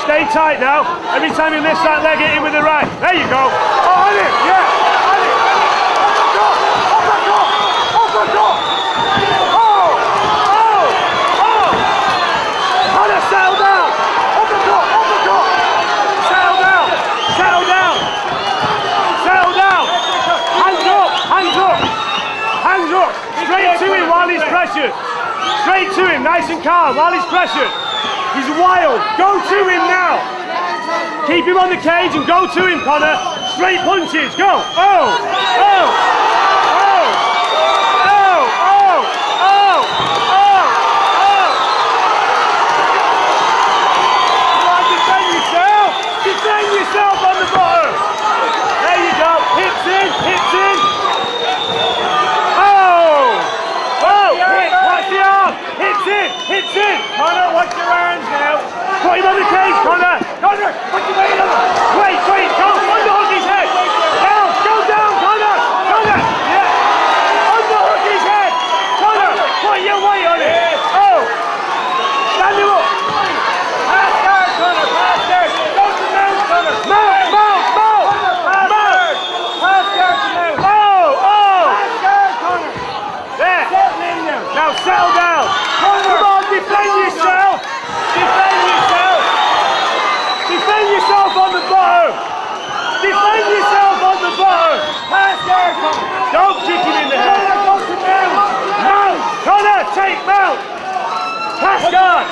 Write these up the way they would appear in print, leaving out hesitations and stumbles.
Stay tight now. Every time you lift that leg, hit him with the right. There you go. Oh, on him, yeah. On him. Uppercut. Oh. Conor, settle down. Uppercut. Settle down. Hands up. Straight to him while he's pressured. Straight to him, nice and calm while he's pressured. He's wild. Go to him now. Keep him on the cage and go to him, Conor. Straight punches. Go. Defend yourself on the bottom. There you go. Hips in. Watch the arm. Hips in. Conor, watch your arms now. Put him on the cage, Conor. Conor, put your weight on him. Wait, go. Underhook his head. Down, go down, Conor. Yeah. Underhook his head. Conor, put your weight on him. Oh. Stand him up. Pass guard, Conor. Pass guard. Go to mount, Conor. Mount. Pass guard to mount. Oh. Pass guard, Conor. There. Settle in now. Now settle down. Come on, defend yourself on the bottom. Pass guard, Conor. Don't kick him in the head. Conor, go to mount. Conor, take mount. Pass guard.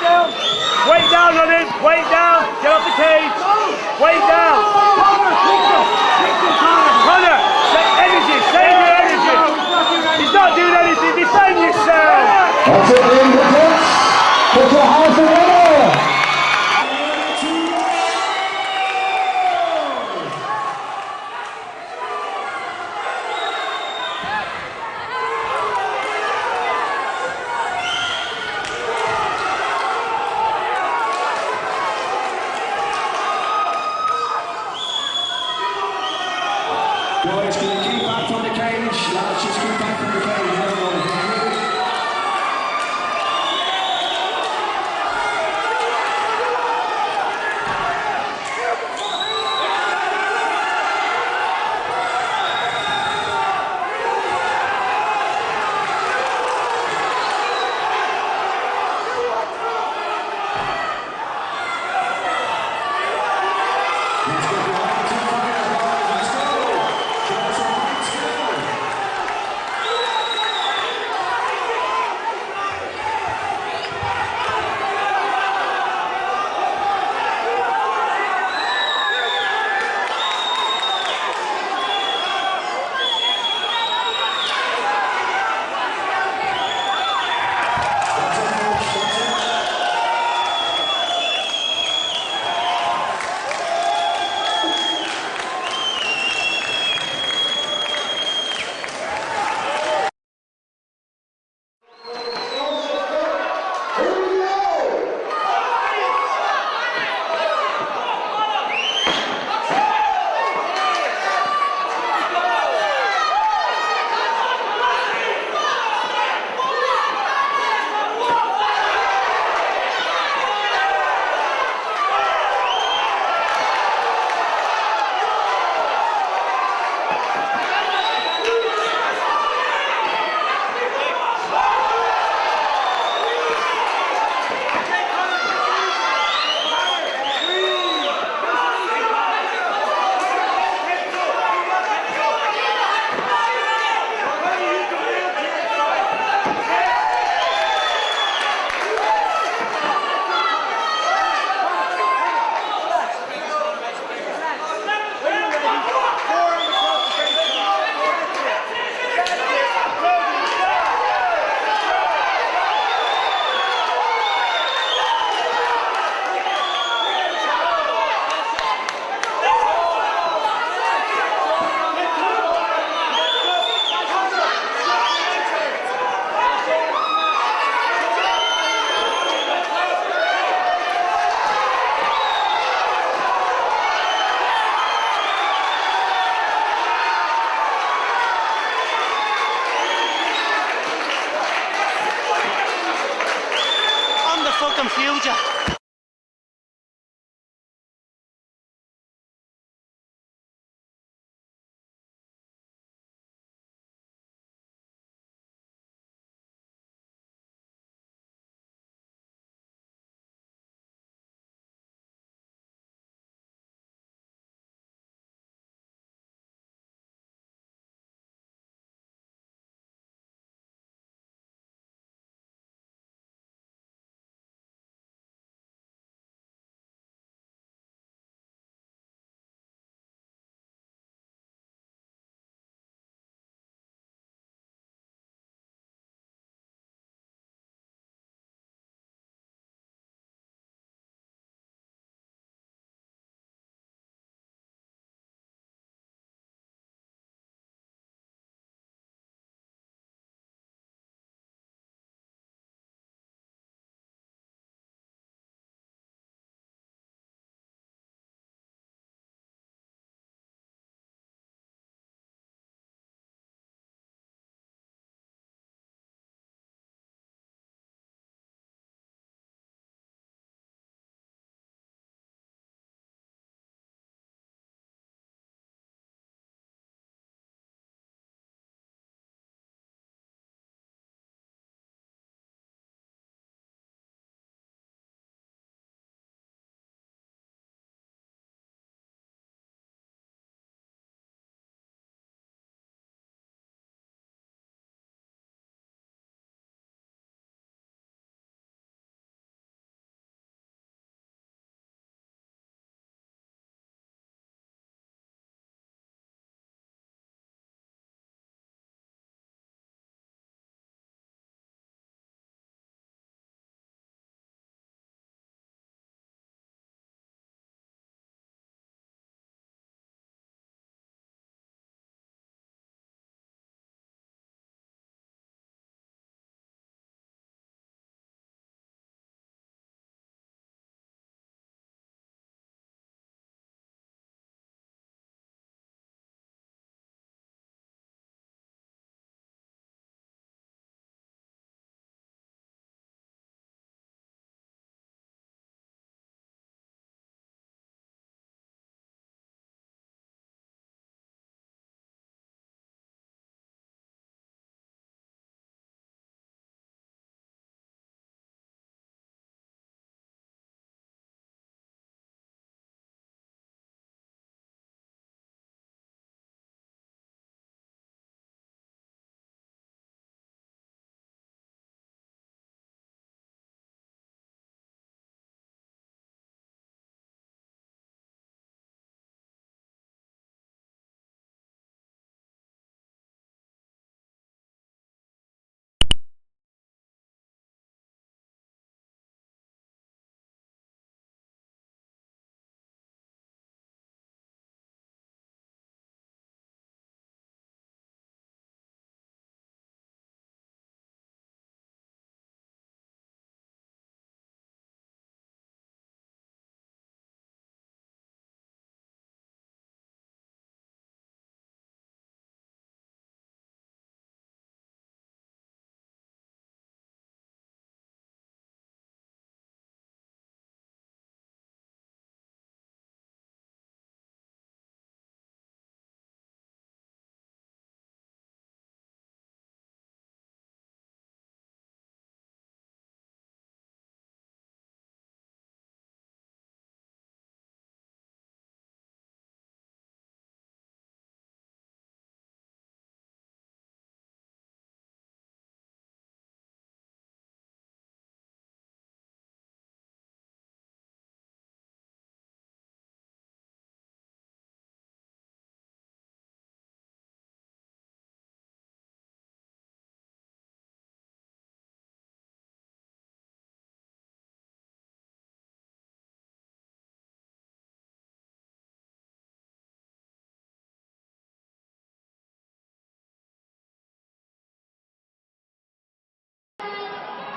Weight down on him. Weight down. Get off the cage. Weight down. Conor, energy. Save your energy. He's not doing anything. Defend yourself. That's it, in the defense. Put your hands together. Guys, can you keep back from the cage? Lads, just keep back from the cage. Let's go.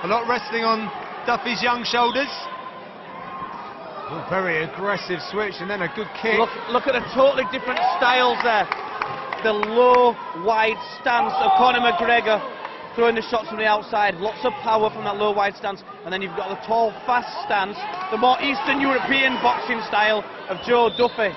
A lot resting on Duffy's young shoulders. Oh, very aggressive switch and then a good kick. Look at the totally different styles there. The low, wide stance of Conor McGregor throwing the shots from the outside. Lots of power from that low, wide stance. And then you've got the tall, fast stance, the more Eastern European boxing style of Joe Duffy.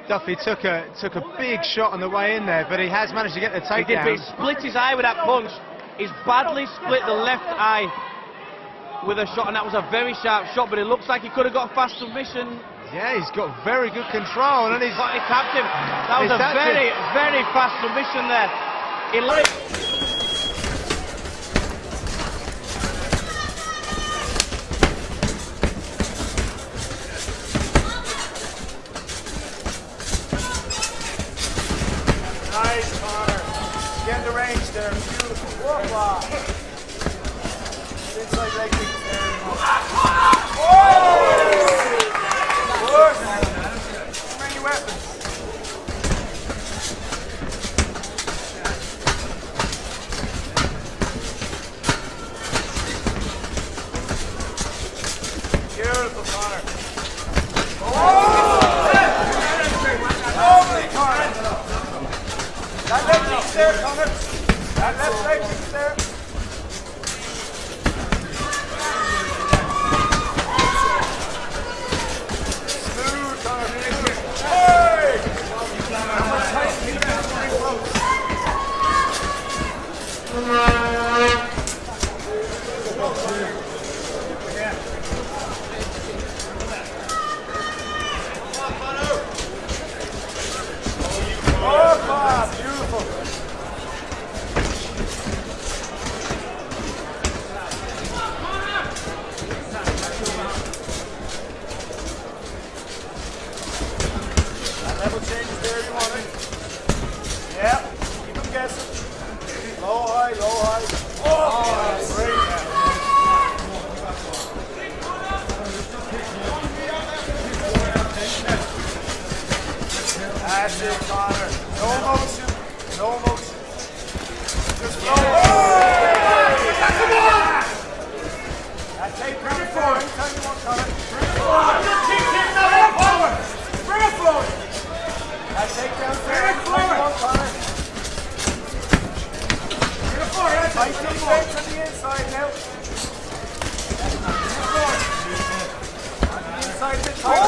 Duffy took a big shot on the way in there, but he has managed to get the takedown. He did, but he split his eye with that punch. He's badly split the left eye with a shot, and that was a very sharp shot, but it looks like he could have got a fast submission. Yeah, he's got very good control, and He tapped him. That was a very, very fast submission there. He let it. Nice, Conor. Get in the range there. Beautiful. Whoa. Inside leg kick there. Oh! Good. Bring your weapons. Beautiful, Conor. Oh! Lovely, Conor. That leg kick's there, Conor. That left leg kick's there. Smooth, Conor. Hey! Beautiful. That level change is there you want it. Yeah, keep them guessing. Low, high, low, high. Oh, great. That's it, Conor. No motion. No motion. Just low. Oh! That tape coming forward. Anytime you want, Conor. Bring it forward. Bring it forward. That takedown. Bring it forward, Conor. Bring it forward. Tight defense on the inside now. Bring it forward. On the inside of the tight.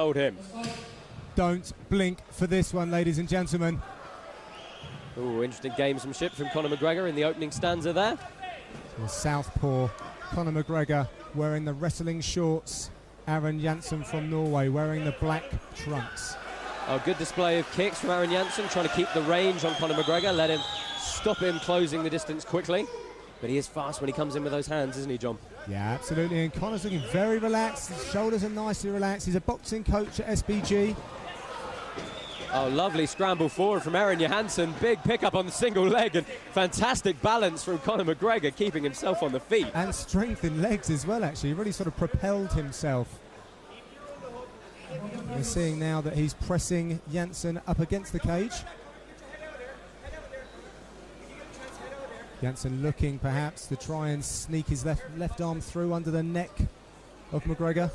told him. Don't blink for this one, ladies and gentlemen. Ooh, interesting gamesmanship from Conor McGregor in the opening stanza there. The southpaw Conor McGregor wearing the wrestling shorts. Aaron Janssen from Norway wearing the black trunks. A good display of kicks from Aaron Janssen, trying to keep the range on Conor McGregor, let him stop him closing the distance quickly. But he is fast when he comes in with those hands, isn't he, John? Yeah, absolutely. And Conor's looking very relaxed. His shoulders are nicely relaxed. He's a boxing coach at SBG. Oh, lovely scramble forward from Aaron Johansson. Big pickup on the single leg and fantastic balance from Conor McGregor, keeping himself on the feet. And strength in legs as well, actually. He really sort of propelled himself. We're seeing now that he's pressing Janssen up against the cage. Janssen looking perhaps to try and sneak his left arm through under the neck of McGregor.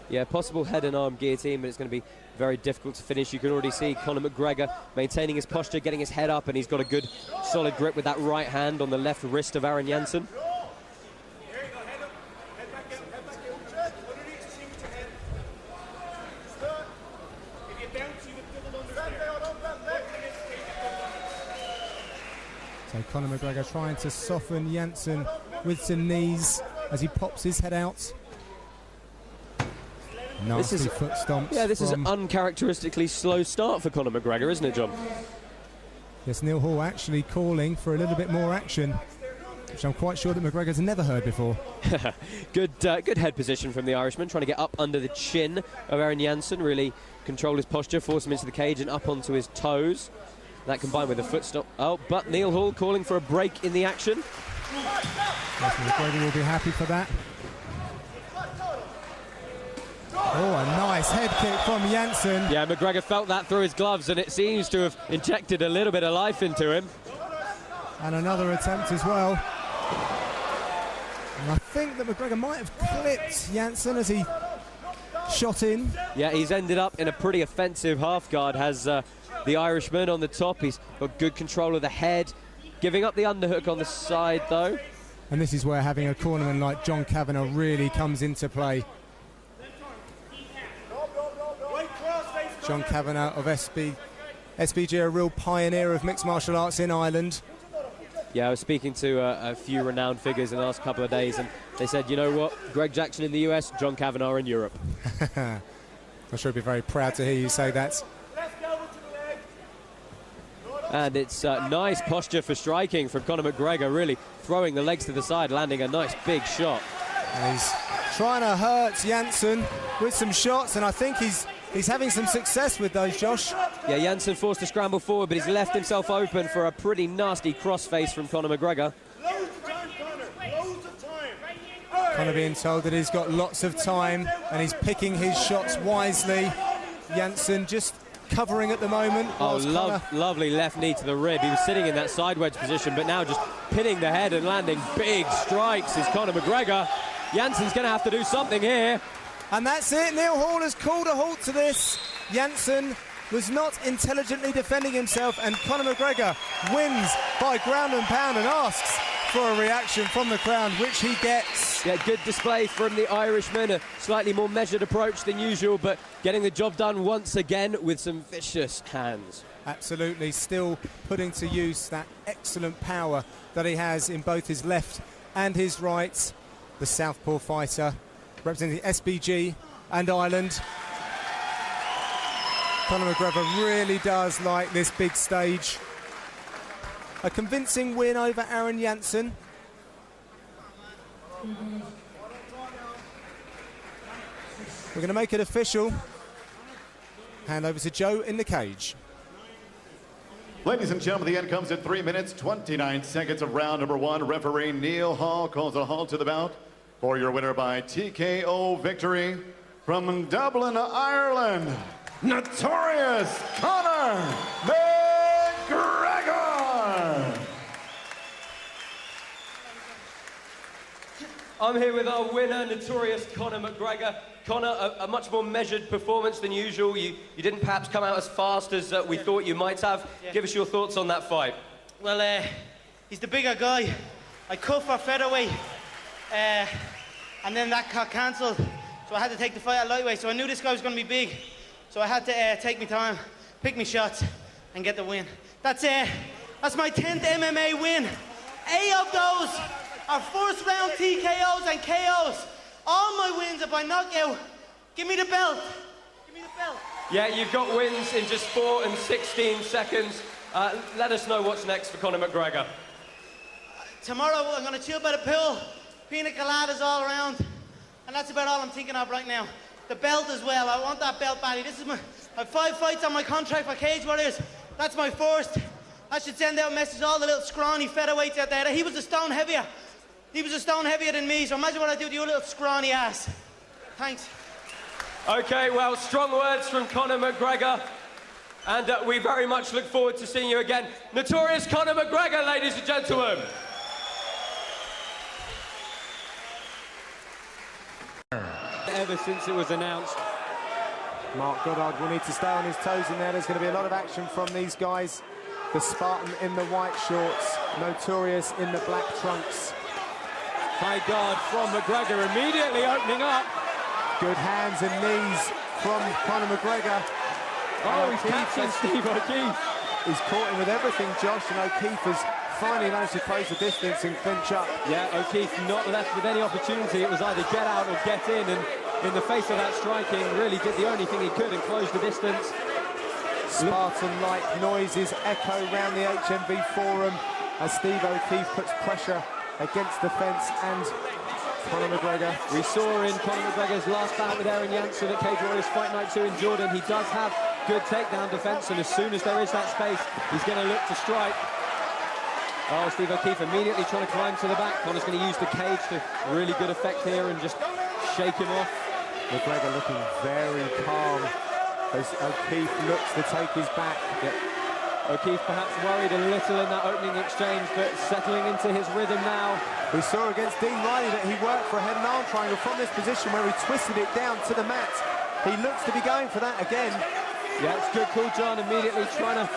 Yeah, possible head and arm guillotine, but it's going to be very difficult to finish. You can already see Conor McGregor maintaining his posture, getting his head up, and he's got a good solid grip with that right hand on the left wrist of Aaron Janssen. So Conor McGregor trying to soften Janssen with some knees as he pops his head out. Nasty foot stomps. Yeah, this is an uncharacteristically slow start for Conor McGregor, isn't it, John? Yes, Neil Hall actually calling for a little bit more action, which I'm quite sure that McGregor's never heard before. Good head position from the Irishman, trying to get up under the chin of Aaron Janssen, really control his posture, force him into the cage and up onto his toes. That combined with a foot stomp. Oh, but Neil Hall calling for a break in the action. Yes, McGregor will be happy for that. Oh, a nice head kick from Janssen. Yeah, McGregor felt that through his gloves, and it seems to have injected a little bit of life into him. And another attempt as well. And I think that McGregor might have clipped Janssen as he shot in. Yeah, he's ended up in a pretty offensive half guard, has the Irishman on the top. He's got good control of the head, giving up the underhook on the side, though. And this is where having a cornerman like John Kavanagh really comes into play. John Kavanagh of SBG, a real pioneer of mixed martial arts in Ireland. Yeah, I was speaking to a few renowned figures in the last couple of days, and they said, you know what, Greg Jackson in the US, John Kavanagh in Europe. I'm sure he'd be very proud to hear you say that. And it's nice posture for striking from Conor McGregor, really throwing the legs to the side, landing a nice big shot. And he's trying to hurt Janssen with some shots, and I think he's having some success with those, Josh. Yeah, Janssen forced to scramble forward, but he's left himself open for a pretty nasty crossface from Conor McGregor. Conor being told that he's got lots of time and he's picking his shots wisely. Janssen just covering at the moment. Oh, lovely left knee to the rib. He was sitting in that side wedge position, but now just pinning the head and landing big strikes is Conor McGregor. Janssen's going to have to do something here. And that's it. Neil Hall has called a halt to this. Janssen was not intelligently defending himself, and Conor McGregor wins by ground and pound and asks for a reaction from the crowd, which he gets. Yeah, good display from the Irishman, a slightly more measured approach than usual, but getting the job done once again with some vicious hands. Absolutely, still putting to use that excellent power that he has in both his left and his right. The southpaw fighter representing SBG and Ireland. Conor McGregor really does like this big stage. A convincing win over Aaron Janssen. We're going to make it official. Hand over to Joe in the cage. Ladies and gentlemen, the end comes at 3 minutes, 29 seconds of round number one. Referee Neil Hall calls a halt to the bout for your winner by TKO victory from Dublin, Ireland, Notorious Conor McGregor. I'm here with our winner, Notorious Conor McGregor. Conor, a much more measured performance than usual. You didn't perhaps come out as fast as we thought you might have. Yeah. Give us your thoughts on that fight. Well, he's the bigger guy. I cut for featherweight, and then that got cancelled. So I had to take the fight at lightweight. So I knew this guy was going to be big. So I had to take my time, pick my shots, and get the win. That's my 10th MMA win. 8 of those are first round TKOs and KOs. All my wins are by knockout. Give me the belt. Give me the belt. Yeah, you've got wins in just 4 and 16 seconds. Let us know what's next for Conor McGregor. Tomorrow I'm going to chill by the pool, pina coladas all around, and that's about all I'm thinking of right now. The belt as well, I want that belt badly. I have 5 fights on my contract for Cage Warriors. That's my first. I should send out a message to all the little scrawny featherweights out there that he was a stone heavier. He was a stone heavier than me, so imagine what I do to your little scrawny ass. Thanks. Okay, well, strong words from Conor McGregor, and we very much look forward to seeing you again. Notorious Conor McGregor, ladies and gentlemen. Ever since it was announced. Mark Goddard will need to stay on his toes in there. There's going to be a lot of action from these guys. The Spartan in the white shorts, Notorious in the black trunks. High guard from McGregor, immediately opening up. Good hands and knees from Conor McGregor. Oh, he's catching Steve O'Keefe. He's caught him with everything, Josh, and O'Keefe has finally managed to close the distance and clinch up. Yeah, O'Keefe not left with any opportunity. It was either get out or get in, and in the face of that striking, really did the only thing he could and closed the distance. Spartan-like noises echo round the HMV Forum as Steve O'Keefe puts pressure against the fence and Conor McGregor. We saw in Conor McGregor's last bout with Aaron Janssen at Cage Warriors Fight Night 2 in Jordan, he does have good takedown defense, and as soon as there is that space, he's going to look to strike. Oh, Steve O'Keefe immediately trying to climb to the back. Conor's going to use the cage to really good effect here and just shake him off. McGregor looking very calm as O'Keefe looks to take his back. Yep. O'Keefe perhaps worried a little in that opening exchange, but settling into his rhythm now. We saw against Dean Riley that he worked for a head and arm triangle from this position where he twisted it down to the mat. He looks to be going for that again. Yeah, it's good call, John, immediately trying to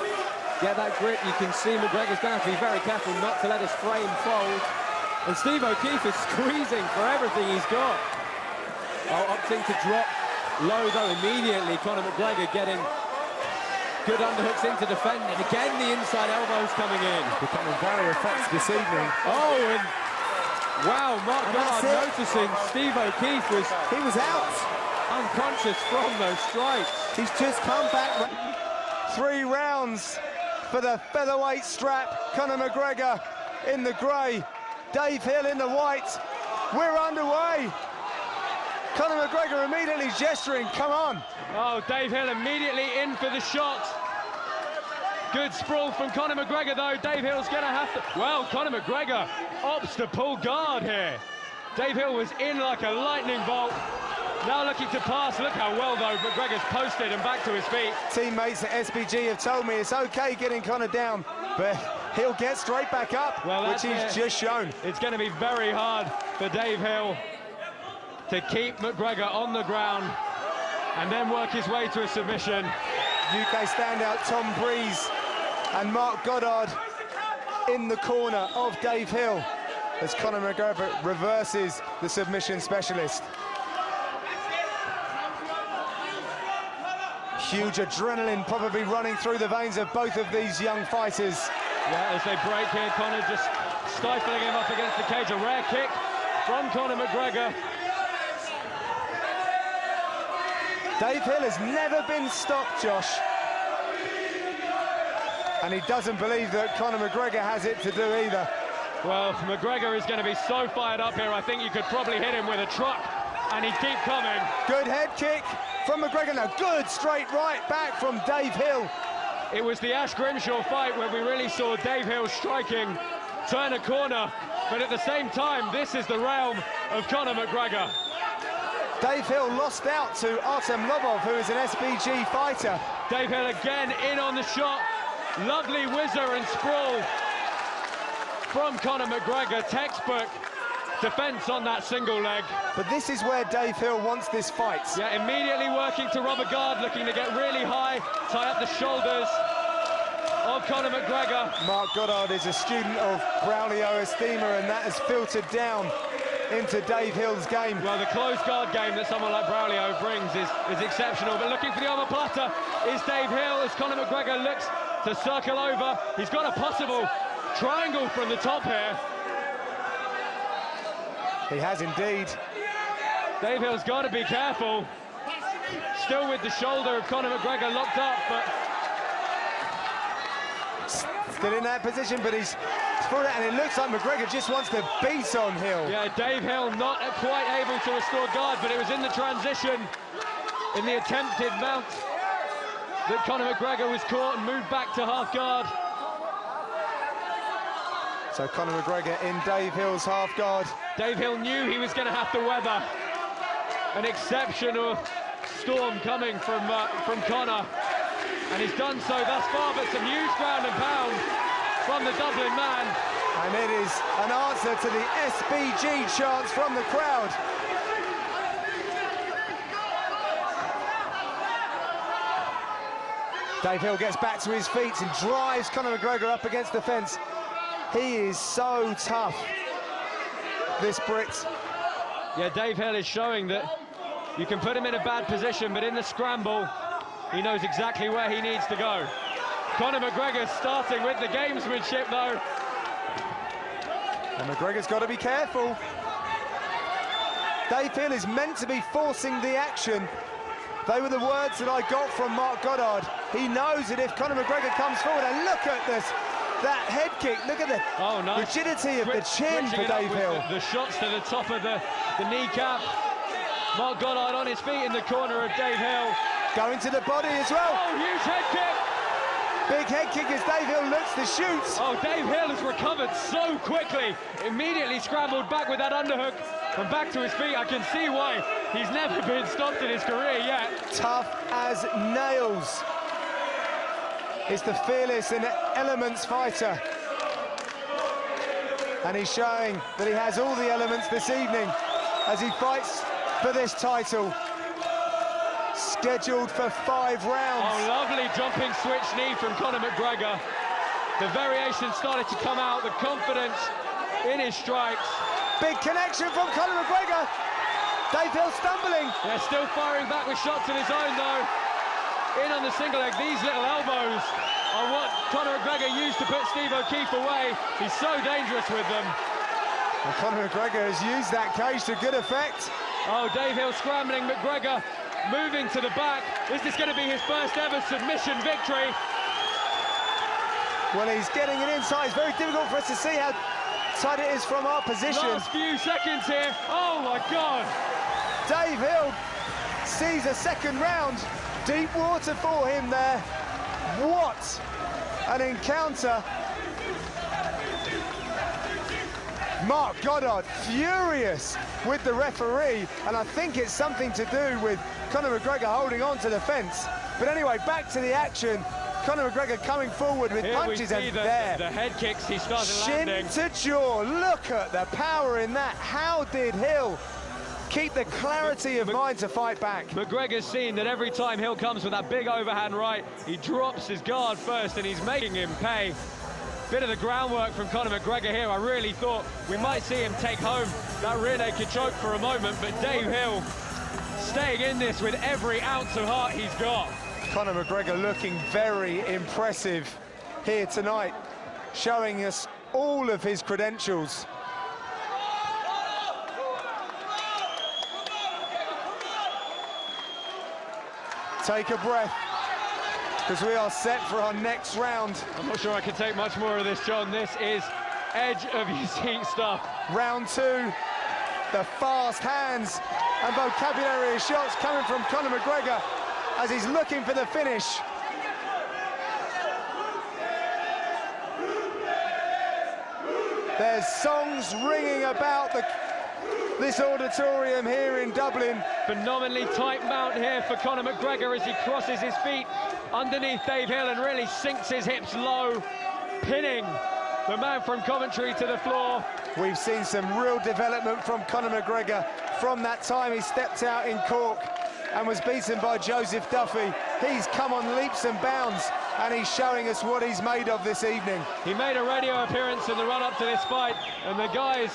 get that grip. You can see McGregor's going to have to be very careful not to let his frame fold. And Steve O'Keefe is squeezing for everything he's got. Oh, opting to drop low, though, immediately. Conor McGregor getting good underhooks in to defend, and again the inside elbows coming in. Becoming very effective this evening. Oh, and wow, Mark Goddard noticing Steve O'Keefe was out, unconscious from those strikes. He's just come back. 3 rounds for the featherweight strap. Conor McGregor in the grey, Dave Hill in the white. We're underway. Conor McGregor immediately gesturing, come on. Oh, Dave Hill immediately in for the shot. Good sprawl from Conor McGregor, though. Dave Hill's going to have to... Well, Conor McGregor opts to pull guard here. Dave Hill was in like a lightning bolt. Now looking to pass. Look how well, though, McGregor's posted and back to his feet. Teammates at SBG have told me it's OK getting Conor down, but he'll get straight back up, well, which he's just shown. It's going to be very hard for Dave Hill to keep McGregor on the ground and then work his way to a submission. UK standout Tom Breeze and Mark Goddard in the corner of Dave Hill as Conor McGregor reverses the submission specialist. Huge adrenaline probably running through the veins of both of these young fighters. Yeah, as they break here, Conor just stifling him up against the cage. A rare kick from Conor McGregor. Dave Hill has never been stopped, Josh. And he doesn't believe that Conor McGregor has it to do either. Well, McGregor is going to be so fired up here, I think you could probably hit him with a truck, and he'd keep coming. Good head kick from McGregor, now good straight right back from Dave Hill. It was the Ash Grimshaw fight where we really saw Dave Hill striking, turn a corner, but at the same time, this is the realm of Conor McGregor. Dave Hill lost out to Artem Lobov, who is an SBG fighter. Dave Hill again in on the shot. Lovely whizzer and sprawl from Conor McGregor. Textbook defense on that single leg. But this is where Dave Hill wants this fight. Yeah, immediately working to rob a guard, looking to get really high, tie up the shoulders of Conor McGregor. Mark Goddard is a student of Braulio Estima, and that has filtered down into Dave Hill's game. Well, the close guard game that someone like Braulio brings is exceptional, but looking for the omoplata is Dave Hill as Conor McGregor looks to circle over. He's got a possible triangle from the top here. He has indeed. Dave Hill's got to be careful. Still with the shoulder of Conor McGregor locked up, but... Still in that position, but he's for it, and it looks like McGregor just wants to beat on Hill. Yeah, Dave Hill not quite able to restore guard, but it was in the transition, in the attempted mount, that Conor McGregor was caught and moved back to half guard. So Conor McGregor in Dave Hill's half guard. Dave Hill knew he was going to have to weather an exceptional storm coming from Conor, and he's done so thus far, but some huge ground and pound from the Dublin man. And it is an answer to the SBG chants from the crowd. Dave Hill gets back to his feet and drives Conor McGregor up against the fence. He is so tough, this Brit. Yeah, Dave Hill is showing that you can put him in a bad position, but in the scramble, he knows exactly where he needs to go. Conor McGregor starting with the gamesmanship, though. And McGregor's got to be careful. Dave Hill is meant to be forcing the action. They were the words that I got from Mark Goddard. He knows that if Conor McGregor comes forward, and look at this, that head kick, look at the rigidity of the chin for Dave Hill. The shots to the top of the kneecap. Mark Goddard on his feet in the corner of Dave Hill. Going to the body as well. Oh, huge head kick. Big head kick as Dave Hill looks to shoot. Oh, Dave Hill has recovered so quickly. Immediately scrambled back with that underhook and back to his feet. I can see why he's never been stopped in his career yet. Tough as nails. Is the fearless and elements fighter. And he's showing that he has all the elements this evening as he fights for this title. Scheduled for 5 rounds. Oh, lovely jumping switch knee from Conor McGregor. The variation started to come out, the confidence in his strikes. Big connection from Conor McGregor. Dave Hill stumbling. Yeah, still firing back with shots of his own, though. In on the single leg, these little elbows are what Conor McGregor used to put Steve O'Keefe away. He's so dangerous with them. And Conor McGregor has used that cage to good effect. Oh, Dave Hill scrambling, McGregor moving to the back. Is this going to be his first ever submission victory? Well, he's getting it inside. It's very difficult for us to see how tight it is from our position. Last few seconds here. Oh, my God. Dave Hill sees a second round. Deep water for him there. What an encounter. Mark Goddard furious with the referee, and I think it's something to do with Conor McGregor holding on to the fence. But anyway, back to the action. Conor McGregor coming forward with punches, and there. The head kicks he started Shin landing. to jaw. Look at the power in that. How did Hill keep the clarity of mind to fight back? McGregor's seen that every time Hill comes with that big overhand right, he drops his guard first, and he's making him pay. Bit of the groundwork from Conor McGregor here. I really thought we might see him take home that rear naked choke for a moment, but Dave Hill staying in this with every ounce of heart he's got. Conor McGregor looking very impressive here tonight, showing us all of his credentials. Take a breath, because we are set for our next round. I'm not sure I can take much more of this, John. This is edge of your seat stuff. Round 2, the fast hands and vocabulary of shots coming from Conor McGregor as he's looking for the finish. There's songs ringing about this auditorium here in Dublin. Phenomenally tight mount here for Conor McGregor as he crosses his feet underneath Dave Hill and really sinks his hips low, pinning the man from Coventry to the floor. We've seen some real development from Conor McGregor from that time he stepped out in Cork and was beaten by Joseph Duffy. He's come on leaps and bounds, and he's showing us what he's made of this evening. He made a radio appearance in the run-up to this fight, and the guys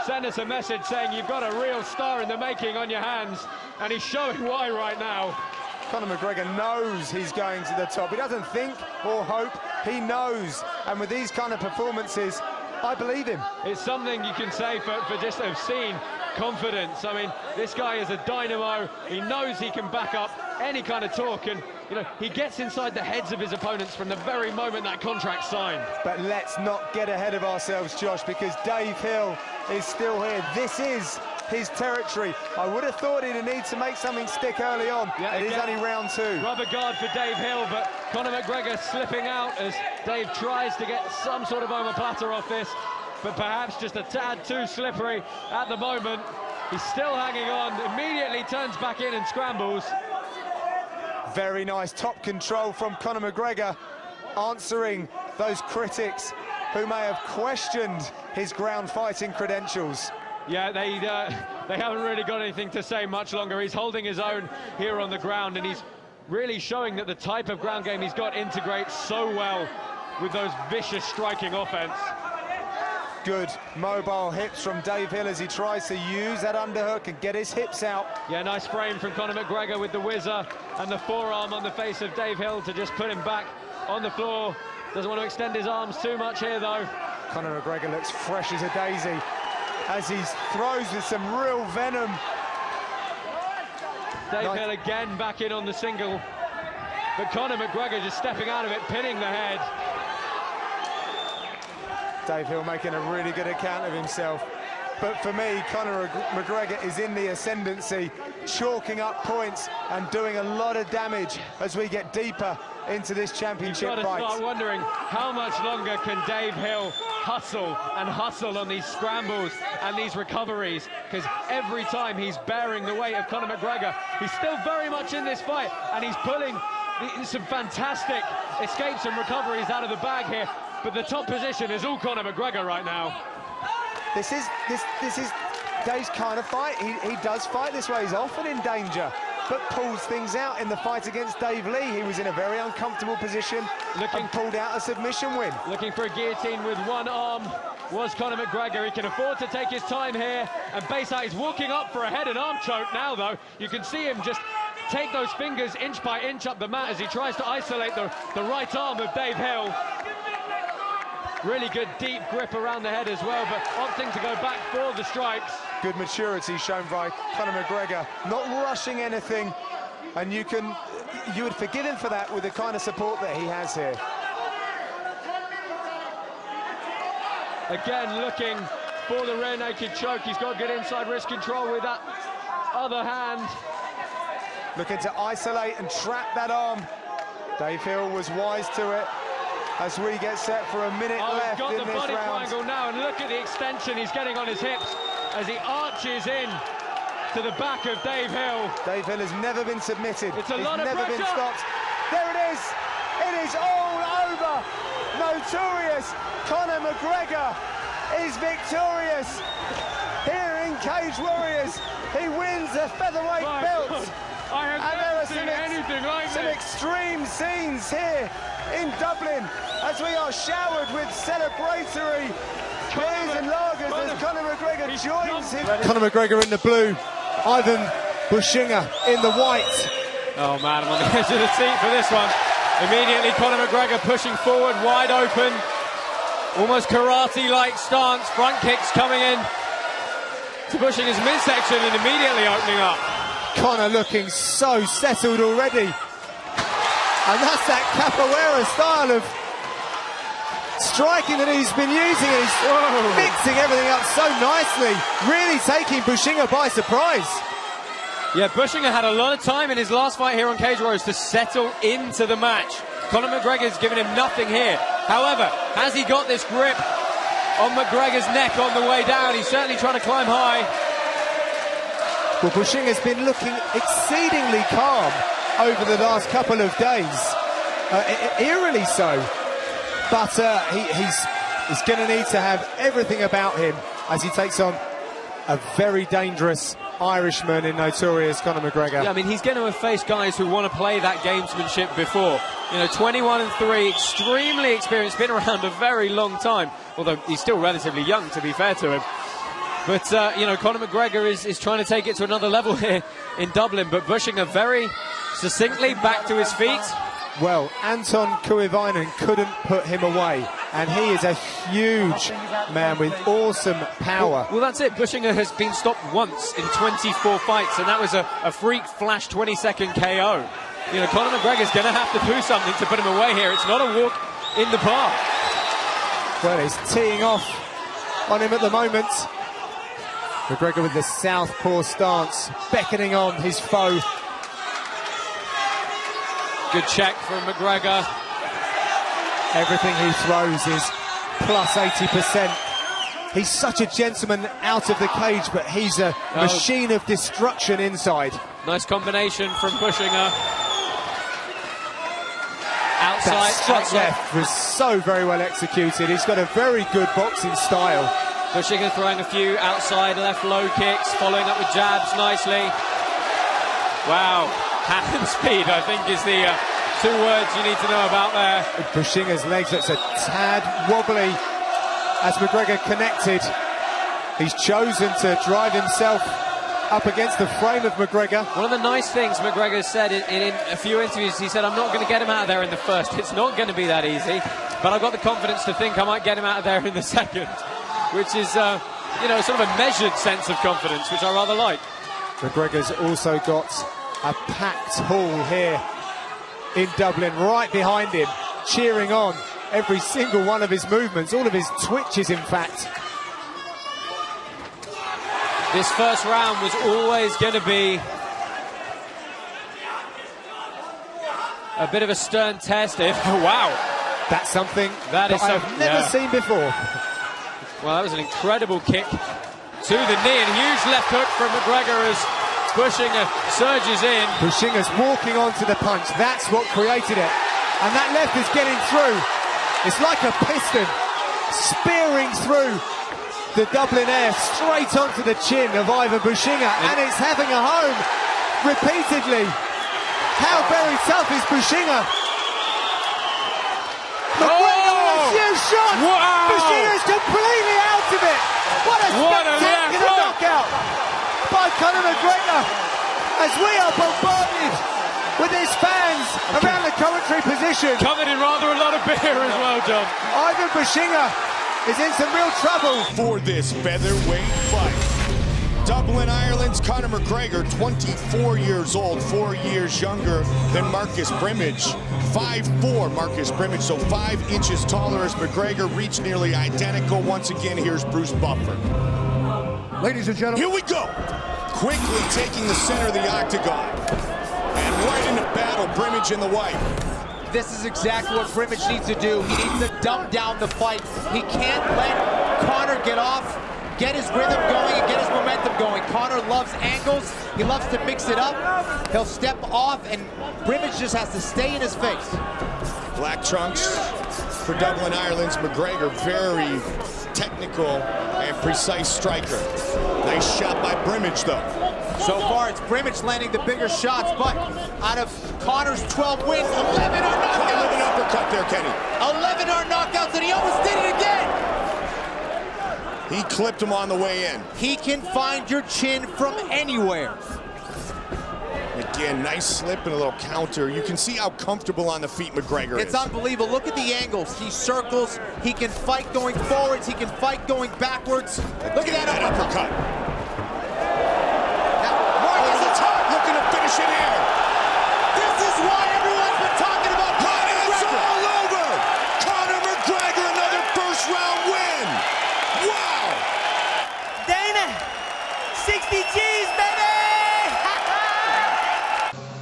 send us a message saying you've got a real star in the making on your hands, and he's showing why right now. Conor McGregor knows he's going to the top. He doesn't think or hope, he knows. And with these kind of performances, I believe him. It's something you can say for just obscene confidence. I mean, this guy is a dynamo. He knows he can back up any kind of talk, and you know, he gets inside the heads of his opponents from the very moment that contract's signed. But let's not get ahead of ourselves, Josh, because Dave Hill is still here. This is his territory. I would have thought he'd need to make something stick early on. Yeah, it is only round 2. Rubber guard for Dave Hill, but Conor McGregor slipping out as Dave tries to get some sort of omoplata off this, but perhaps just a tad too slippery at the moment. He's still hanging on, immediately turns back in and scrambles. Very nice top control from Conor McGregor, answering those critics who may have questioned his ground fighting credentials. Yeah, they haven't really got anything to say much longer. He's holding his own here on the ground, and he's really showing that the type of ground game he's got integrates so well with those vicious striking offense. Good mobile hips from Dave Hill as he tries to use that underhook and get his hips out. Yeah, nice frame from Conor McGregor with the whizzer and the forearm on the face of Dave Hill to just put him back on the floor. Doesn't want to extend his arms too much here, though. Conor McGregor looks fresh as a daisy as he throws with some real venom. Dave Hill again back in on the single, but Conor McGregor just stepping out of it, pinning the head. Dave Hill making a really good account of himself. But for me, Conor McGregor is in the ascendancy, chalking up points and doing a lot of damage as we get deeper into this championship fight. You've got to start wondering how much longer can Dave Hill hustle on these scrambles and these recoveries, because every time he's bearing the weight of Conor McGregor, he's still very much in this fight, and he's pulling some fantastic escapes and recoveries out of the bag here. But the top position is all Conor McGregor right now. This is Dave's kind of fight. He does fight this way. He's often in danger, but pulls things out. In the fight against Dave Lee, he was in a very uncomfortable position and pulled out a submission win. Looking for a guillotine with one arm was Conor McGregor. He can afford to take his time here, and Bayside is walking up for a head and arm choke now, though. You can see him just take those fingers inch by inch up the mat as he tries to isolate the right arm of Dave Hill. Really good deep grip around the head as well, but opting to go back for the strikes. Good maturity shown by Conor McGregor, not rushing anything, and you would forgive him for that with the kind of support that he has here. Again, looking for the rear naked choke. He's got good inside wrist control with that other hand. Looking to isolate and trap that arm. Dave Hill was wise to it. As we get set for a minute left in this round. He's got the body triangle now, and look at the extension he's getting on his hips as he arches in to the back of Dave Hill. Dave Hill has never been submitted. It's a lot of never pressure. Been stopped. There it is. It is all over. Notorious Conor McGregor is victorious here in Cage Warriors. He wins the featherweight belt. I have never seen anything like this. Some extreme scenes here in Dublin as we are showered with celebratory beers and lagers as Conor McGregor joins him. Conor McGregor in the blue, Ivan Bushinga in the white. Oh man, I'm on the edge of the seat for this one. Immediately Conor McGregor pushing forward, wide open, almost karate-like stance, front kicks coming in to Bushinga's midsection and immediately opening up. Conor looking so settled already. And that's that capoeira style of striking that he's been using. He's mixing everything up so nicely, really taking Bushinga by surprise. Yeah, Bushinga had a lot of time in his last fight here on Cage Warriors to settle into the match. Conor McGregor's given him nothing here. However, has he got this grip on McGregor's neck on the way down? He's certainly trying to climb high. Well, Bushinga's been looking exceedingly calm over the last couple of days, eerily so. But he's going to need to have everything about him as he takes on a very dangerous Irishman in notorious Conor McGregor. Yeah, I mean, he's going to have faced guys who want to play that gamesmanship before. You know, 21-3, extremely experienced, been around a very long time, although he's still relatively young, to be fair to him. But, you know, Conor McGregor is trying to take it to another level here in Dublin, but Bushinger very succinctly back to his feet. Well, Anton Kuivainen couldn't put him away, and he is a huge man with awesome power. Well, that's it. Bushinger has been stopped once in 24 fights, and that was a freak flash 20-second KO. You know, Conor McGregor's going to have to do something to put him away here. It's not a walk in the park. Well, he's teeing off on him at the moment. McGregor with the southpaw stance, beckoning on his foe. Good check from McGregor. Everything he throws is plus 80%. He's such a gentleman out of the cage, but he's a machine of destruction inside. Nice combination from Bushinger. Outside. That strike left was so very well executed. He's got a very good boxing style. Bushinger throwing a few outside left low kicks, following up with jabs nicely. Wow. Hand speed, I think, is the 2 words you need to know about there. Bushinger's legs looks a tad wobbly as McGregor connected. He's chosen to drive himself up against the frame of McGregor. One of the nice things McGregor said in a few interviews, he said, I'm not going to get him out of there in the first. It's not going to be that easy, but I've got the confidence to think I might get him out of there in the second, which is, you know, sort of a measured sense of confidence, which I rather like. McGregor's also got a packed hall here in Dublin, right behind him, cheering on every single one of his movements, all of his twitches, in fact. This first round was always going to be a bit of a stern test. Wow. That's something that I've never seen before. Well, that was an incredible kick to the knee, and huge left hook from McGregor as Bushinger surges in. Bushinger's walking onto the punch. That's what created it. And that left is getting through. It's like a piston spearing through the Dublin air straight onto the chin of Ivan Bushinger, and it's having a home repeatedly. How very tough is Bushinger? McGregor with a huge shot. Wow. Bushinger's completely out of it. What a spectacular knockout by Conor McGregor, as we are bombarded with his fans around the commentary position. Covered in rather a lot of beer as well, John. Ivan Bushinger is in some real trouble for this featherweight fight. Dublin, Ireland's Conor McGregor, 24 years old, 4 years younger than Marcus Brimage. 5'4", Marcus Brimage, so 5 inches taller as McGregor, reached nearly identical. Once again, here's Bruce Buffer. Ladies and gentlemen, here we go. Quickly taking the center of the octagon. And right into battle, Brimage in the white. This is exactly what Brimage needs to do. He needs to dumb down the fight. He can't let Conor get off, get his rhythm going, and get his momentum going. Conor loves angles. He loves to mix it up. He'll step off, and Brimage just has to stay in his face. Black trunks for Dublin, Ireland's McGregor. Very technical and precise striker. Nice shot by Brimage, though. So far, it's Brimage landing the bigger shots, but out of Conor's 12 wins, 11 are knockouts. 11 uppercut there, Kenny. 11 are knockouts, and he almost did it again. He clipped him on the way in. He can find your chin from anywhere. Again, nice slip and a little counter. You can see how comfortable on the feet McGregor is. It's unbelievable. Look at the angles. He circles. He can fight going forwards. He can fight going backwards. Look at that uppercut. Looking to finish it here. This is why everyone's been talking about Conor McGregor. It's all over. Conor McGregor, another first-round win. Wow. Dana, 60 G's, baby!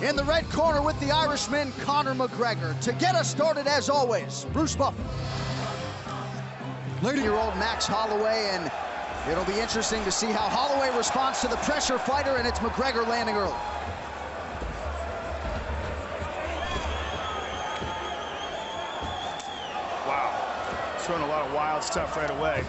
In the red corner with the Irishman, Conor McGregor. To get us started, as always, Bruce Buffer. 30-year-old Max Holloway, and it'll be interesting to see how Holloway responds to the pressure fighter, and it's McGregor landing early. Wow. Throwing a lot of wild stuff right away.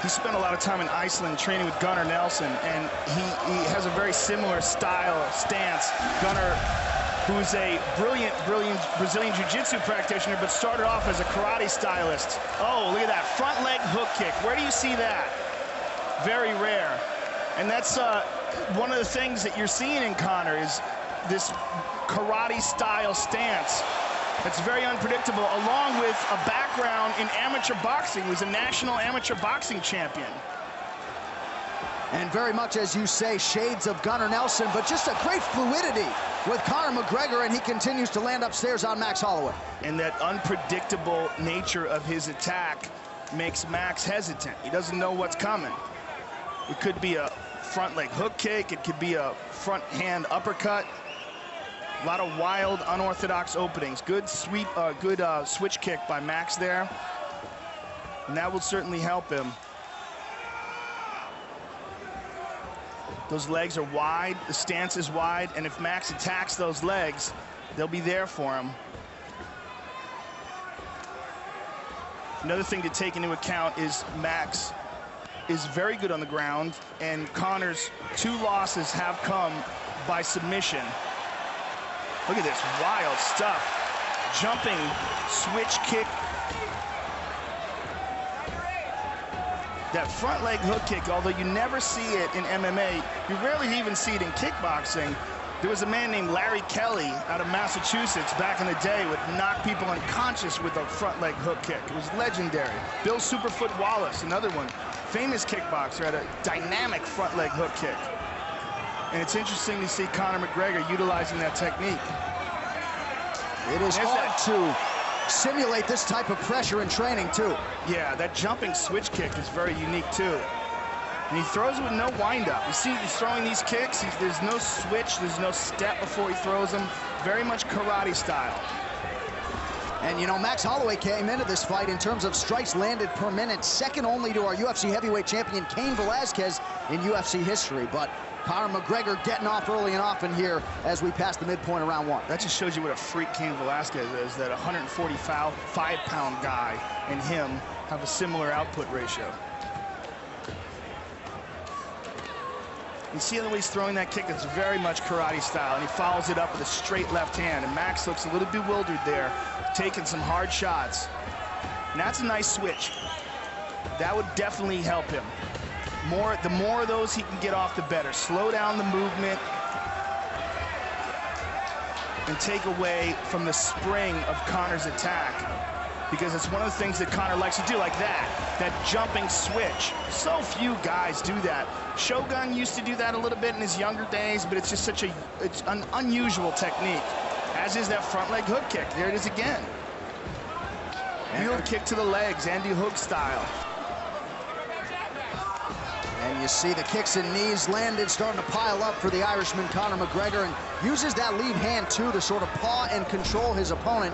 He spent a lot of time in Iceland training with Gunnar Nelson, and he has a very similar stance. Gunnar who's a brilliant Brazilian Jiu-Jitsu practitioner, but started off as a karate stylist. Oh, look at that front leg hook kick. Where do you see that? Very rare. And that's one of the things that you're seeing in Conor is this karate style stance. That's very unpredictable, along with a background in amateur boxing. He was a national amateur boxing champion. And very much, as you say, shades of Gunnar Nelson, but just a great fluidity with Conor McGregor, and he continues to land upstairs on Max Holloway. And that unpredictable nature of his attack makes Max hesitant. He doesn't know what's coming. It could be a front leg hook kick. It could be a front hand uppercut. A lot of wild, unorthodox openings. Good sweep, good switch kick by Max there. And that will certainly help him. Those legs are wide, the stance is wide, and if Max attacks those legs, they'll be there for him. Another thing to take into account is Max is very good on the ground, and Conor's 2 losses have come by submission. Look at this wild stuff. Jumping switch kick. That front leg hook kick, although you never see it in MMA, you rarely even see it in kickboxing. There was a man named Larry Kelly out of Massachusetts back in the day would knock people unconscious with a front leg hook kick. It was legendary. Bill Superfoot Wallace, another one, famous kickboxer, had a dynamic front leg hook kick. And it's interesting to see Conor McGregor utilizing that technique. It is hard to simulate this type of pressure in training, too. Yeah, that jumping switch kick is very unique, too. And he throws it with no wind-up. You see he's throwing these kicks, there's no switch, there's no step before he throws them. Very much karate style. And, you know, Max Holloway came into this fight in terms of strikes landed per minute, second only to our UFC heavyweight champion, Cain Velasquez, in UFC history. But Conor McGregor getting off early and often here as we pass the midpoint of round 1. That just shows you what a freak Cain Velasquez is, that 145-pound guy and him have a similar output ratio. You see the way he's throwing that kick, it's very much karate style, and he follows it up with a straight left hand, and Max looks a little bewildered there, taking some hard shots. And that's a nice switch. That would definitely help him. The more of those he can get off, the better. Slow down the movement and take away from the spring of Conor's attack, because it's one of the things that Conor likes to do, like that jumping switch. So few guys do that. Shogun used to do that a little bit in his younger days, but it's just it's an unusual technique, as is that front leg hook kick. There it is again. Wheel kick to the legs, Andy Hook style. And you see the kicks and knees landed, starting to pile up for the Irishman, Conor McGregor, and uses that lead hand, too, to sort of paw and control his opponent.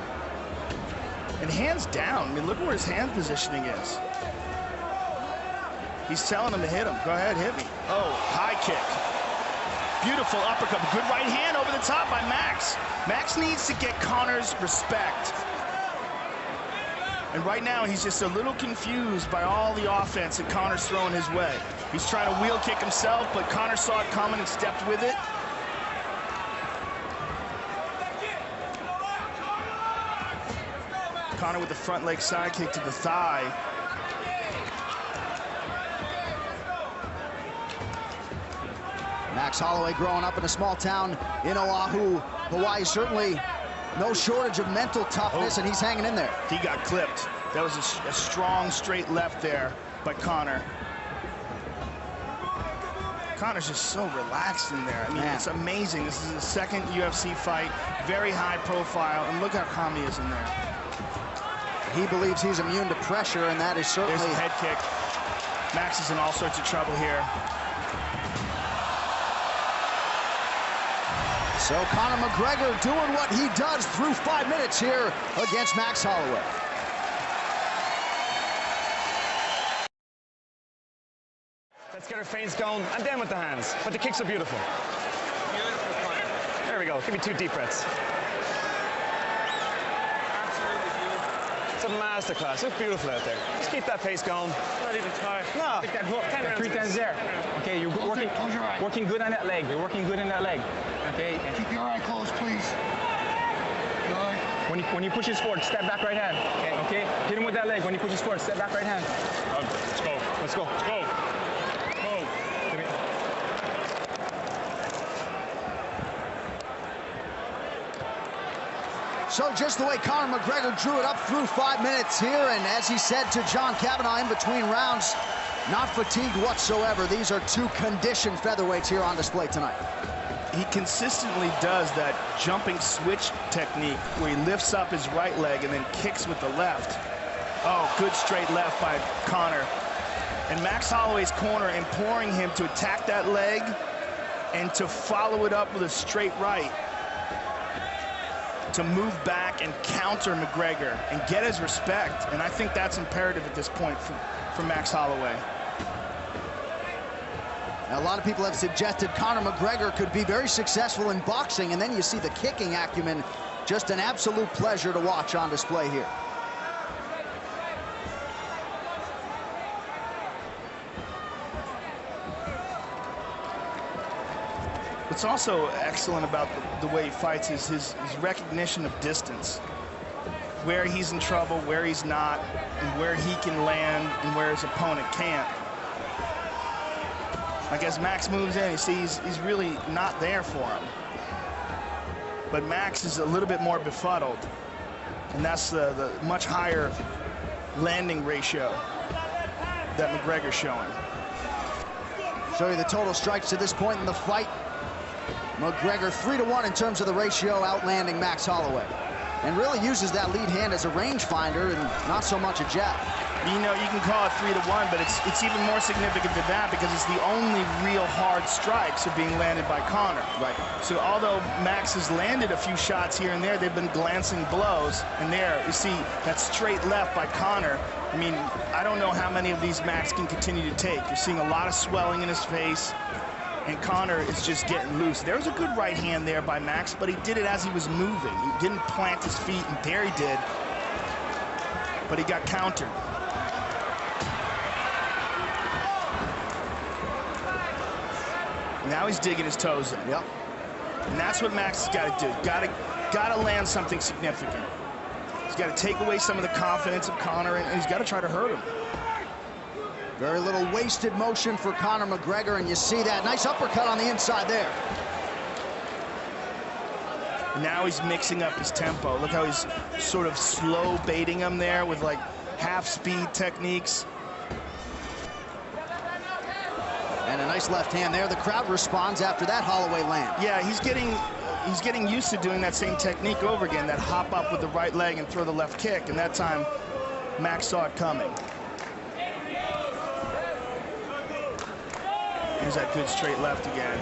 And hands down. I mean, look where his hand positioning is. He's telling him to hit him. Go ahead, hit me. Oh, high kick. Beautiful uppercut. Good right hand over the top by Max. Max needs to get Conor's respect. And right now, he's just a little confused by all the offense that Conor's throwing his way. He's trying to wheel kick himself, but Conor saw it coming and stepped with it. Conor with the front leg side kick to the thigh. Max Holloway growing up in a small town in Oahu, Hawaii, certainly no shortage of mental toughness, and he's hanging in there. He got clipped. That was a strong straight left there by Conor. Conor's just so relaxed in there. I mean, it's amazing. This is his second UFC fight, very high profile, and look how calm he is in there. He believes he's immune to pressure, and that is certainly... There's the head kick. Max is in all sorts of trouble here. So Conor McGregor doing what he does through 5 minutes here against Max Holloway. Let's get our feints going, and then with the hands. But the kicks are beautiful. Beautiful, Conor. There we go. Give me 2 deep breaths. It's a masterclass. It's beautiful out there. Just keep that pace going. Not even tired. No. Take that hook. 10 rounds. 3 times there. Okay, you're working good on that leg. You're working good on that leg. Okay. Keep your eye closed, please. When he pushes forward, step back right hand. Okay? Hit him with that leg. When he pushes forward, step back right hand. Let's go. Let's go. Let's go. Go. So just the way Conor McGregor drew it up through 5 minutes here, and as he said to John Kavanagh in between rounds, not fatigued whatsoever. These are two conditioned featherweights here on display tonight. He consistently does that jumping switch technique where he lifts up his right leg and then kicks with the left. Oh, good straight left by Conor. And Max Holloway's corner imploring him to attack that leg and to follow it up with a straight right, to move back and counter McGregor and get his respect. And I think that's imperative at this point for Max Holloway. Now, a lot of people have suggested Conor McGregor could be very successful in boxing, and then you see the kicking acumen. Just an absolute pleasure to watch on display here. What's also excellent about the way he fights is his recognition of distance. Where he's in trouble, where he's not, and where he can land and where his opponent can't. Like as Max moves in, you see he's really not there for him. But Max is a little bit more befuddled, and that's the much higher landing ratio that McGregor's showing. Show you the total strikes to this point in the fight. McGregor 3-1 in terms of the ratio, outlanding Max Holloway. And really uses that lead hand as a rangefinder and not so much a jab. You know, you can call it 3-1, but it's even more significant than that because it's the only real hard strikes are being landed by Conor. Right. So although Max has landed a few shots here and there, they've been glancing blows. And there, you see that straight left by Conor. I mean, I don't know how many of these Max can continue to take. You're seeing a lot of swelling in his face, and Conor is just getting loose. There was a good right hand there by Max, but he did it as he was moving. He didn't plant his feet, and there he did. But he got countered. Now he's digging his toes in. Yep. And that's what Max has got to do. Got to land something significant. He's got to take away some of the confidence of Conor, and he's got to try to hurt him. Very little wasted motion for Conor McGregor, and you see that nice uppercut on the inside there. Now he's mixing up his tempo. Look how he's sort of slow baiting him there with like half-speed techniques. And a nice left hand there. The crowd responds after that Holloway land. Yeah, he's getting used to doing that same technique over again, that hop up with the right leg and throw the left kick, and that time Max saw it coming. Here's that good straight left again.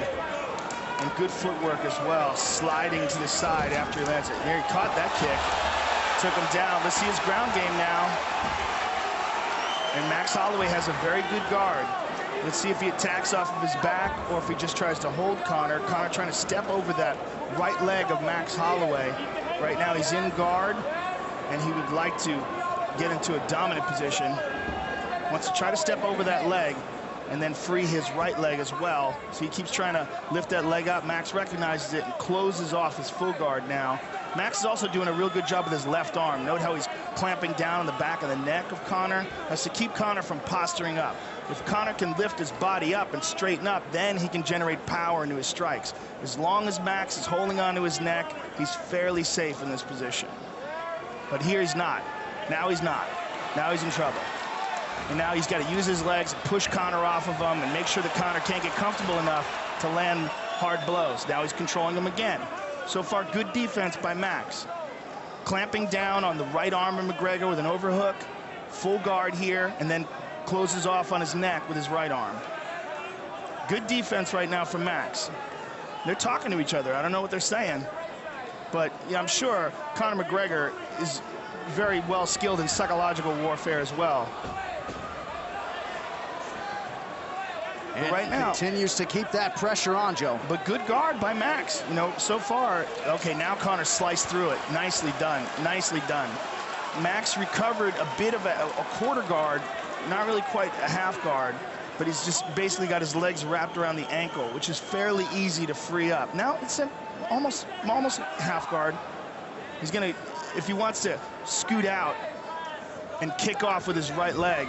And good footwork as well, sliding to the side after he lands it. There, he caught that kick, took him down. Let's see his ground game now. And Max Holloway has a very good guard. Let's see if he attacks off of his back or if he just tries to hold Conor. Conor trying to step over that right leg of Max Holloway. Right now he's in guard, and he would like to get into a dominant position. Wants to try to step over that leg and then free his right leg as well. So he keeps trying to lift that leg up. Max recognizes it and closes off his full guard now. Max is also doing a real good job with his left arm. Note how he's clamping down on the back of the neck of Conor. That's to keep Conor from posturing up. If Conor can lift his body up and straighten up, then he can generate power into his strikes. As long as Max is holding onto his neck, he's fairly safe in this position. But here he's not. Now he's not. Now he's in trouble. And now he's got to use his legs and push Conor off of him and make sure that Conor can't get comfortable enough to land hard blows. Now he's controlling him again. So far, good defense by Max. Clamping down on the right arm of McGregor with an overhook, full guard here, and then closes off on his neck with his right arm. Good defense right now from Max. They're talking to each other. I don't know what they're saying, but yeah, I'm sure Conor McGregor is very well skilled in psychological warfare as well. And right now continues to keep that pressure on, Joe. But good guard by Max. You know, so far, okay, now Conor sliced through it. Nicely done, nicely done. Max recovered a bit of a quarter guard, not really quite a half guard, but he's just basically got his legs wrapped around the ankle, which is fairly easy to free up. Now it's almost half guard. He's gonna, if he wants to scoot out and kick off with his right leg,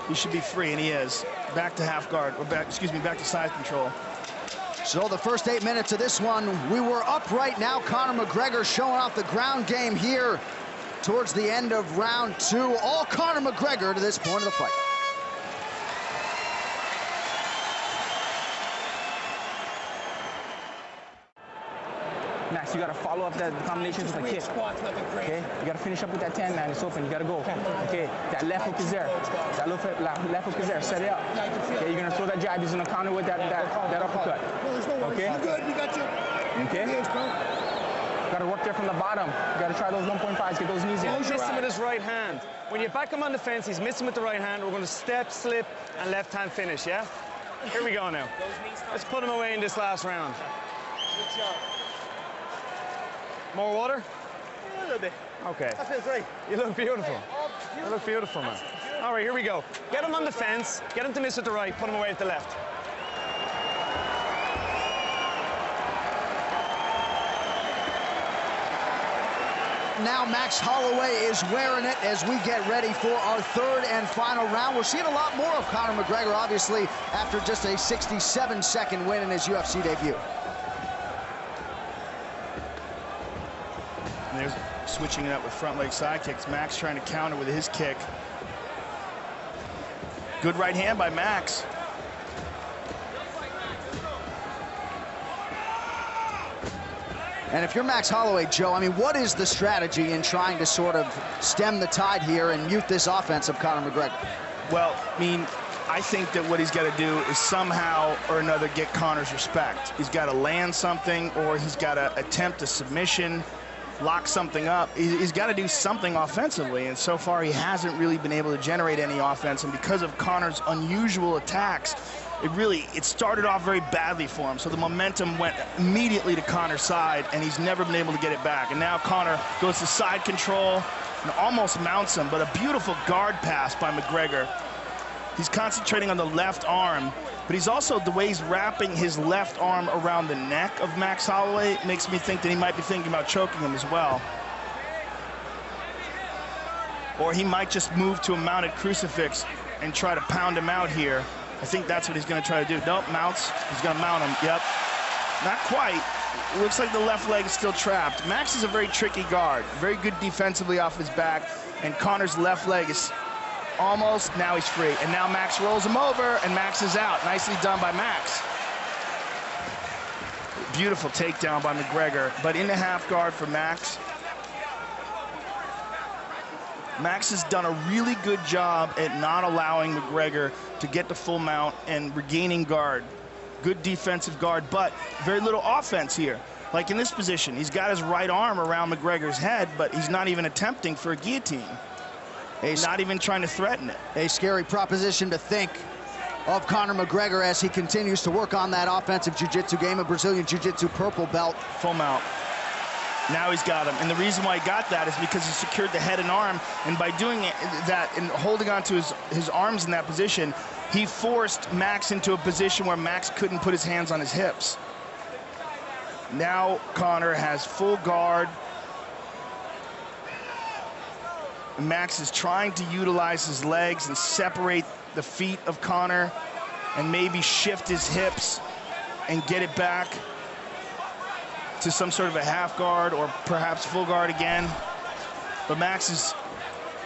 he should be free, and he is. Back to half guard, or back to side control. So the first 8 minutes of this one, we were up right now. Conor McGregor showing off the ground game here towards the end of round 2. All Conor McGregor to this point of the fight. Max, you got to follow up that combination with a kick. Okay? You got to finish up with that 10, man. It's open. You got to go. Okay? That left hook is there. That left hook is there. Set it up. Okay? You're going to throw that jab. He's going to counter with that uppercut. Okay? You got your okay? Got to work there from the bottom. You got to try those 1.5s. Get those knees in. He's missing with his right hand. When you back him on the fence, he's missing with the right hand. We're going to step, slip, and left hand finish, yeah? Here we go now. Let's put him away in this last round. Good job. More water? A little bit. Okay. That feels great. You look beautiful. You look beautiful, man. All right, here we go. Get him on the fence. Get him to miss with the right. Put him away at the left. Now Max Holloway is wearing it as we get ready for our third and final round. We're seeing a lot more of Conor McGregor, obviously, after just a 67-second win in his UFC debut. And there's switching it up with front leg side kicks. Max trying to counter with his kick. Good right hand by Max. And if you're Max Holloway, Joe, I mean, what is the strategy in trying to sort of stem the tide here and mute this offense of Conor McGregor? Well, I mean, I think that what he's got to do is somehow or another get Conor's respect. He's got to land something, or he's got to attempt a submission, lock something up. He's got to do something offensively, and so far he hasn't really been able to generate any offense. And because of Conor's unusual attacks, it started off very badly for him. So the momentum went immediately to Conor's side, and he's never been able to get it back. And now Conor goes to side control and almost mounts him, but a beautiful guard pass by McGregor. He's concentrating on the left arm, but he's also, the way he's wrapping his left arm around the neck of Max Holloway makes me think that he might be thinking about choking him as well. Or he might just move to a mounted crucifix and try to pound him out here. I think that's what he's going to try to do. Nope, mounts. He's going to mount him. Yep. Not quite. It looks like the left leg is still trapped. Max is a very tricky guard. Very good defensively off his back. And Conor's left leg is almost, now he's free. And now Max rolls him over, and Max is out. Nicely done by Max. Beautiful takedown by McGregor. But in the half guard for Max. Max has done a really good job at not allowing McGregor to get the full mount and regaining guard. Good defensive guard, but very little offense here. Like in this position, he's got his right arm around McGregor's head, but he's not even attempting for a guillotine. He's not even trying to threaten it. A scary proposition to think of Conor McGregor as he continues to work on that offensive jiu-jitsu game, a Brazilian jiu-jitsu purple belt. Full mount. Now he's got him, and the reason why he got that is because he secured the head and arm, and by doing that and holding on to his arms in that position, he forced Max into a position where Max couldn't put his hands on his hips. Now Conor has full guard. Max is trying to utilize his legs and separate the feet of Conor and maybe shift his hips and get it back to some sort of a half guard or perhaps full guard again. But Max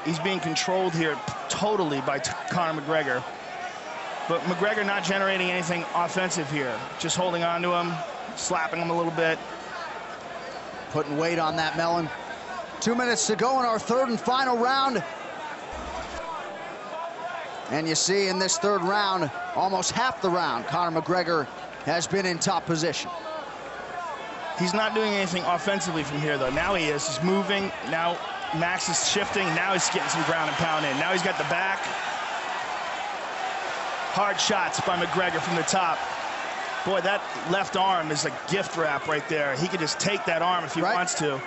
he's being controlled here totally by Conor McGregor. But McGregor not generating anything offensive here, just holding on to him, slapping him a little bit. Putting weight on that melon. 2 minutes to go in our third and final round. And you see in this third round, almost half the round, Conor McGregor has been in top position. He's not doing anything offensively from here, though. Now he is. He's moving. Now Max is shifting. Now he's getting some ground and pound in. Now he's got the back. Hard shots by McGregor from the top. Boy, that left arm is a gift wrap right there. He could just take that arm if he wants to.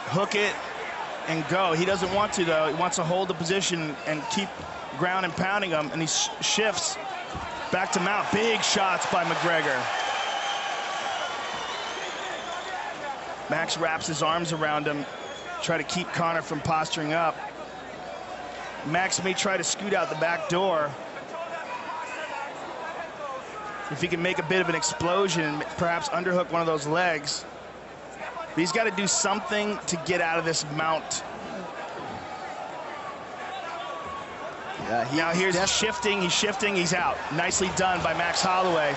Hook it and go. He doesn't want to, though. He wants to hold the position and keep ground and pounding him, and he shifts back to mount. Big shots by McGregor. Max wraps his arms around him, try to keep Conor from posturing up. Max may try to scoot out the back door. If he can make a bit of an explosion, perhaps underhook one of those legs. But he's got to do something to get out of this mount. Now here's shifting, he's out. Nicely done by Max Holloway.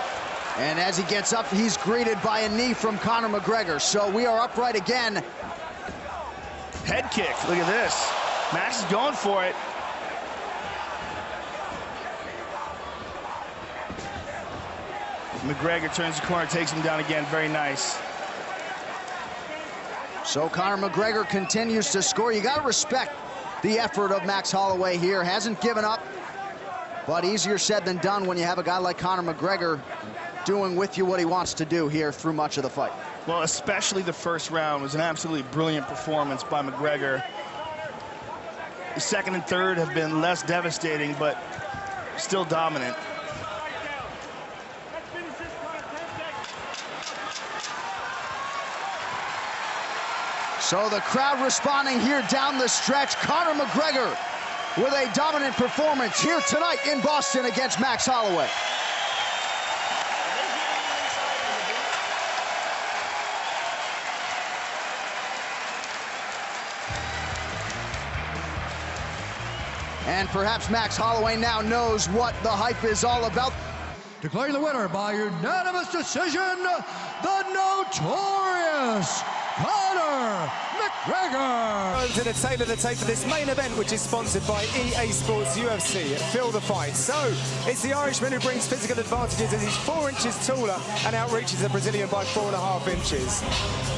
And as he gets up, he's greeted by a knee from Conor McGregor. So we are upright again. Head kick, look at this. Max is going for it. McGregor turns the corner, takes him down again, very nice. So Conor McGregor continues to score. You got to respect the effort of Max Holloway here. Hasn't given up, but easier said than done when you have a guy like Conor McGregor doing with you what he wants to do here through much of the fight. Well, especially the first round was an absolutely brilliant performance by McGregor. The second and third have been less devastating, but still dominant. So the crowd responding here down the stretch. Conor McGregor with a dominant performance here tonight in Boston against Max Holloway. And perhaps Max Holloway now knows what the hype is all about. Declaring the winner by unanimous decision, the notorious Conor McGregor. To the tail of the tape for this main event, which is sponsored by EA Sports UFC. Feel the fight. So it's the Irishman who brings physical advantages as he's 4 inches taller and outreaches the Brazilian by 4.5 inches.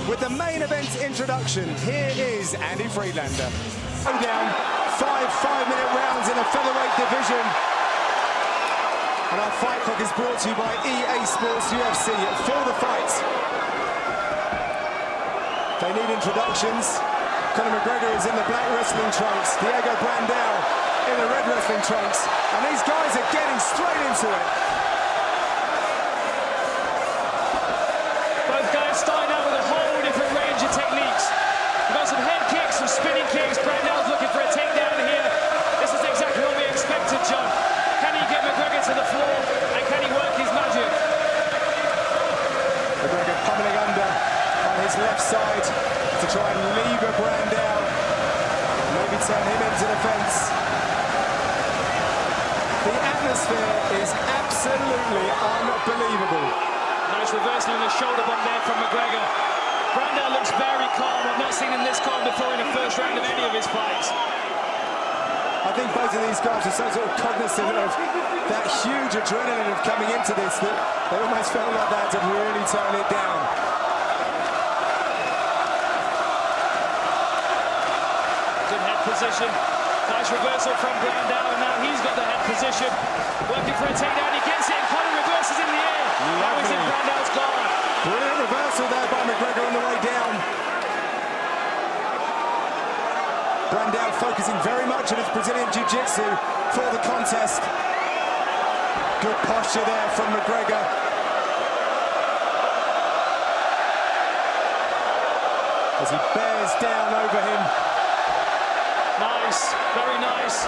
With the main event introduction, here is Andy Friedlander. Down 5-minute rounds in the featherweight division. And our fight clock is brought to you by EA Sports UFC. Feel the fight. They need introductions. Conor McGregor is in the black wrestling trunks. Diego Brandao in the red wrestling trunks. And these guys are getting straight into it. Both guys starting out with a whole different range of techniques. We've got some head kicks, some spinning kicks. Brandao's looking for a takedown here. This is exactly what we expected, John. Can he get McGregor to the floor? And can he work his magic? McGregor pummeling under on his left side to try and lever Brandao. Maybe turn him into the fence. The atmosphere is absolutely unbelievable. Nice reversal in the shoulder bump there from McGregor. Brandao looks very calm. I've not seen him this calm before in the first round of any of his fights. I think both of these guys are so sort of cognizant of that huge adrenaline of coming into this that they almost felt like that to really turn it down. Good head position. Nice reversal from Brandao, and now he's got the head position. Working for a takedown, he gets it, and Conor reverses in the air. That was it, Brandao's gone. Brilliant reversal there by McGregor on the way down. Brandao focusing very much on his Brazilian Jiu-Jitsu for the contest. Good posture there from McGregor. As he bears down over him. Nice, very nice.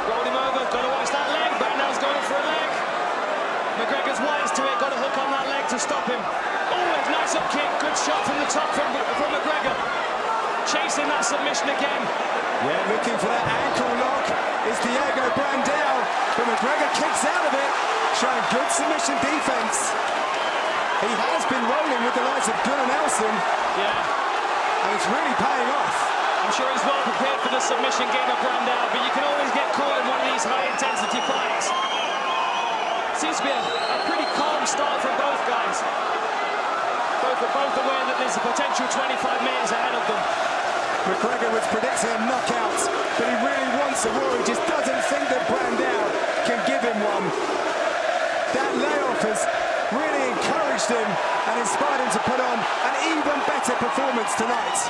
Rolled him over, got to watch that leg. Brandao's going for a leg. McGregor's wise to it, got a hook on that leg to stop him. Oh, nice up kick, good shot from the top from McGregor. Chasing that submission again. Yeah, looking for that ankle lock is Diego Brandao, but McGregor kicks out of it, showing good submission defense. He has been rolling with the likes of Gunnar Nelson. Yeah. And it's really paying off. I'm sure he's well prepared for the submission game of Brandao, but you can always get caught in one of these high-intensity fights. Seems to be a pretty calm start from both guys. Both aware that there's a potential 25 minutes ahead of them. McGregor was predicting a knockout, but he really wants a war. He just doesn't think that Brandao can give him one. That layoff has really encouraged him and inspired him to put on an even better performance tonight.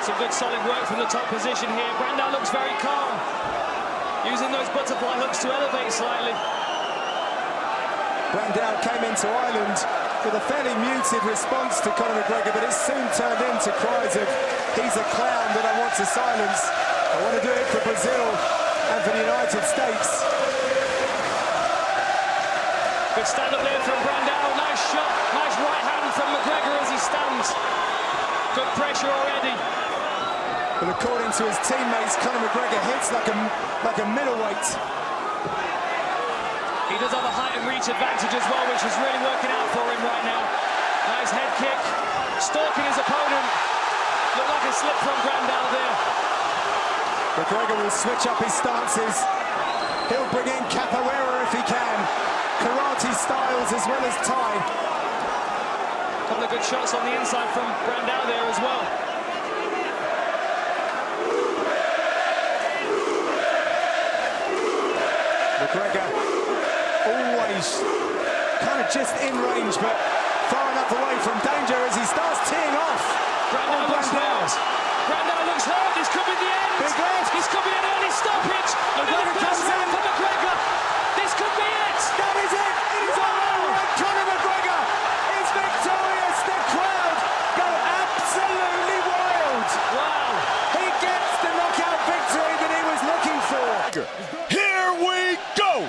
Some good solid work from the top position here. Brandao looks very calm, using those butterfly hooks to elevate slightly. Brandao came into Ireland with a fairly muted response to Conor McGregor, but it soon turned into cries of, he's a clown that I want to silence. I want to do it for Brazil and for the United States. Good stand up there from Brandao. Nice shot, nice right hand from McGregor as he stands. Good pressure already. But according to his teammates, Conor McGregor hits like a middleweight. He does have a height and reach advantage as well, which is really working out for him right now. Nice head kick, stalking his opponent. Looked like a slip from Brandao there. McGregor will switch up his stances. He'll bring in capoeira if he can. Karate styles as well as Thai. A couple of good shots on the inside from Brandao there as well. McGregor always kind of just in range, but far enough away from danger as he starts teeing off. Brandao looks hurt. Brandao looks hurt. This could be the end. Big left. This could be an early stoppage. McGregor comes in for McGregor. This could be it. That is it. It is all. Conor McGregor is victorious. The crowd go absolutely wild. Wow. He gets the knockout victory that he was looking for. Here we go!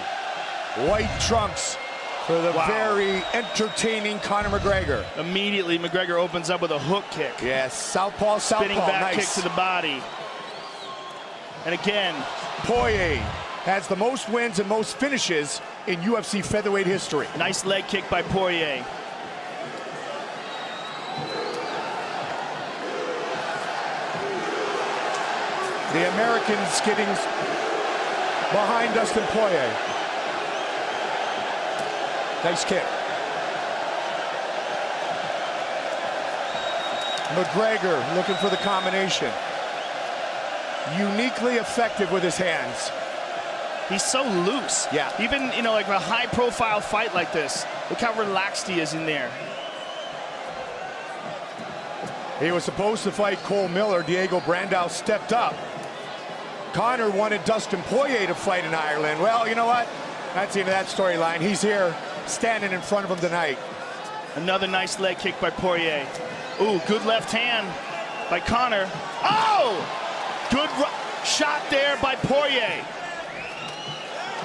White trunks for the very entertaining Conor McGregor. Immediately, McGregor opens up with a hook kick. Yes, southpaw, Spinning back nice. kick to the body. And again, Poirier has the most wins and most finishes in UFC featherweight history. Nice leg kick by Poirier. The Americans getting behind Dustin Poirier. Nice kick. McGregor looking for the combination. Uniquely effective with his hands. He's so loose. Yeah. Even, you know, like a high-profile fight like this, look how relaxed he is in there. He was supposed to fight Cole Miller. Diego Brandao stepped up. Conor wanted Dustin Poirier to fight in Ireland. Well, you know what? That's the end of that storyline. He's here, standing in front of him tonight. Another nice leg kick by Poirier. Ooh, good left hand by Conor. Oh! Good shot there by Poirier.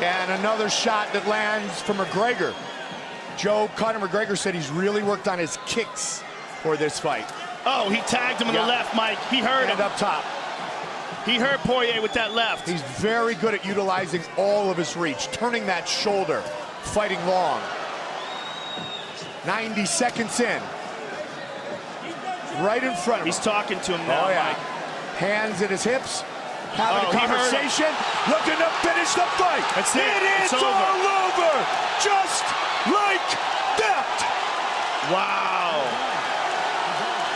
And another shot that lands for McGregor. Joe, Conor McGregor said he's really worked on his kicks for this fight. Oh, he tagged him on the left, Mike. He hurt him. up top. He hurt Poirier with that left. He's very good at utilizing all of his reach, turning that shoulder, fighting long. 90 seconds in. Right in front of him. He's talking to him now, Mike. Hands at his hips, having a conversation, looking to finish the fight. That's it. It's over. all over, just like that. Wow.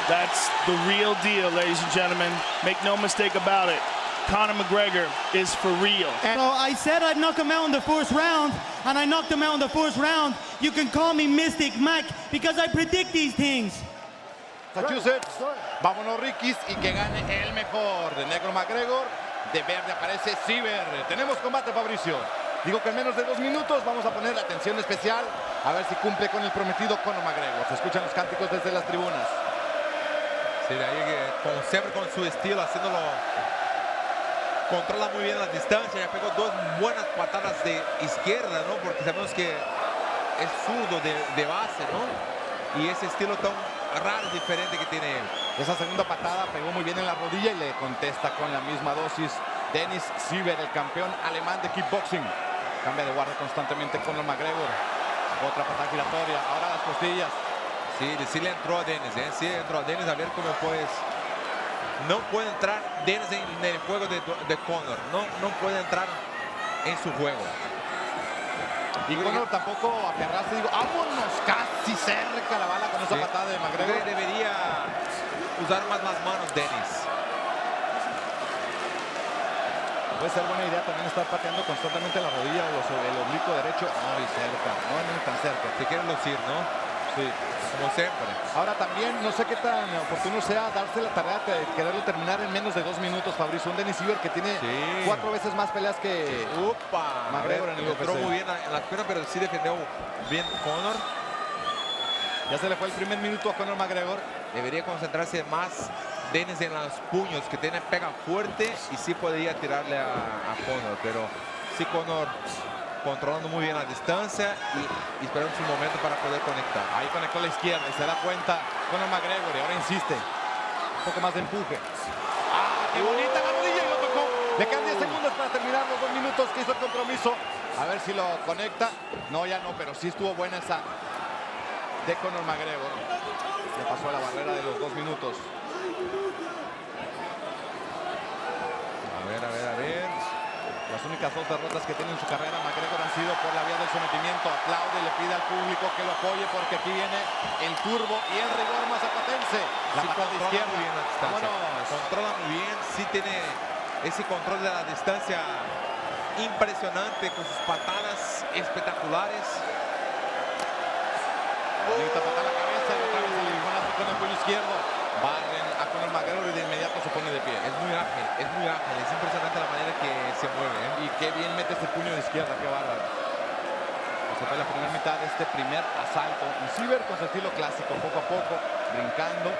That's the real deal, ladies and gentlemen. Make no mistake about it. Conor McGregor is for real. So I said I'd knock him out in the first round, and I knocked him out in the first round. You can call me Mystic Mac because I predict these things. Massachusetts, vámonos Riquis y que gane el mejor. De negro McGregor, de verde aparece Ciber. Tenemos combate, Fabricio. Digo que en menos de 2 minutos vamos a poner la atención especial a ver si cumple con el prometido Conor McGregor. Se escuchan los cánticos desde las tribunas. Sí, de ahí siempre con su estilo, haciéndolo, controla muy bien las distancias, ya pegó 2 buenas patadas de izquierda, ¿no? Porque sabemos que es zurdo de base, ¿no? Y ese estilo tan raro, diferente que tiene él. Esa segunda patada pegó muy bien en la rodilla y le contesta con la misma dosis Dennis Ciber, el campeón alemán de kickboxing. Cambia de guardia constantemente con el McGregor. Otra patada giratoria, ahora las costillas. Sí, le entró a Dennis, ¿eh? Sí, entró a Dennis, a ver cómo pues no puede entrar Dennis en el juego de Conor, no puede entrar en su juego. Y Conor tampoco aferrarse, digo, vámonos, casi cerca la bala con esa patada de McGregor. Debería usar más las manos Dennis. Puede ser buena idea también estar pateando constantemente la rodilla o sobre el oblicuo derecho. Muy cerca, no tan cerca. Se quiere lucir, ¿no? Sí, como siempre. Ahora también, no sé qué tan oportuno sea darse la tarea de quererlo terminar en menos de 2 minutos, Fabricio. Un Dennis Ciber que tiene 4 veces más peleas que McGregor en el UFC. Entró muy bien en la pierna, pero sí defendió bien Conor. Ya se le fue el primer minuto a Conor McGregor. Debería concentrarse más Dennis en los puños, que pega fuerte y sí podría tirarle a Conor, pero sí Conor controlando muy bien la distancia y esperando su momento para poder conectar. Ahí conectó la izquierda y se da cuenta Conor McGregor y ahora insiste. Un poco más de empuje. ¡Ah, qué bonita la rodilla! Y lo tocó. Le quedan 10 segundos para terminar los 2 minutos que hizo el compromiso. A ver si lo conecta. No, ya no, pero sí estuvo buena esa de Conor McGregor. Le pasó a la barrera de los 2 minutos. A ver. Las únicas 2 derrotas que tiene en su carrera McGregor han sido por la vía del sometimiento. Aplaude y le pide al público que lo apoye porque aquí viene el turbo y el rigor mazapatense. La Sí, patada controla izquierda. muy bien la distancia. Vámonos. Controla muy bien, sí tiene ese control de la distancia impresionante con sus patadas espectaculares. Bonita patada a la cabeza y otra vez el ligonazo con el puño izquierdo. Barren a Conor McGregor y de inmediato se pone de pie. Es muy ágil, es impresionante la manera que se mueve. Y qué bien mete este puño de izquierda, qué bárbaro. Se fue la primera mitad de este primer asalto. Y Siver con su estilo clásico, poco a poco, brincando,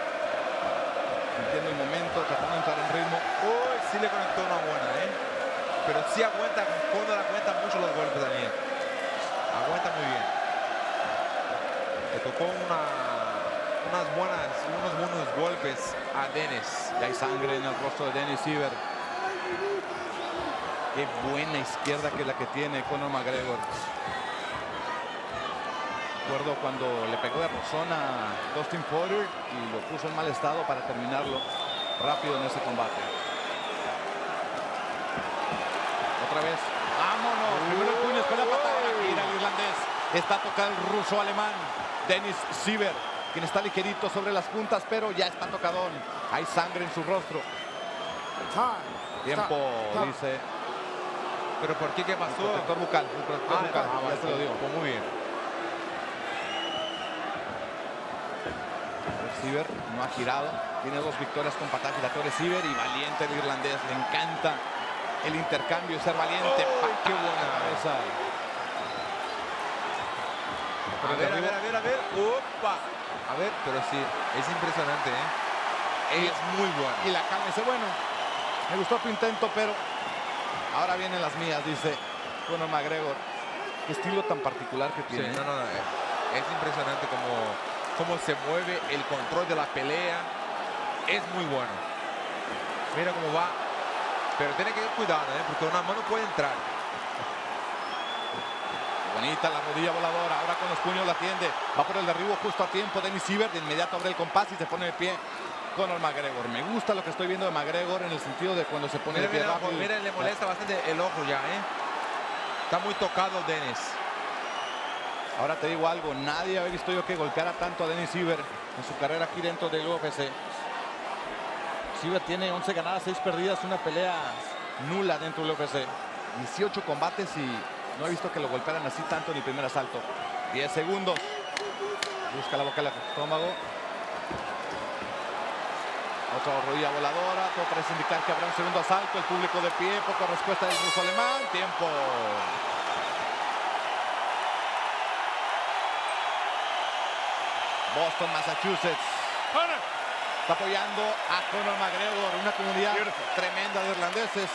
sintiendo el momento, tratando de entrar en ritmo. Uy, sí le conectó una buena, pero sí aguanta, Conor aguanta mucho los golpes, Daniel. Aguanta muy bien. Le tocó unos buenos golpes a Dennis. Ya hay sangre en el rostro de Dennis Siver. Qué buena izquierda que es la que tiene Conor McGregor. Recuerdo cuando le pegó de rozón a Dustin Poirier y lo puso en mal estado para terminarlo rápido en ese combate. Otra vez. ¡Vámonos! Primero el puño, después la patada. Gira el irlandés. Está tocado el ruso alemán. Dennis Siver, quien está ligerito sobre las puntas, pero ya está tocadón. Hay sangre en su rostro. Tiempo, dice. ¿Pero por qué? ¿Qué pasó? El protector bucal. El protector bucal. Ya se lo digo. Muy bien. Siver no ha girado. Tiene 2 victorias con patada giratoria. Siver y valiente el irlandés. Le encanta el intercambio y ser valiente. ¡Qué buena cabeza! A ver. ¡Opa! A ver, pero sí, es impresionante, Es muy bueno. Y la calma dice, bueno, me gustó tu intento, pero ahora vienen las mías, dice Conor McGregor. Qué estilo tan particular que tiene. Sí, es impresionante cómo se mueve, el control de la pelea. Es muy bueno. Mira cómo va. Pero tiene que tener cuidado, porque una mano puede entrar. Bonita la rodilla voladora, ahora con los puños la atiende. Va por el derribo justo a tiempo. Dennis Siver de inmediato abre el compás y se pone de pie. Conor McGregor. Me gusta lo que estoy viendo de McGregor en el sentido de cuando se pone de pie rápido. Mira, le molesta bastante el ojo ya, Está muy tocado Dennis. Ahora te digo algo, nadie había visto yo que golpeara tanto a Dennis Siver en su carrera aquí dentro del UFC. Siver tiene 11 ganadas, 6 perdidas, una pelea nula dentro del UFC. 18 combates y no he visto que lo golpearan así tanto en el primer asalto. 10 segundos. Busca la boca del estómago. Otra rodilla voladora. Todo parece indicar que habrá un segundo asalto. El público de pie. Poca respuesta del ruso alemán. Tiempo. Boston, Massachusetts. Está apoyando a Conor McGregor. Una comunidad tremenda de irlandeses.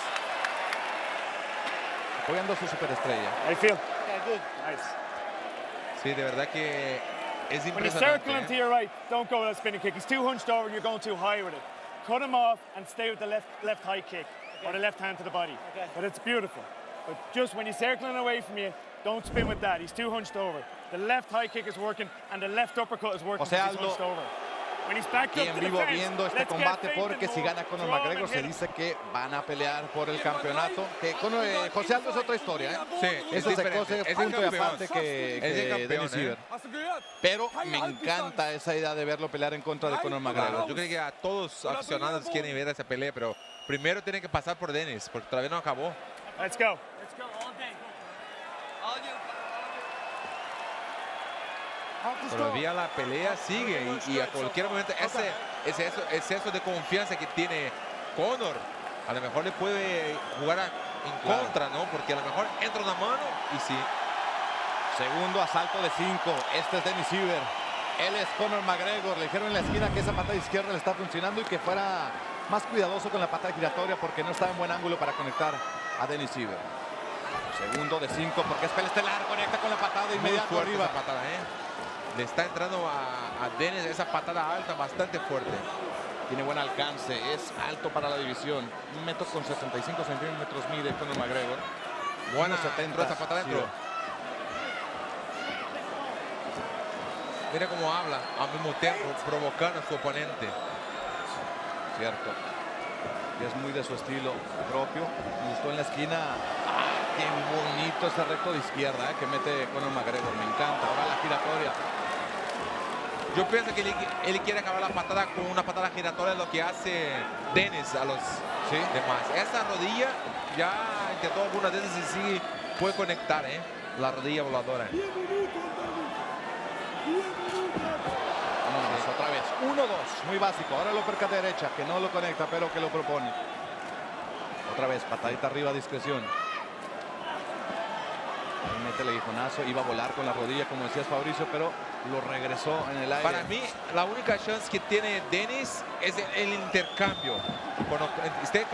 Apoyando a su superestrella. I feel. Yeah, good. Nice. Sí, de verdad que es When you impresionante. circle him to your right, don't go with a spinning kick. He's too hunched over and you're going too high with it. Cut him off and stay with the left high kick or the left hand to the body. But it's beautiful. But just when you're circling away from you, don't spin with that. He's too hunched over. The left high kick is working and the left uppercut is working José because he's Aldo, hunched over. When he's back aquí up en to the vivo fence, viendo este let's get combate fainting porque si more. gana Conor Throw him McGregor and se hit him. dice que van a pelear por el campeonato. Que José Aldo es otra historia. Sí, Eso es se diferente. cose Es el punto y campeón. aparte que Es el campeón, Dennis Siver. Pero me encanta esa idea de verlo pelear en contra de Conor McGregor. Yo creo que a todos los aficionados quieren ver esa pelea, pero primero tiene que pasar por Dennis, porque todavía no acabó. Let's go. Todavía la pelea sigue y a cualquier momento ese exceso de confianza que tiene Conor, a lo mejor le puede jugar en contra, ¿no? Porque a lo mejor entra una mano y sí. Segundo asalto de 5. Este es Dennis Siver. Él es Conor McGregor. Le dijeron en la esquina que esa patada izquierda le está funcionando y que fuera más cuidadoso con la patada giratoria porque no estaba en buen ángulo para conectar a Dennis Siver. Segundo de 5 porque es pelea estelar. Conecta con la patada inmediato arriba. Esa patada, Le está entrando a Dennis esa patada alta bastante fuerte. Tiene buen alcance, es alto para la división. 1 metro con 75 centímetros mide Conor McGregor. Buena, 70 entró esa patada dentro. Mira cómo habla al mismo tiempo, provocando a su oponente. Cierto. Y es muy de su estilo propio. Me gustó en la esquina. Qué bonito ese recto de izquierda que mete Conor McGregor. Me encanta. Ahora la giratoria. Yo pienso que él quiere acabar la patada con una patada giratoria, lo que hace Dennis a los demás. Esa rodilla ya intentó algunas veces y sí puede conectar, la rodilla voladora. Vámonos, otra vez. 1-2, muy básico. Ahora el uppercut de derecha, que no lo conecta, pero que lo propone. Otra vez, patadita arriba a discreción. Ahí mete el aguijonazo, iba a volar con la rodilla, como decías, Fabricio, pero lo regresó en el aire. Para mí, la única chance que tiene Dennis es el intercambio. Cuando esté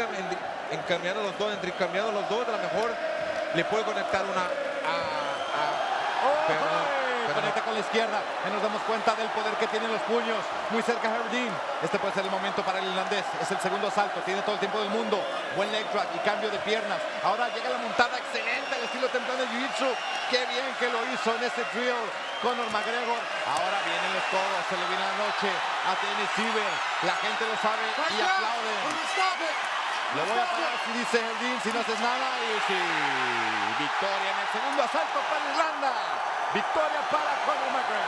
intercambiando los dos, a lo mejor le puede conectar una Conecta con la izquierda, y nos damos cuenta del poder que tienen los puños. Muy cerca Herdin. Este puede ser el momento para el irlandés. Es el segundo asalto, tiene todo el tiempo del mundo. Buen leg drag y cambio de piernas. Ahora llega la montada excelente al estilo temprano de Jiu-Jitsu. Qué bien que lo hizo en ese drill Conor McGregor. Ahora vienen los codos, se le viene la noche a Dennis Siver. La gente lo sabe y aplaude. Lo voy a parar si dice Herdin, si no haces nada. Y sí, victoria en el segundo asalto para Irlanda. Victoria para Conor McGregor.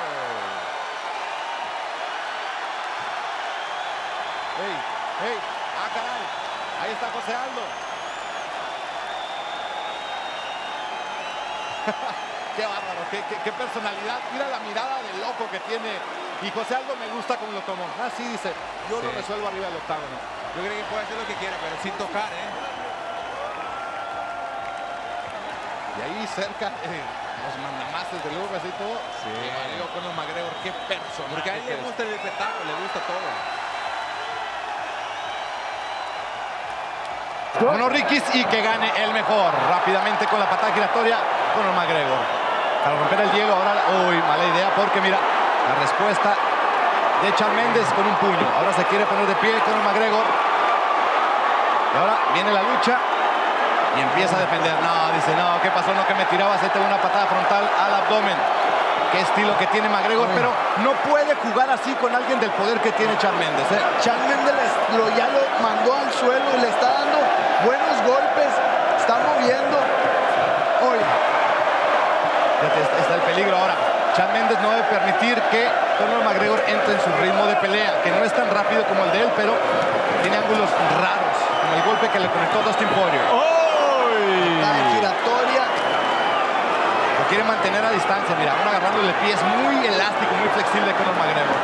¡Hey! ¡Ah, caray! Ahí está José Aldo. ¡Qué bárbaro! Qué personalidad! Mira la mirada de loco que tiene. Y José Aldo me gusta como lo tomó. Así dice, yo lo resuelvo arriba del octágono. Yo creo que puede hacer lo que quiera, pero sin tocar, Y ahí cerca... los mandamases de luego, así todo. Sí. Mario Conor McGregor, qué personaje. Porque a él le gusta el espectáculo, le gusta todo. Vámonos, Riquis, y que gane el mejor. Rápidamente con la patada giratoria, Conor McGregor. Para romper el hielo, ahora... Uy, mala idea, porque mira, la respuesta de Chad Mendes con un puño. Ahora se quiere poner de pie Conor McGregor. Y ahora viene la lucha. Y empieza a defender. No, dice, no, ¿qué pasó? No, que me tirabas. Ahí tengo una patada frontal al abdomen. Qué estilo que tiene McGregor, pero no puede jugar así con alguien del poder que tiene Chad Mendes. Chad Mendes ya lo mandó al suelo y le está dando buenos golpes. Está moviendo. Hoy. Está el peligro ahora. Chad Mendes no debe permitir que Conor McGregor entre en su ritmo de pelea, que no es tan rápido como el de él, pero tiene ángulos raros, como el golpe que le conectó a Dustin Poirier. La giratoria. Lo quiere mantener a distancia, mira, ahora agarrándole el pie, es muy elástico, muy flexible Conor McGregor.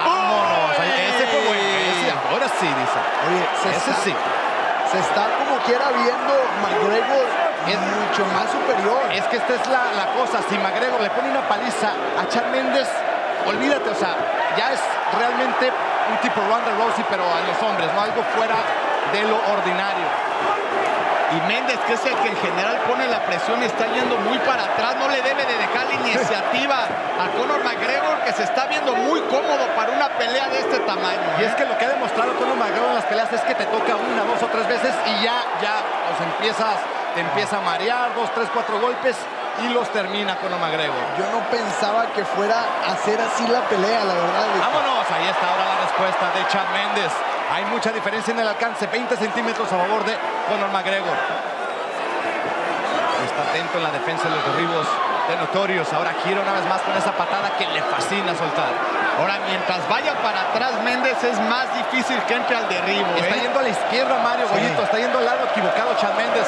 ¡Vámonos! Ese fue bueno, ese ahora sí, dice. Oye, se está como quiera viendo McGregor es mucho más superior. Es que esta es la cosa, si McGregor le pone una paliza a Chad Mendes, olvídate, o sea, ya es realmente un tipo Ronda Rousey, pero a los hombres, no algo fuera de lo ordinario. Y Mendes, que es el que en general pone la presión, está yendo muy para atrás, no le debe de dejar la iniciativa a Conor McGregor, que se está viendo muy cómodo para una pelea de este tamaño. Y es que lo que ha demostrado Conor McGregor en las peleas es que te toca una, 2 o 3 veces y ya, o sea, te empieza a marear, 2, 3, 4 golpes y los termina Conor McGregor. Yo no pensaba que fuera a hacer así la pelea, la verdad. Vámonos, ahí está ahora la respuesta de Chad Mendes. Hay mucha diferencia en el alcance, 20 centímetros a favor de Conor McGregor. Está atento en la defensa de los derribos de Notorious. Ahora gira una vez más con esa patada que le fascina soltar. Ahora, mientras vaya para atrás Mendes, es más difícil que entre al derribo. Está yendo a la izquierda Mario Goyito, está yendo al lado equivocado Chad Mendes.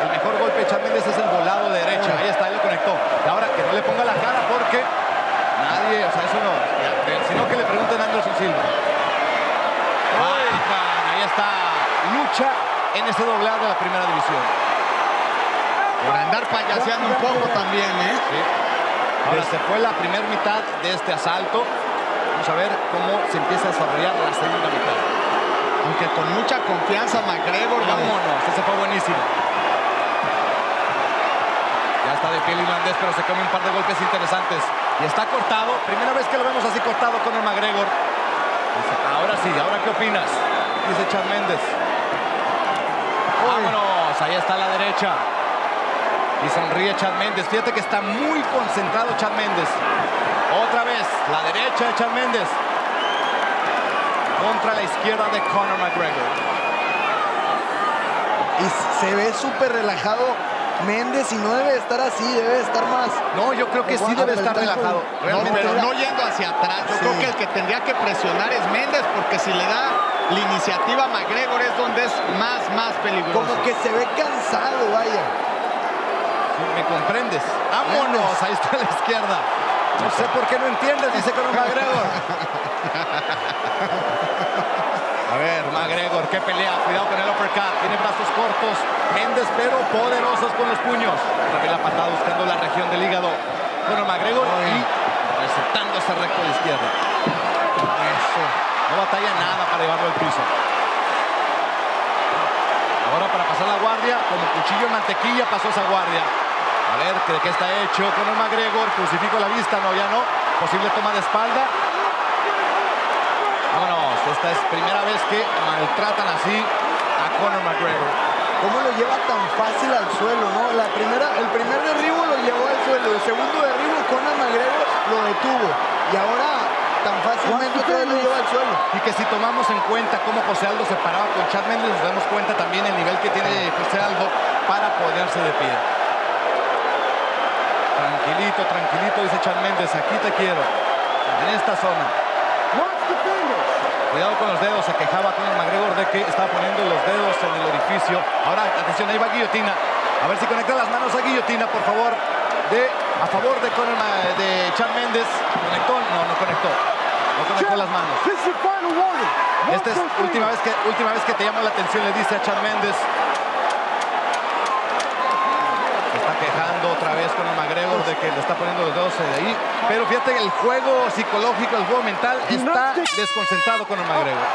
El mejor golpe de Chad Mendes es el volado de derecha. Ahí está, ahí lo conectó. Y ahora que no le ponga la cara porque nadie, o sea, eso no. Sino que le pregunten a Anderson Silva. Ahí está. Lucha en ese doblado de la primera división. Por andar payaseando un poco también, ¿eh? Sí. Ahora se fue la primera mitad de este asalto. Vamos a ver cómo se empieza a desarrollar la segunda mitad. Aunque con mucha confianza McGregor. Vámonos, ese fue buenísimo. Ya está de pie el irlandés, pero se come un par de golpes interesantes. Y está cortado. Primera vez que lo vemos así cortado con el McGregor. Ahora sí, ¿ahora qué opinas? Dice Chad Mendes. Vámonos, ahí está la derecha. Y sonríe Chad Mendes. Fíjate que está muy concentrado Chad Mendes. Otra vez, la derecha de Chad Mendes. Contra la izquierda de Conor McGregor. Y se ve súper relajado Mendes y no debe estar así, debe estar más. No, yo creo que sí debe estar relajado. No, pero no yendo hacia atrás. Yo creo que el que tendría que presionar es Mendes, porque si le da la iniciativa a McGregor es donde es más peligroso. Como que se ve cansado, vaya. ¿Me comprendes? ¡Vámonos! Ahí está a la izquierda. No sé por qué no entiendes, dice Conor McGregor. A ver, McGregor, qué pelea. Cuidado con el uppercut. Tiene brazos cortos. Mendes, pero poderosos con los puños. También la patada buscando la región del hígado. Conor McGregor y recetando ese recto de izquierda. Eso. No batalla nada para llevarlo al piso. Ahora para pasar la guardia, como cuchillo en mantequilla pasó esa guardia. A ver, ¿de qué está hecho Conor McGregor? Crucifijo la vista, no, ya no. Posible toma de espalda. Vámonos, esta es primera vez que maltratan así a Conor McGregor. ¿Cómo lo lleva tan fácil al suelo, no? El primer derribo lo llevó al suelo, el segundo derribo Conor McGregor lo detuvo. Y ahora tan fácilmente otra vez lo lleva al suelo. Y que si tomamos en cuenta cómo José Aldo se paraba con Chad Mendes, nos damos cuenta también el nivel que tiene José Aldo para ponerse de pie. Tranquilito, tranquilito, dice Chad Mendes, aquí te quiero, en esta zona. Cuidado con los dedos, se quejaba Conor McGregor de que estaba poniendo los dedos en el orificio. Ahora, atención, ahí va guillotina. A ver si conecta las manos a guillotina, por favor. A favor de Chad Mendes. ¿Conectó? No conectó. No conectó las manos. Esta es última vez que te llama la atención, le dice a Chad Mendes. Quejando otra vez con el McGregor de que le está poniendo los dedos de ahí. Pero fíjate que el juego psicológico, el juego mental está desconcentrado con el McGregor.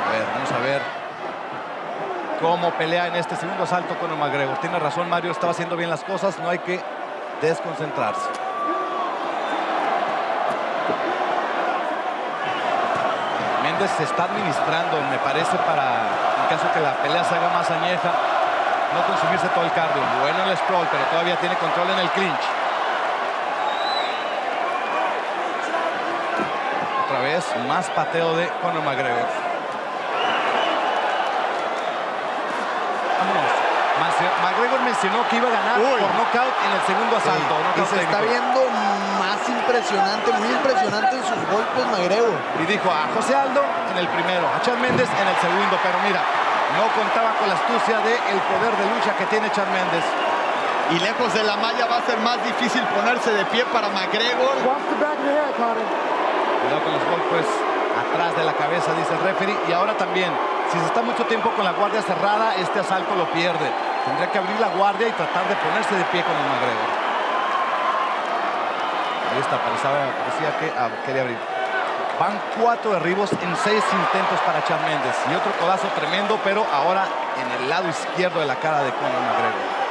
A ver, vamos a ver cómo pelea en este segundo asalto con el McGregor. Tiene razón Mario, estaba haciendo bien las cosas, no hay que desconcentrarse. Mendes se está administrando, me parece, para, en caso que la pelea se haga más añeja, no consumirse todo el cardio. Bueno el sprawl, pero todavía tiene control en el clinch. Otra vez, más pateo de Conor McGregor. Vámonos. McGregor mencionó que iba a ganar por knockout en el segundo asalto. Sí. Y se está viendo más impresionante, muy impresionante en sus golpes McGregor. Y dijo a José Aldo en el primero, a Chad Mendes en el segundo, pero mira, no contaba con la astucia del poder de lucha que tiene Chad Mendes. Y lejos de la malla va a ser más difícil ponerse de pie para McGregor. Cuidado con los golpes atrás de la cabeza, dice el referee. Y ahora también, si se está mucho tiempo con la guardia cerrada, este asalto lo pierde. Tendría que abrir la guardia y tratar de ponerse de pie con el McGregor. Ahí está, parecía que quería abrir. Van 4 derribos en 6 intentos para Chad Mendes. Y otro codazo tremendo, pero ahora en el lado izquierdo de la cara de Conor McGregor.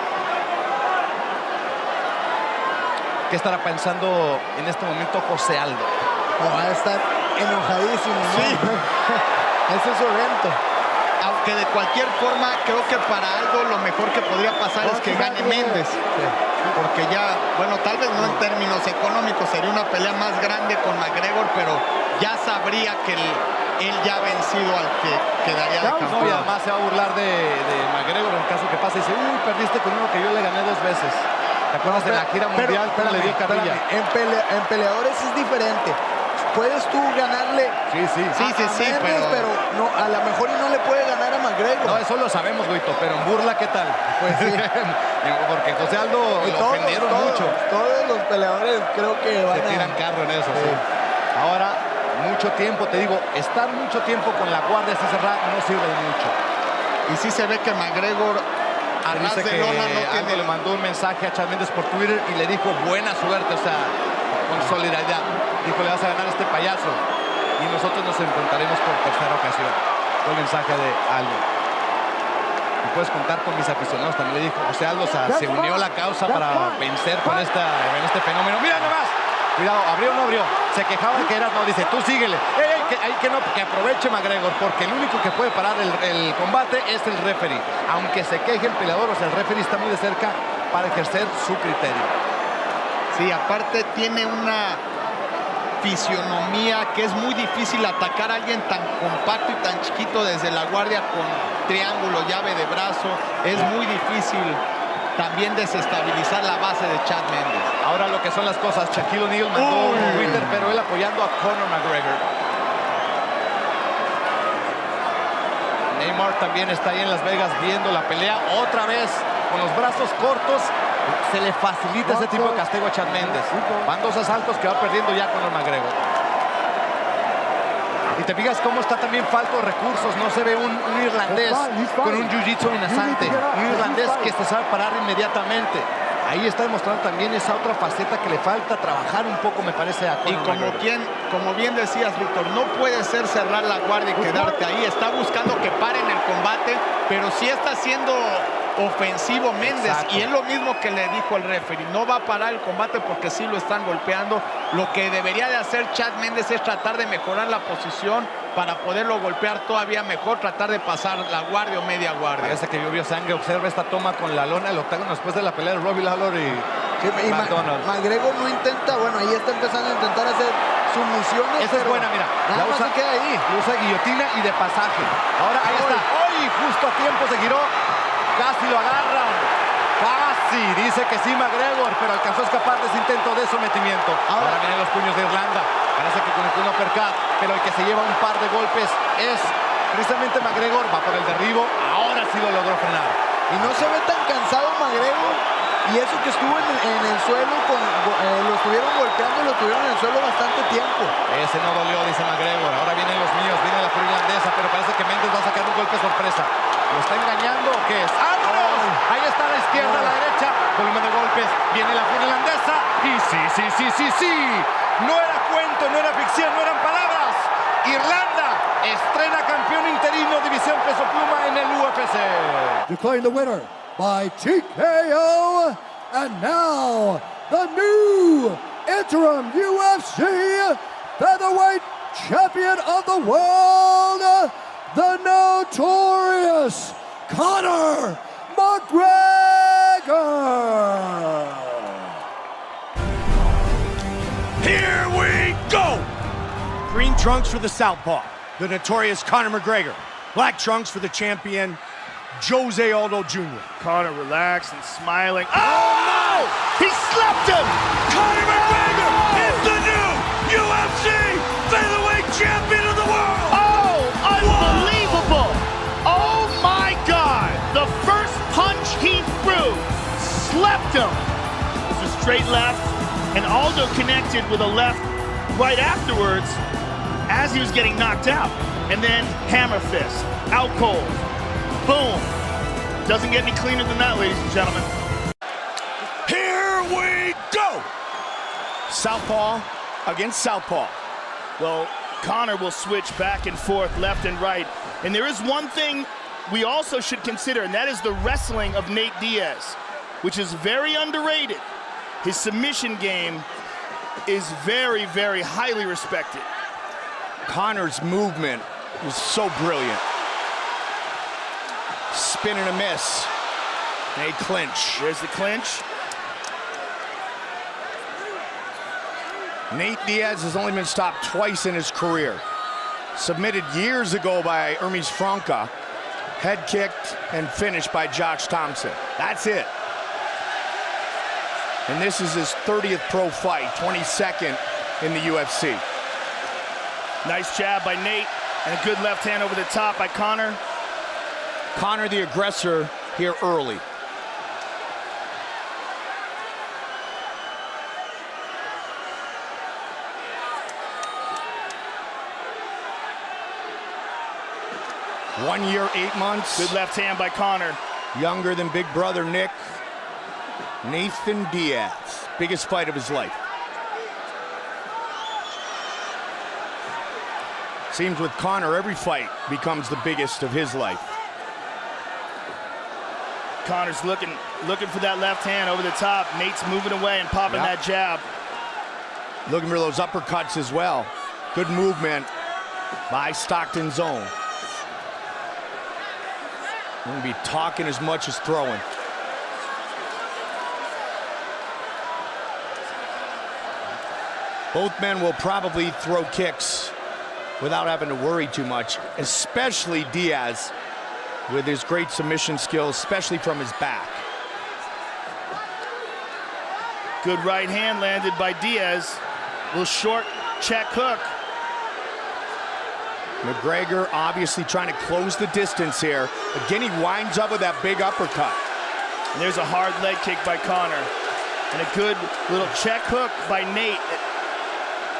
¿Qué estará pensando en este momento José Aldo? Va a estar enojadísimo, ¿no? Sí. Ese es su evento. Aunque de cualquier forma, creo que para Aldo lo mejor que podría pasar es que gane Mendes. Sí. Porque ya, bueno, tal vez no en términos económicos, sería una pelea más grande con McGregor, pero ya sabría que él ya ha vencido al que quedaría de campeón. No, y además se va a burlar de McGregor en caso que pase y dice, uy, perdiste con uno que yo le gané 2 veces. ¿Te acuerdas de la gira mundial cuando le dio carrilla? En peleadores es diferente. Puedes tú ganarle sí, pero no, a lo mejor no le puede ganar a McGregor. No, eso lo sabemos, Guito, pero en burla, ¿qué tal? Pues sí. Porque José Aldo lo ofendieron mucho. Todos los peleadores creo que van se tiran carro en eso, sí. Ahora mucho tiempo, te digo, estar mucho tiempo con la guardia así cerrada no sirve de mucho. Y sí se ve que McGregor a ras Dice de que lona no Aldo tiene... le mandó un mensaje a Chad Mendes por Twitter y le dijo buena suerte, o sea, con solidaridad. Dijo, le vas a ganar a este payaso y nosotros nos enfrentaremos por tercera ocasión. Fue el mensaje de Aldo. Y puedes contar con mis aficionados, también le dijo. O sea, Aldo se unió a la causa para vencer con este fenómeno. ¡Mira nomás! Cuidado, ¿abrió o no abrió? Se quejaba de que era, no, dice, tú síguele. Que aproveche McGregor, porque el único que puede parar el combate es el referee. Aunque se queje el peleador, o sea, el referee está muy de cerca para ejercer su criterio. Sí, aparte tiene una fisionomía que es muy difícil atacar a alguien tan compacto y tan chiquito desde la guardia con triángulo, llave de brazo. Es muy difícil también desestabilizar la base de Chad Mendes. Ahora lo que son las cosas, Shaquille O'Neal mandó un Twitter, pero él apoyando a Conor McGregor. Neymar también está ahí en Las Vegas viendo la pelea. Otra vez, con los brazos cortos, se le facilita ese tipo de castigo a Chad Mendes. Van 2 asaltos que va perdiendo ya Conor McGregor. Y te fijas cómo está también falto de recursos. No se ve un irlandés con un jiu-jitsu amenazante. Un irlandés que se sabe parar inmediatamente. Ahí está demostrando también esa otra faceta que le falta trabajar un poco, me parece, a Conor McGregor. Como bien decías, Víctor, no puede ser cerrar la guardia y quedarte ahí. Está buscando que paren el combate, pero sí está siendo ofensivo Mendes. Exacto. Y es lo mismo que le dijo el referee. No va a parar el combate porque sí lo están golpeando. Lo que debería de hacer Chad Mendes es tratar de mejorar la posición para poderlo golpear todavía mejor, tratar de pasar la guardia o media guardia. Parece que llovió sangre. Observa esta toma con la lona del octágono después de la pelea de Robbie Lawler y McDonald. McGregor no intenta, bueno, ahí está empezando a intentar hacer sumisiones. Esa es buena, mira. Nada más se queda ahí. Usa guillotina y de pasaje. Ahora ahí está. ¡Hoy! Justo a tiempo se giró. Casi lo agarran. Casi. Dice que sí McGregor, pero alcanzó a escapar de ese intento de sometimiento. Ahora vienen los puños de Irlanda. Parece que con un uppercut, pero el que se lleva un par de golpes es precisamente McGregor. Va por el derribo. Ahora sí lo logró frenar. Y no se ve tan cansado McGregor. Y eso que estuvo en el suelo, lo estuvieron golpeando y lo tuvieron en el suelo bastante tiempo. Ese no dolió, dice McGregor. Ahora vienen los míos, viene la furia irlandesa, pero parece que Mendes va a sacar un golpe sorpresa. ¿Lo está engañando o qué es? ¡Vámonos! Ahí está a la izquierda, a la derecha. Volumen de golpes. Viene la furia irlandesa. Y sí. No era cuento, no era ficción, no eran palabras. Irlanda estrena campeón interino división peso pluma en el UFC. Declaring the winner by TKO, and now the new interim UFC featherweight champion of the world, the notorious Conor McGregor. Here we go! Green trunks for the southpaw, the notorious Conor McGregor. Black trunks for the champion, Jose Aldo Jr. Conor relaxed and smiling. Oh no! He slapped him! Conor McGregor is the new UFC featherweight champion of the world! Oh, unbelievable! Oh my God! The first punch he threw slept him. It was a straight left, and Aldo connected with a left right afterwards as he was getting knocked out. And then hammer fist, out cold. Boom. Doesn't get any cleaner than that, ladies and gentlemen. Here we go! Southpaw against southpaw. Well, Conor will switch back and forth, left and right. And there is one thing we also should consider, and that is the wrestling of Nate Diaz, which is very underrated. His submission game is very, very highly respected. Conor's movement was so brilliant. Spin and a miss. A clinch. There's the clinch. Nate Diaz has only been stopped twice in his career. Submitted years ago by Hermes Franca. Head kicked and finished by Josh Thompson. That's it. And this is his 30th pro fight, 22nd in the UFC. Nice jab by Nate and a good left hand over the top by Conor. Conor the aggressor here early. 1 year, 8 months. Good left hand by Conor. Younger than big brother Nick. Nathan Diaz, biggest fight of his life. Seems with Conor, every fight becomes the biggest of his life. Conor's looking for that left hand over the top. Nate's moving away and popping that jab. Looking for those uppercuts as well. Good movement by Stockton's own. Won't be talking as much as throwing. Both men will probably throw kicks without having to worry too much, especially Diaz with his great submission skills, especially from his back. Good right hand landed by Diaz. Little short check hook. McGregor obviously trying to close the distance here. Again, he winds up with that big uppercut. And there's a hard leg kick by Conor. And a good little check hook by Nate.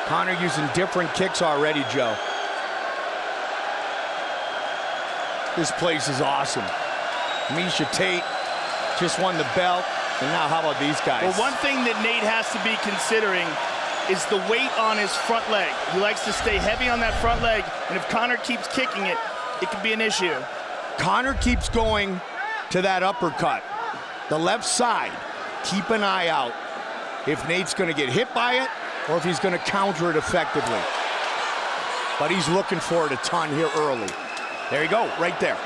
Conor using different kicks already, Joe. This place is awesome. Miesha Tate just won the belt. And now how about these guys? Well, one thing that Nate has to be considering is the weight on his front leg. He likes to stay heavy on that front leg, and if Conor keeps kicking it, it could be an issue. Conor keeps going to that uppercut. The left side, keep an eye out if Nate's gonna get hit by it or if he's gonna counter it effectively. But he's looking for it a ton here early. There you go, right there.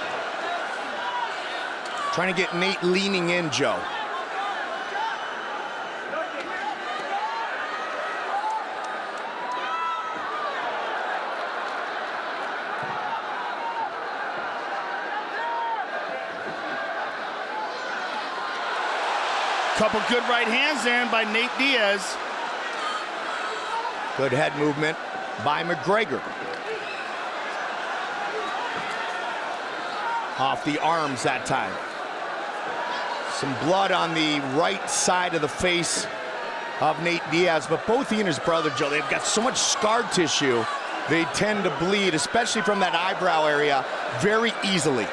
Trying to get Nate leaning in, Joe. Couple good right hands in by Nate Diaz. Good head movement by McGregor. Off the arms that time. Some blood on the right side of the face of Nate Diaz, but both he and his brother, Joe, they've got so much scar tissue, they tend to bleed, especially from that eyebrow area, very easily.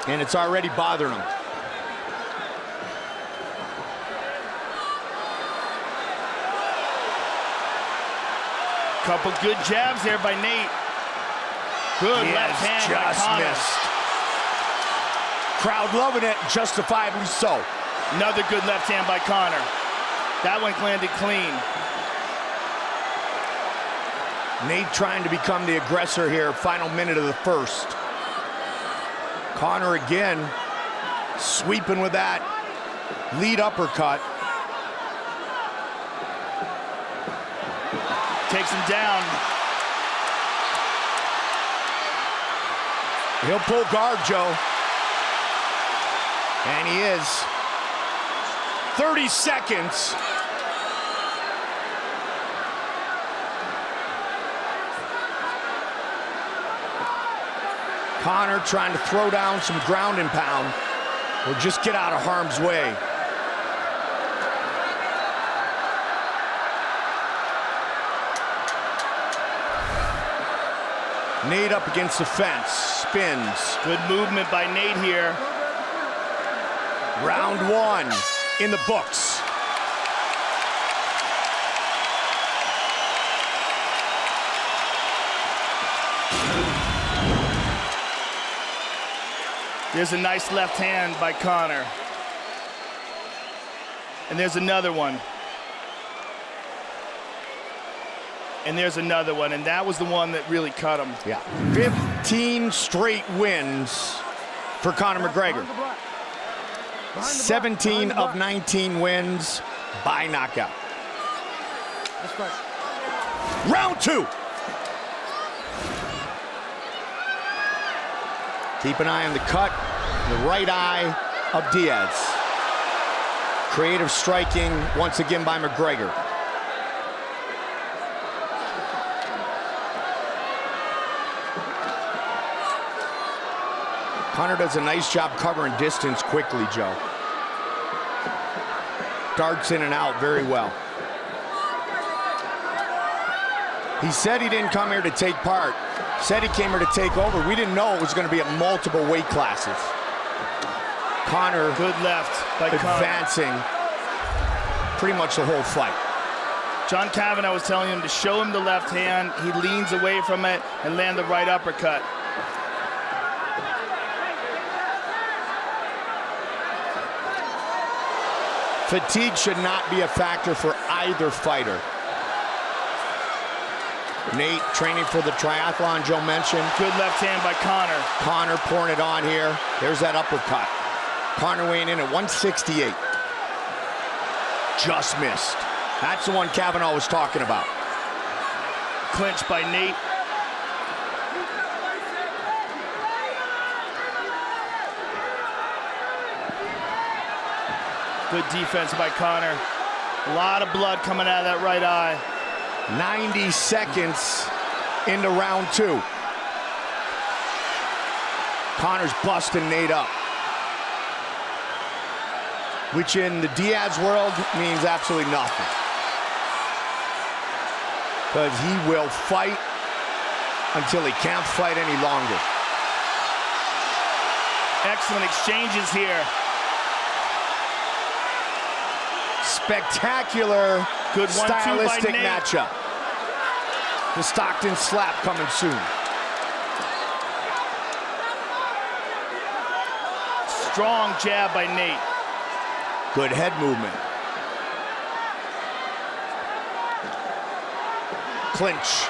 And it's already bothering them. Couple good jabs there by Nate. Good left hand by Conor. Missed. Crowd loving it, justifiably so. Another good left hand by Conor. That one landed clean. Nate trying to become the aggressor here, final minute of the first. Conor again, sweeping with that lead uppercut. Takes him down. He'll pull guard, Joe. And he is. 30 seconds. Conor trying to throw down some ground and pound or just get out of harm's way. Nate up against the fence, spins. Good movement by Nate here. Round one in the books. There's a nice left hand by Conor. And there's another one. And there's another one, and that was the one that really cut him. Yeah, 15 straight wins for Conor McGregor. 17 of 19 wins by knockout. Round two. Keep an eye on the cut, the right eye of Diaz. Creative striking once again by McGregor. Conor does a nice job covering distance quickly, Joe. Darts in and out very well. He said he didn't come here to take part. Said he came here to take over. We didn't know it was going to be at multiple weight classes. Conor, good left by advancing pretty much the whole fight. John Kavanagh was telling him to show him the left hand. He leans away from it and land the right uppercut. Fatigue should not be a factor for either fighter. Nate training for the triathlon Joe mentioned. Good left hand by Conor. Conor pouring it on here. There's that uppercut. Conor weighing in at 168. Just missed. That's the one Kavanagh was talking about. Clinch by Nate. Good defense by Conor. A lot of blood coming out of that right eye. 90 seconds into round 2. Conor's busting Nate up, which in the Diaz world means absolutely nothing, because he will fight until he can't fight any longer. Excellent exchanges here. Spectacular, good stylistic matchup. The Stockton slap coming soon. Strong jab by Nate. Good head movement. Clinch.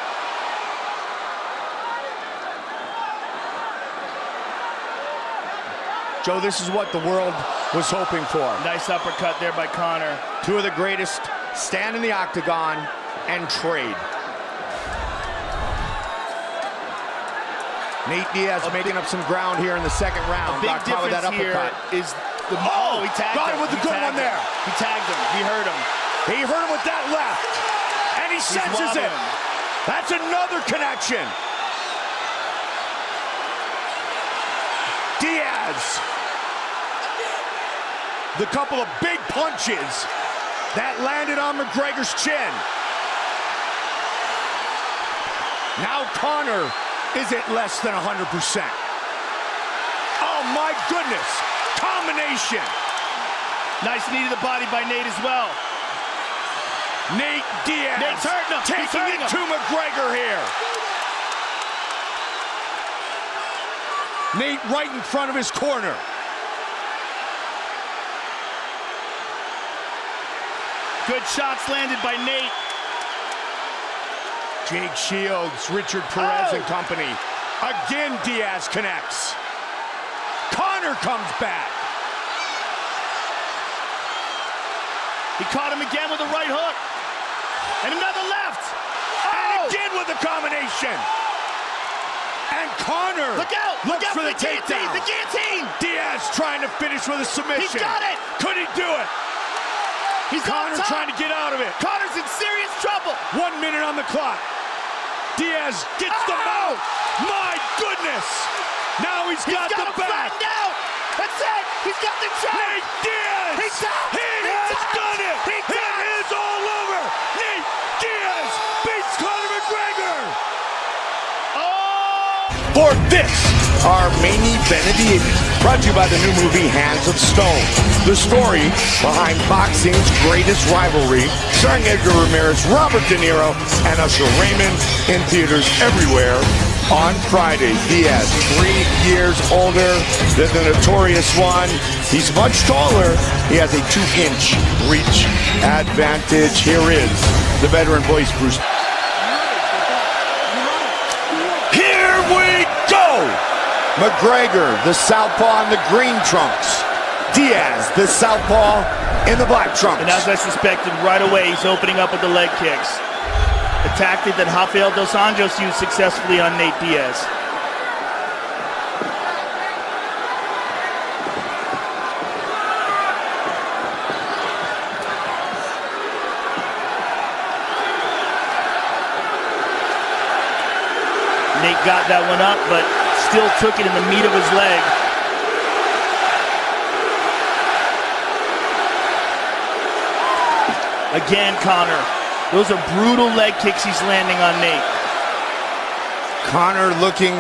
Joe, this is what the world was hoping for. Nice uppercut there by Conor. Two of the greatest stand in the octagon and trade. Nate Diaz making up some ground here in the second round. A big difference that uppercut. Here is the he tagged got him with the good one there. He tagged him. He hurt him. He hurt him with that left, and he senses it. That's another connection. Diaz. The couple of big punches that landed on McGregor's chin. Now Conor is at less than 100%. Oh my goodness, combination. Nice knee to the body by Nate as well. Nate Diaz Nate's hurting him. Taking it to McGregor here. Nate right in front of his corner. Good shots landed by Nate. Jake Shields, Richard Perez and company. Again, Diaz connects. Conor comes back. He caught him again with a right hook. And another left. And again with a combination. And Conor look out for the takedown. The guillotine. Diaz trying to finish with a submission. He's got it. Could he do it? He's Conor trying to get out of it. Conor's in serious trouble. 1 minute on the clock. Diaz gets the mouth. My goodness. Now he's got the back. Out. That's it. He's got the choke. Nate Diaz. He's out. He has done it. It is all over. Nate Diaz beats Conor McGregor. For this, our main event of the evening, brought to you by the new movie Hands of Stone. The story behind boxing's greatest rivalry, starring Edgar Ramirez, Robert De Niro, and Usher Raymond, in theaters everywhere on Friday. Diaz, 3 years older than the notorious one. He's much taller. He has a 2-inch reach advantage. Here is the veteran voice, Bruce. McGregor, the southpaw in the green trunks. Diaz, the southpaw in the black trunks. And as I suspected, right away he's opening up with the leg kicks. The tactic that Rafael Dos Anjos used successfully on Nate Diaz. Nate got that one up, but still took it in the meat of his leg. Again, Conor. Those are brutal leg kicks he's landing on Nate. Conor looking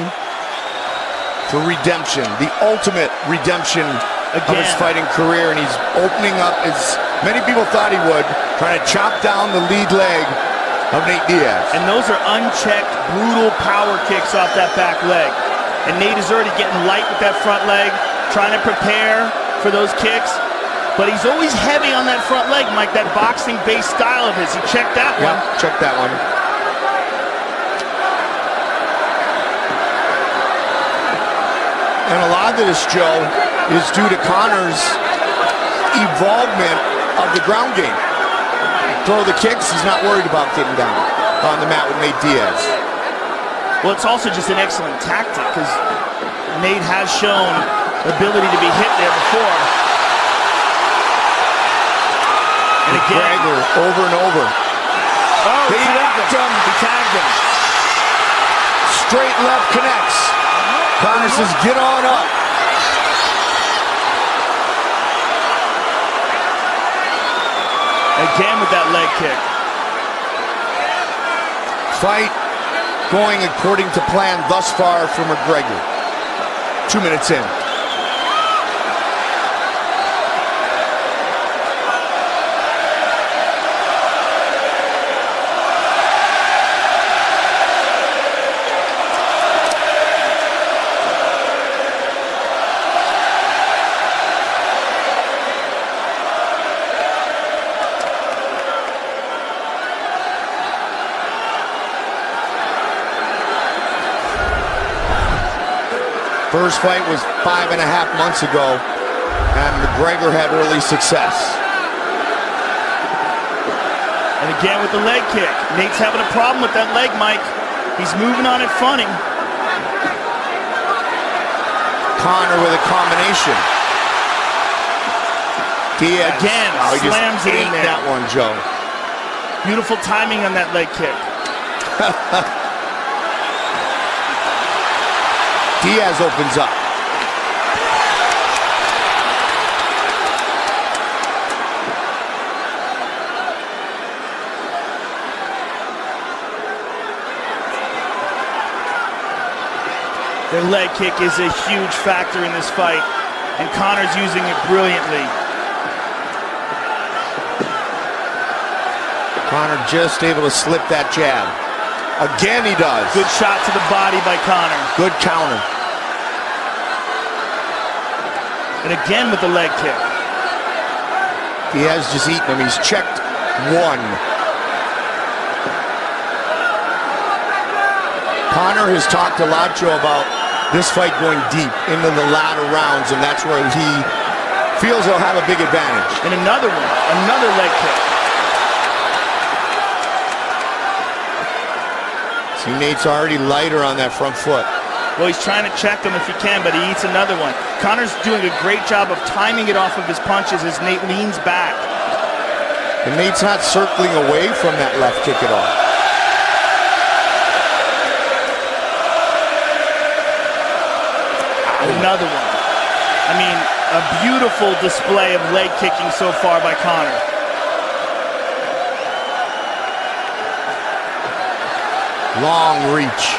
for redemption, the ultimate redemption of his fighting career, and he's opening up as many people thought he would, trying to chop down the lead leg of Nate Diaz. And those are unchecked, brutal power kicks off that back leg. And Nate is already getting light with that front leg, trying to prepare for those kicks. But he's always heavy on that front leg, Mike, that boxing-based style of his. He checked that one. Yeah, check that one. And a lot of this, Joe, is due to Conor's involvement of the ground game. Throw the kicks, he's not worried about getting down on the mat with Nate Diaz. Well, it's also just an excellent tactic because Nate has shown the ability to be hit there before. And again, McGregor over and over. Oh, he tagged him. He tagged him. Straight left connects. Conor says, get on up. Again with that leg kick. Fight going according to plan thus far for McGregor. 2 minutes in. First fight was 5.5 months ago, and McGregor had early success. And again with the leg kick. Nate's having a problem with that leg, Mike. He's moving on it funny. Conor with a combination. Diaz again slams it in there. That one, Joe. Beautiful timing on that leg kick. Diaz opens up. Their leg kick is a huge factor in this fight, and Conor's using it brilliantly. Conor just able to slip that jab. Again he does. Good shot to the body by Conor. Good counter. And again with the leg kick. Diaz just eating him. He's checked one. Conor has talked a lot, Joe, about this fight going deep into the latter rounds, and that's where he feels he'll have a big advantage. And another one, another leg kick. See, Nate's already lighter on that front foot. Well, he's trying to check him if he can, but he eats another one. Conor's doing a great job of timing it off of his punches as Nate leans back. And Nate's not circling away from that left kick at all. Another one. I mean, a beautiful display of leg kicking so far by Conor. Long reach.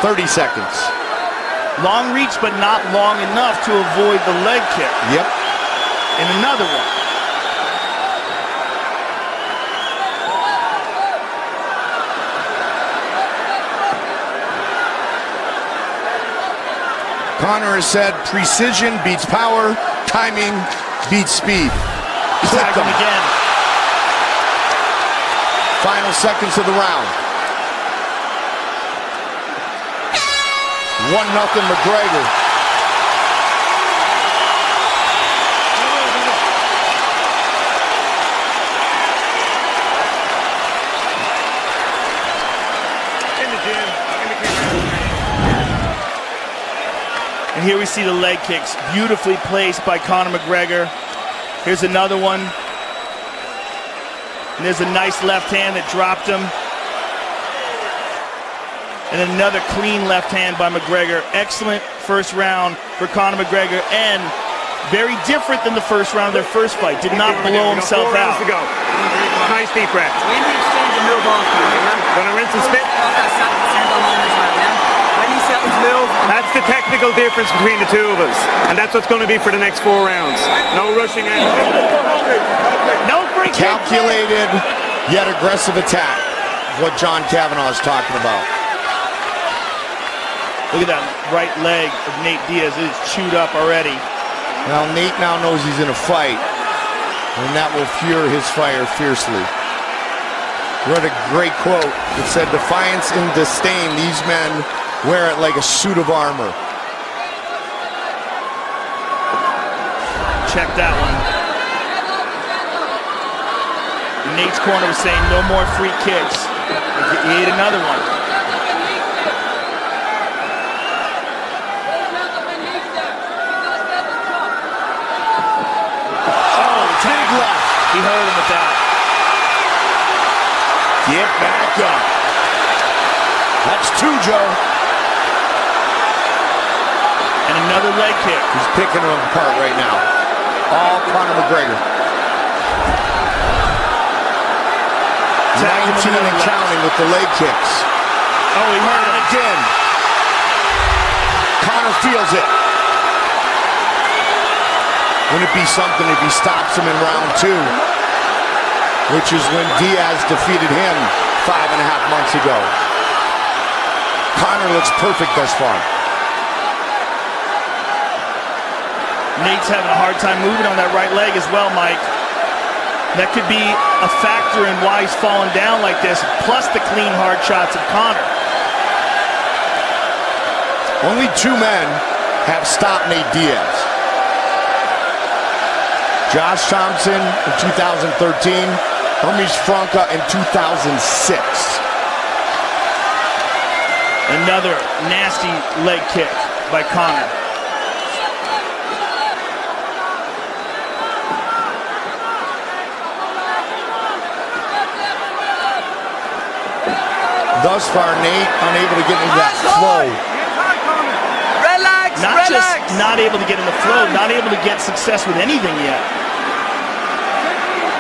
30 seconds. Long reach, but not long enough to avoid the leg kick. Yep. And another one. Conor has said precision beats power, timing beats speed. Clipped him again. Final seconds of the round. 1-0 McGregor. And here we see the leg kicks, beautifully placed by Conor McGregor. Here's another one. And there's a nice left hand that dropped him. And another clean left hand by McGregor. Excellent first round for Conor McGregor, and very different than the first round of their first fight. Did not blow himself out. To go. Nice deep breath. Gonna rinse and spit. That's the technical difference between the two of us, and that's what's going to be for the next 4 rounds. No rushing in. No free kicks. Calculated, yet aggressive attack. What John Kavanagh is talking about. Look at that right leg of Nate Diaz. It is chewed up already. Now Nate now knows he's in a fight, and that will fuel his fire fiercely. Read a great quote. It said, "Defiance and disdain, these men wear it like a suit of armor." Check that one. Nate's corner was saying no more free kicks. He ate another one. Oh, big left. He hurt him with that. Get back up. That's 2, Joe. And another leg kick. He's picking them apart right now. All Conor McGregor. 19 and counting with the leg kicks. Oh, he hurt him again. Conor feels it. Wouldn't it be something if he stops him in round 2? Which is when Diaz defeated him 5.5 months ago. Conor looks perfect thus far. Nate's having a hard time moving on that right leg as well, Mike. That could be a factor in why he's falling down like this, plus the clean, hard shots of Conor. Only 2 men have stopped Nate Diaz. Josh Thompson in 2013, Hermes Franca in 2006. Another nasty leg kick by Conor. Thus far, Nate unable to get into that flow. Relax, not just not able to get in the flow, not able to get success with anything yet.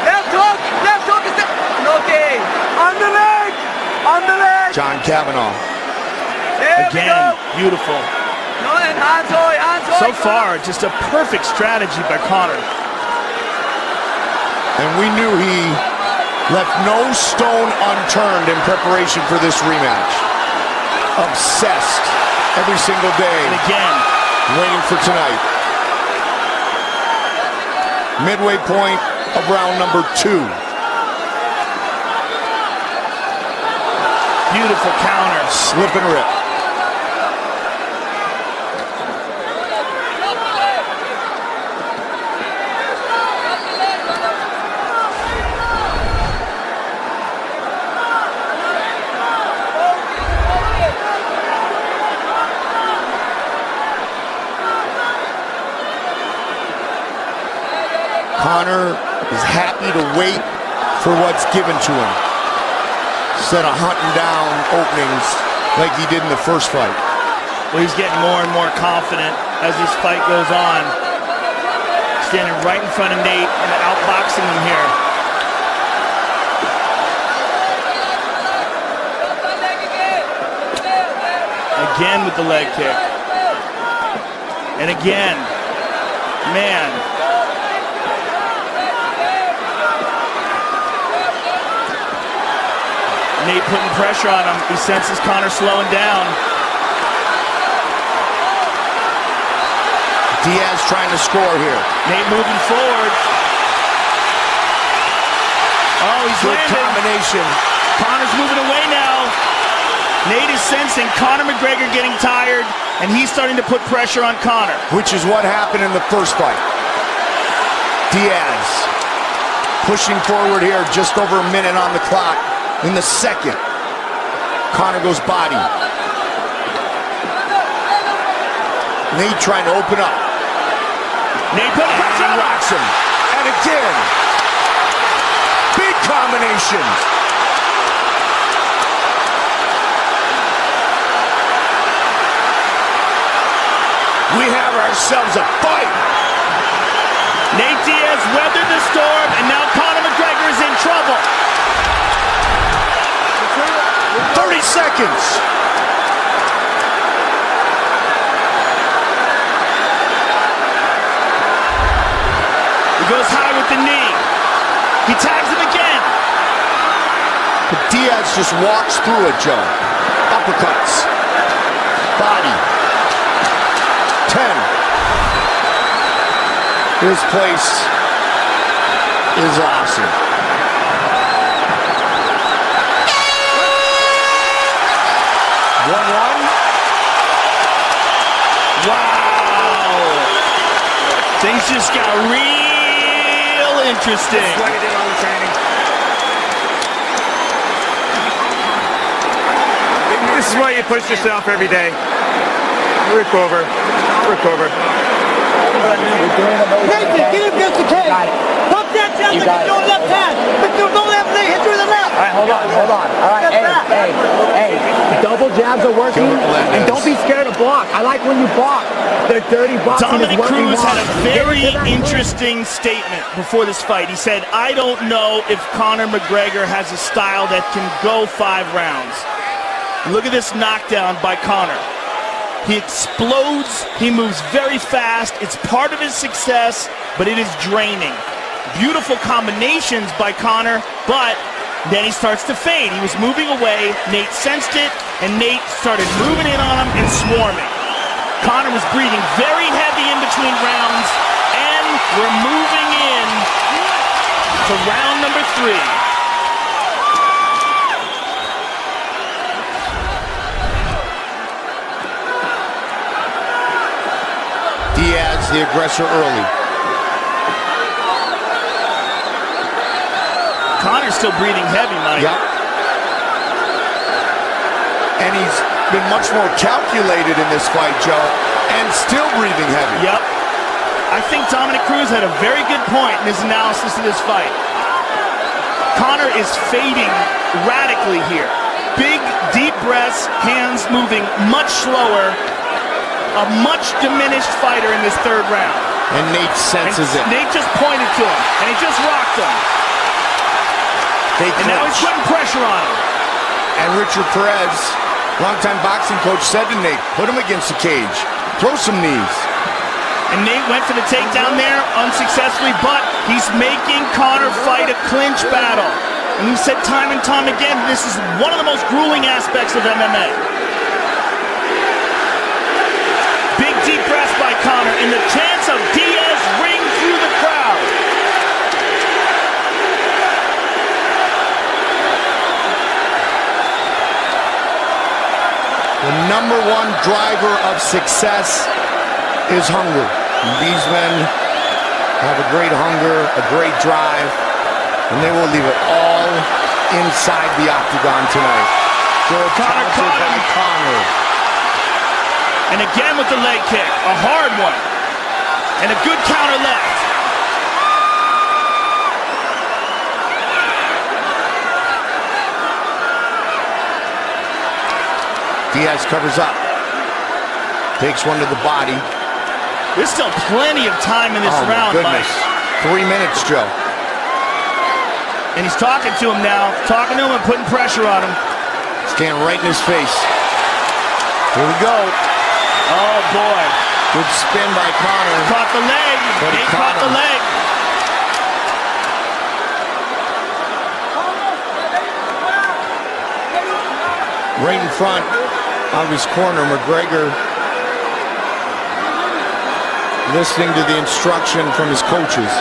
Left hook is there. Okay, on the leg. John Kavanagh. Again, beautiful. So far, just a perfect strategy by Conor. And we knew he left no stone unturned in preparation for this rematch. Obsessed every single day. And again, waiting for tonight. Midway point of round number 2. Beautiful counter. Slip and rip. Conor is happy to wait for what's given to him, instead of hunting down openings like he did in the first fight. Well, he's getting more and more confident as this fight goes on. Standing right in front of Nate and outboxing him here. Again with the leg kick. And again, man. Nate putting pressure on him. He senses Conor slowing down. Diaz trying to score here. Nate moving forward. Oh, he's good landing. Combination. Conor's moving away now. Nate is sensing Conor McGregor getting tired, and he's starting to put pressure on Conor. Which is what happened in the first fight. Diaz pushing forward here, just over a minute on the clock. In the second, Conor goes body. Nate trying to open up. Nate put pressure on him. Rocks him. And again. Big combinations. We have ourselves a fight. Nate Diaz weathered the storm, and now Conor McGregor is in trouble. 30 seconds. He goes high with the knee. He tags him again. But Diaz just walks through it, Joe. Uppercuts. Body. 10. This place is awesome. Wow. Things just got real interesting. That's what he did all the training. This is why you push yourself every day. Recover. Nathan, get him against the cage. Pump that chest against your left hand. But you don't have to hit you in the left. All right, hold on. All right, hey. Double jabs are working, and don't be scared to block. I like when you block. The dirty boxing Dominic is what we Cruz want. had a very interesting statement before this fight. He said, I don't know if Conor McGregor has a style that can go 5 rounds. Look at this knockdown by Conor. He explodes, he moves very fast, it's part of his success, but it is draining. Beautiful combinations by Conor, but then he starts to fade. He was moving away, Nate sensed it, and Nate started moving in on him and swarming. Conor was breathing very heavy in between rounds, and we're moving in to round number 3. Diaz, the aggressor early. Conor's still breathing heavy, Mike. Yep. And he's been much more calculated in this fight, Joe, and still breathing heavy. Yep. I think Dominic Cruz had a very good point in his analysis of this fight. Conor is fading radically here. Big, deep breaths, hands moving much slower. A much diminished fighter in this 3rd round. And Nate senses it. Nate just pointed to him, and he just rocked him. And now he's putting pressure on him. And Richard Perez, longtime boxing coach, said to Nate, put him against the cage. Throw some knees. And Nate went for the takedown there unsuccessfully, but he's making Conor fight a clinch battle. And we've said time and time again, this is one of the most grueling aspects of MMA. Big deep breath by Conor, and the chants of Diaz ring through the crowd. The #1 driver of success is hunger. And these men have a great hunger, a great drive, and they will leave it all inside the octagon tonight. Conor caught him. Conor. And again with the leg kick, a hard one. And a good counter left. Diaz covers up. Takes one to the body. There's still plenty of time in this round, goodness. Mike. 3 minutes, Joe. And he's talking to him now. Talking to him and putting pressure on him. Standing right in his face. Here we go. Oh, boy. Good spin by Conor. Caught the leg. He caught the leg. Right in front of his corner, McGregor listening to the instruction from his coaches.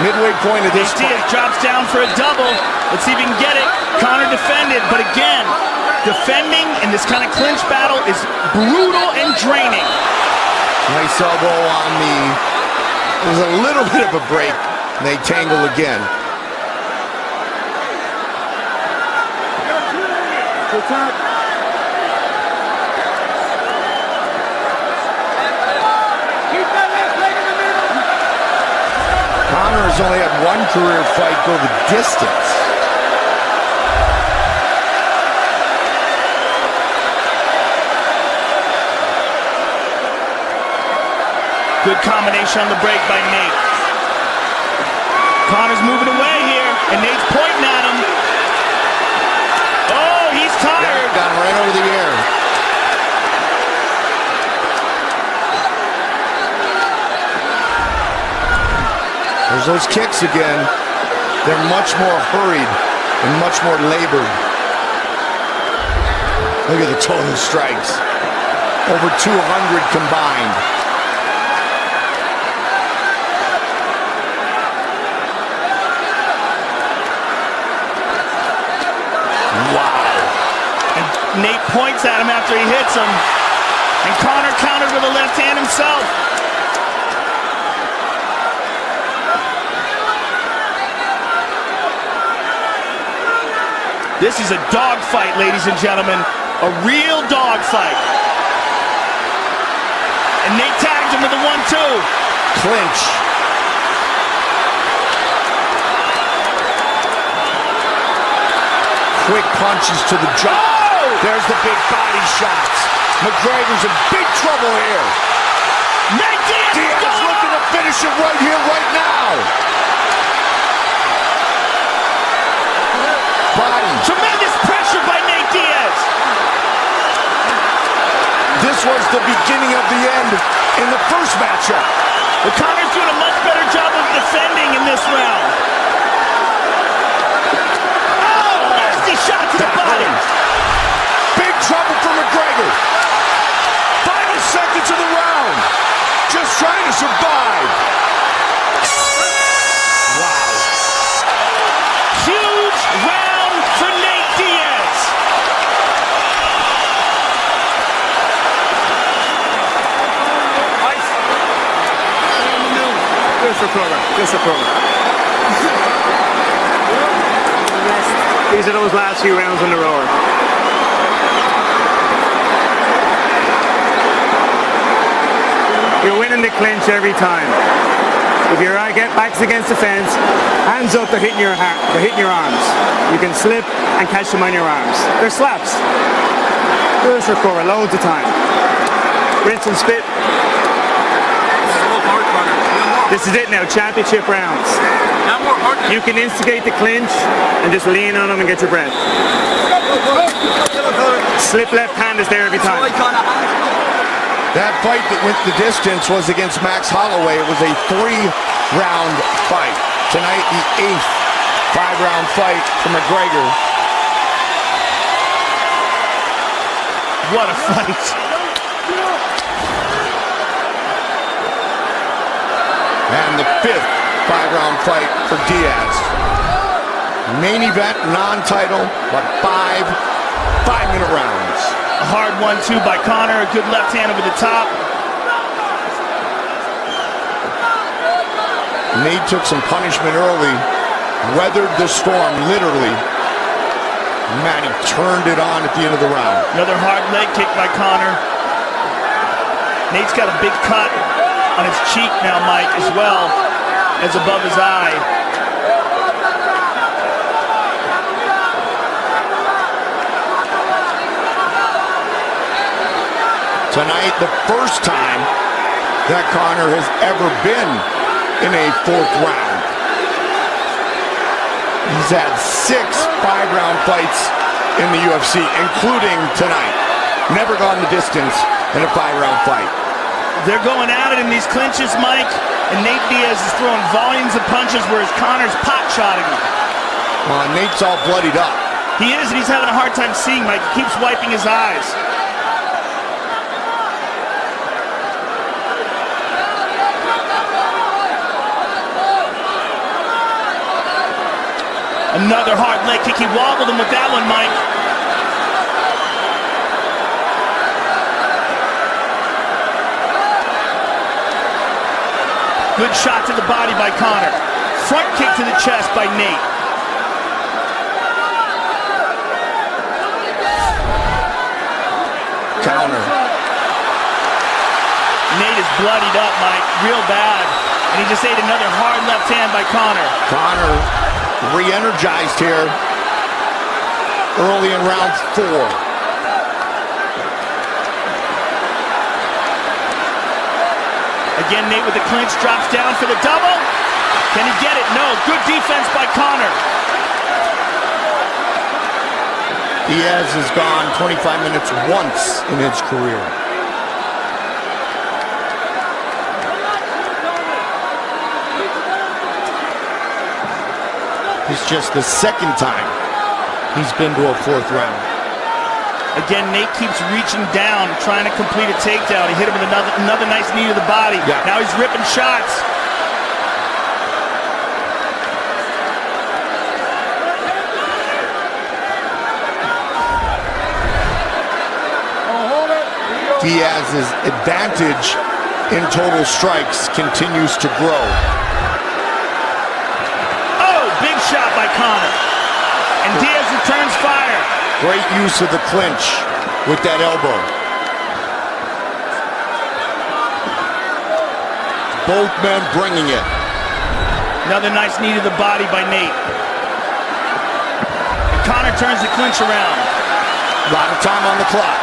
Midway point of this fight. Drops down for a double. Let's see if he can get it. Conor defended, but again, defending in this kind of clinch battle is brutal and draining. Nice elbow on the... There's a little bit of a break, and they tangle again. Conor has only had one career fight go the distance. Good combination on the break by Nate. Conor's moving away here, and Nate's pointing at him. Oh, he's tired. Got him right over the ear. There's those kicks again. They're much more hurried and much more labored. Look at the total strikes. Over 200 combined. Nate points at him after he hits him. And Conor countered with a left hand himself. This is a dogfight, ladies and gentlemen. A real dogfight. And Nate tags him with a 1-2. Clinch. Quick punches to the jaw. There's the big body shots. McGregor's in big trouble here. Nate Diaz looking to finish it right here, right now. Body. Tremendous pressure by Nate Diaz. This was the beginning of the end in the first matchup. But Conor's doing a much better job of defending in this round. Oh, nasty shot to the body. Big trouble for McGregor. Final seconds of the round. Just trying to survive. Wow. Huge round for Nate Diaz. Just a program. These are those last few rounds on the rower. You're winning the clinch every time. If your back's against the fence, hands up, they're hitting your arms. You can slip and catch them on your arms. They're slaps. Just recover loads of time. Rinse and spit. This is it now, championship rounds. You can instigate the clinch and just lean on them and get your breath. Slip left hand is there every time. That fight that went the distance was against Max Holloway. It was a 3-round fight. Tonight, the 8th 5-round fight for McGregor. What a fight. And the 5th 5-round fight for Diaz. Main event, non-title, but 5-minute rounds. A hard 1-2 by Conor, a good left hand over the top. Nate took some punishment early, weathered the storm, literally. Man, he turned it on at the end of the round. Another hard leg kick by Conor. Nate's got a big cut on his cheek now, Mike, as well as above his eye. Tonight, the first time that Conor has ever been in a 4th round. He's had 6 5-round fights in the UFC, including tonight. Never gone the distance in a 5-round fight. They're going at it in these clinches, Mike, and Nate Diaz is throwing volumes of punches, whereas Conor's pot-shotting him. Well, Nate's all bloodied up. He is, and he's having a hard time seeing, Mike. He keeps wiping his eyes. Another hard leg kick. He wobbled him with that one, Mike. Good shot to the body by Conor. Front kick to the chest by Nate. Counter. Nate is bloodied up, Mike, real bad. And he just ate another hard left hand by Conor. Conor re-energized here early in round 4. Again, Nate with the clinch, drops down for the double. Can he get it? No. Good defense by Conor. Diaz has gone 25 minutes once in his career. It's just the second time he's been to a fourth round. Again, Nate keeps reaching down, trying to complete a takedown. He hit him with another nice knee to the body. Yeah. Now he's ripping shots. Diaz's advantage in total strikes continues to grow. Oh, big shot by Conor. And Diaz returns fire. Great use of the clinch with that elbow. Both men bringing it. Another nice knee to the body by Nate. And Conor turns the clinch around. A lot of time on the clock.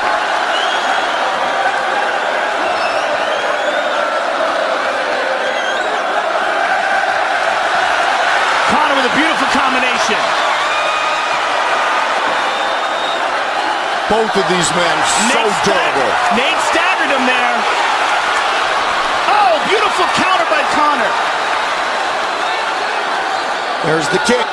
Conor with a beautiful combination. Both of these men so durable. Nate staggered him there. Oh, beautiful counter by Conor. There's the kick.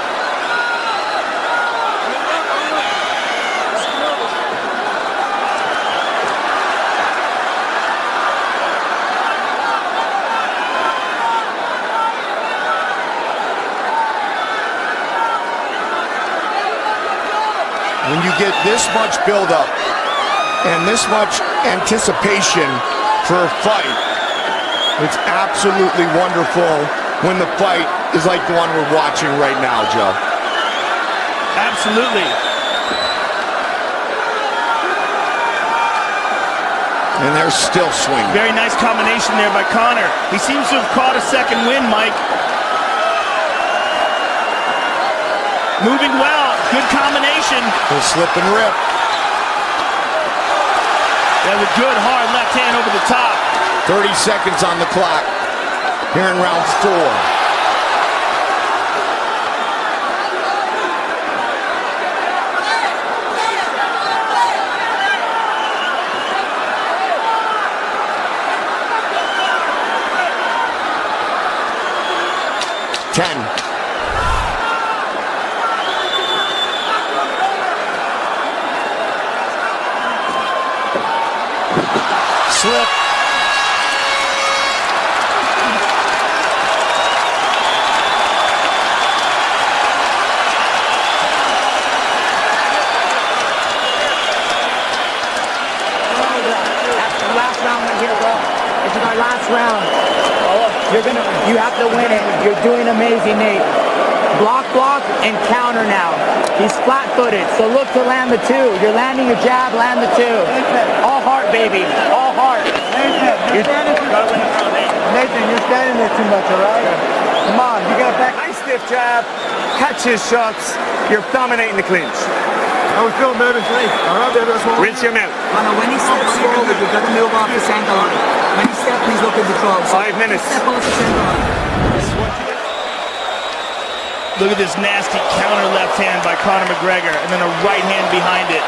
When you get this much buildup and this much anticipation for a fight, it's absolutely wonderful when the fight is like the one we're watching right now, Joe. Absolutely. And they're still swinging. Very nice combination there by Conor. He seems to have caught a second win, Mike. Moving well. Good combination. He'll slip and rip. That was a good, hard left hand over the top. 30 seconds on the clock here in round 4. Slip. Last round right here, bro. This is our last round. You have to win it. You're doing amazing, Nate. Block, and counter now. He's flat-footed, so look to land the 2. You're landing a jab, land the 2. All heart, baby. All heart. Nathan, you're standing there too much, all right? Come on, you got back. Nice stiff jab. Catch his shots. You're dominating the clinch. How we feeling, baby? All right, baby. That's what Rinse your mouth. When he steps forward, you've got to move off the center line. When he steps, please look at the club. 5 minutes. Step off the center line. Look at this nasty counter left hand by Conor McGregor, and then a right hand behind it.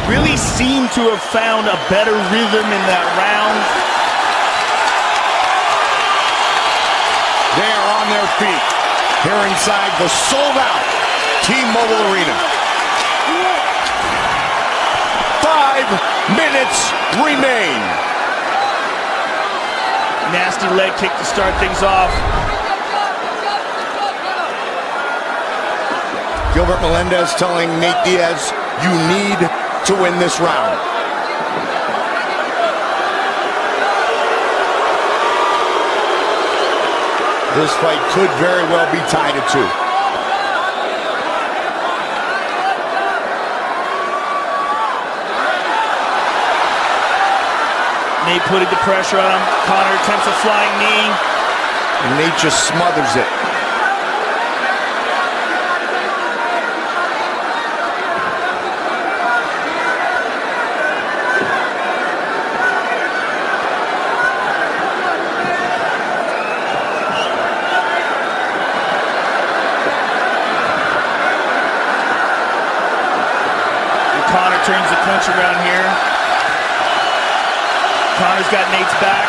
Really seemed to have found a better rhythm in that round. They are on their feet here inside the sold-out T-Mobile Arena. 5 minutes remain. Nasty leg kick to start things off. Gilbert Melendez telling Nate Diaz, you need to win this round. This fight could very well be tied at 2. Nate putting the pressure on him. Conor attempts a flying knee. And Nate just smothers it. Turns the clinch around here. Conor's got Nate's back.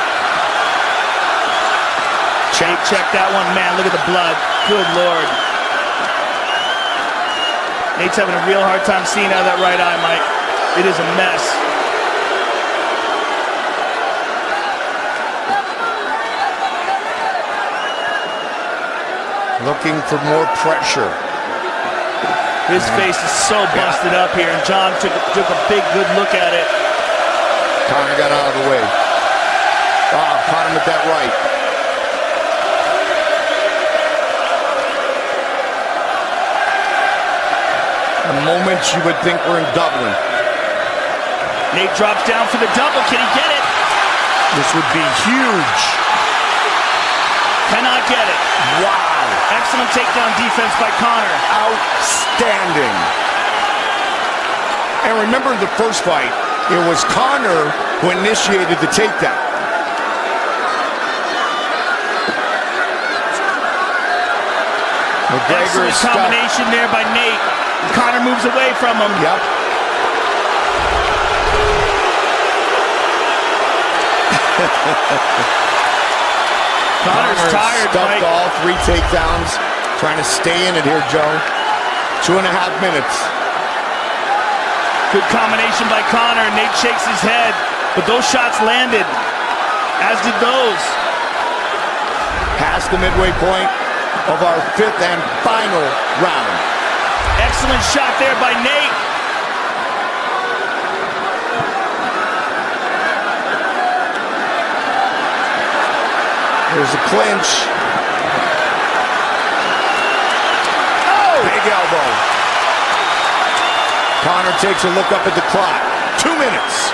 Check that one, man. Look at the blood. Good Lord. Nate's having a real hard time seeing out of that right eye, Mike. It is a mess. Looking for more pressure. His face is so busted up here, and John took a big, good look at it. Conor got out of the way. Caught him with that right. The moment you would think we're in Dublin. Nate drops down for the double. Can he get it? This would be huge. Cannot get it. Wow. Excellent takedown defense by Conor. Outstanding. And remember the first fight, it was Conor who initiated the takedown. McGregor Excellent combination there by Nate. Conor moves away from him. Yep. Conor's tired, stuffed Mike. all 3 takedowns. Trying to stay in it here, Joe. 2.5 minutes. Good combination by Conor. Nate shakes his head, but those shots landed, as did those. Past the midway point of our 5th and final round. Excellent shot there by Nate. There's a clinch. Oh! Big elbow. Conor takes a look up at the clock. 2 minutes.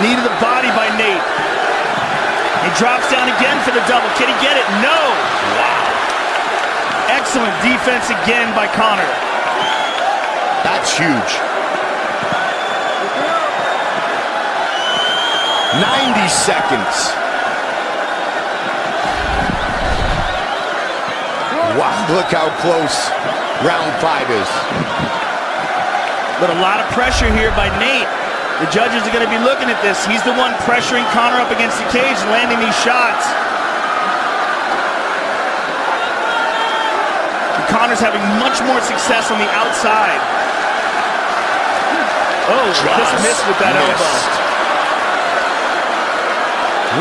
Knee to the body by Nate. He drops down again for the double. Can he get it? No. Wow. Excellent defense again by Conor. That's huge. 90 seconds. Wow, look how close round 5 is. But a lot of pressure here by Nate. The judges are going to be looking at this. He's the one pressuring Conor up against the cage, landing these shots. And Conor's having much more success on the outside. Oh, just missed with that elbow.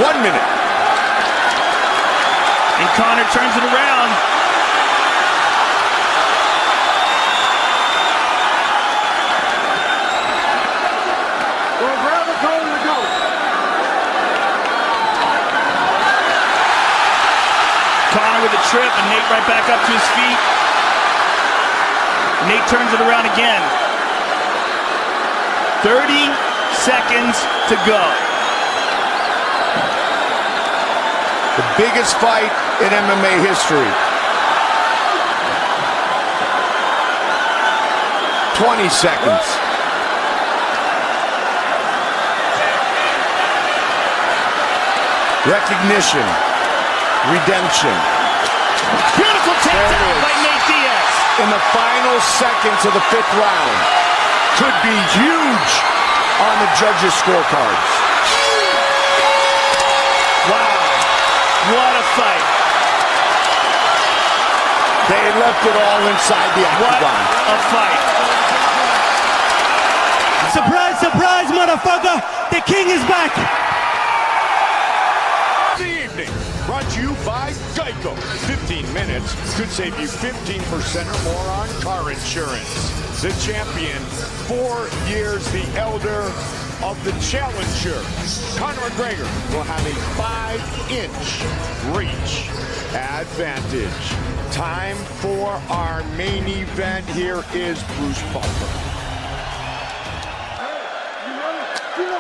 1 minute. And Conor turns it around. Conor with a trip, and Nate right back up to his feet. Nate turns it around again. 30 seconds to go. The biggest fight in MMA history. 20 seconds. Recognition. Redemption. Beautiful takedown by Nate Diaz. In the final seconds of the 5th round. Could be huge on the judges' scorecards. Wow. What a fight. They left it all inside the octagon. What a fight. Surprise, surprise, motherfucker! The king is back! The evening, brought to you by Geico. 15 minutes could save you 15% or more on car insurance. The champion, 4 years the elder of the challenger. Conor McGregor will have a 5-inch reach advantage. Time for our main event. Here is Bruce Buffer.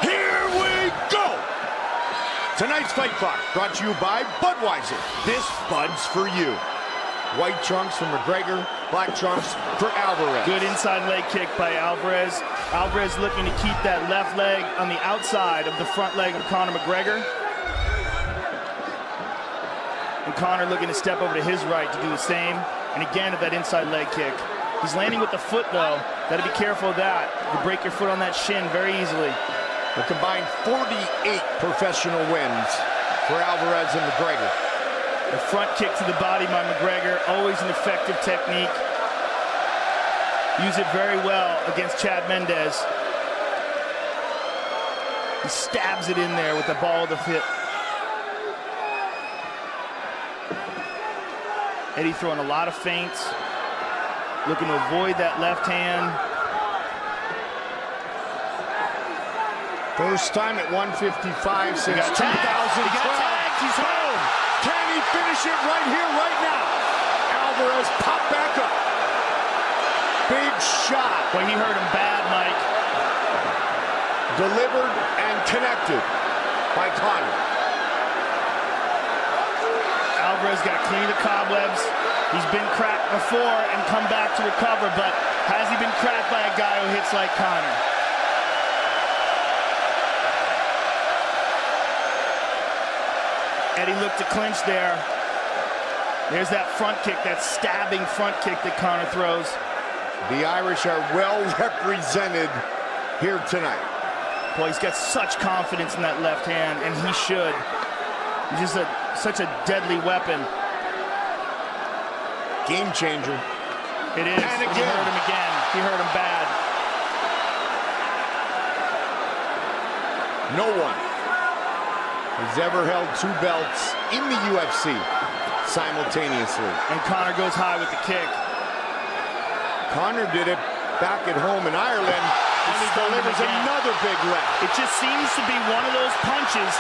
Here we go! Tonight's Fight Clock brought to you by Budweiser. This Bud's for you. White trunks for McGregor, black trunks for Alvarez. Good inside leg kick by Alvarez. Alvarez looking to keep that left leg on the outside of the front leg of Conor McGregor. And Conor looking to step over to his right to do the same. And again, at that inside leg kick. He's landing with the foot, though. Got to be careful of that. You break your foot on that shin very easily. A combined 48 professional wins for Alvarez and McGregor. The front kick to the body by McGregor, always an effective technique. Use it very well against Chad Mendes. He stabs it in there with the ball of the hip. Eddie throwing a lot of feints, looking to avoid that left hand. First time at 155 since 2012. He's home. Can he finish it right here, right now? Alvarez popped back up. Big shot. Boy, he hurt him bad, Mike. Delivered and connected by Conor. Alvarez got to clean the cobwebs. He's been cracked before and come back to recover, but has he been cracked by a guy who hits like Conor? Eddie looked to clinch there. There's that front kick, that stabbing front kick that Conor throws. The Irish are well represented here tonight. Boy, he's got such confidence in that left hand, and he should. He's just such a deadly weapon. Game changer. It is. And he hurt him again. He hurt him bad. No one has ever held two belts in the UFC simultaneously. And Conor goes high with the kick. Conor did it back at home in Ireland. And he delivers another big left. It just seems to be one of those punches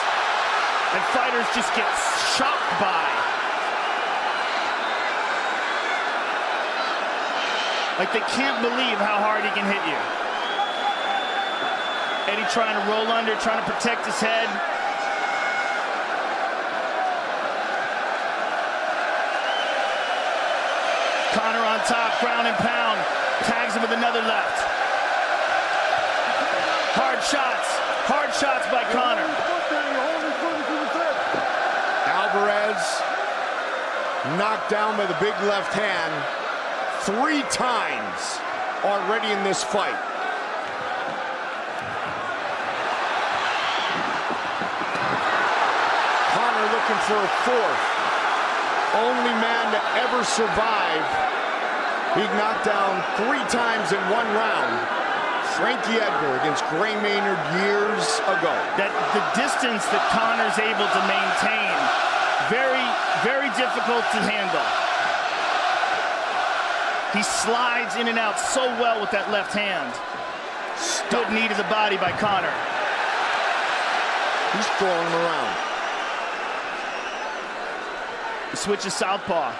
that fighters just get shocked by. Like they can't believe how hard he can hit you. Eddie trying to roll under, trying to protect his head. Conor on top, ground and pound. Tags him with another left. Hard shots by Conor. Alvarez knocked down by the big left hand 3 times already in this fight. Conor looking for a 4th. Only man to ever survive being knocked down 3 times in 1 round. Frankie Edgar against Gray Maynard years ago. The distance that Conor's able to maintain, very, very difficult to handle. He slides in and out so well with that left hand. Good knee to the body by Conor. He's throwing him around. He switches southpaw.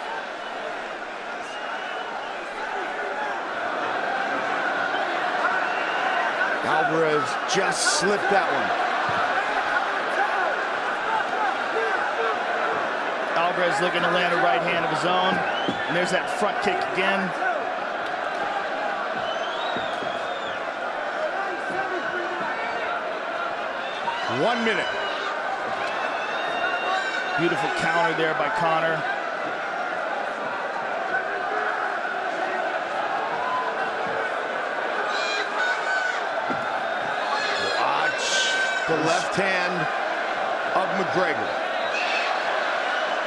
Alvarez just slipped that one. Alvarez looking to land a right hand of his own. And there's that front kick again. One minute. Beautiful counter there by Conor. The left hand of McGregor.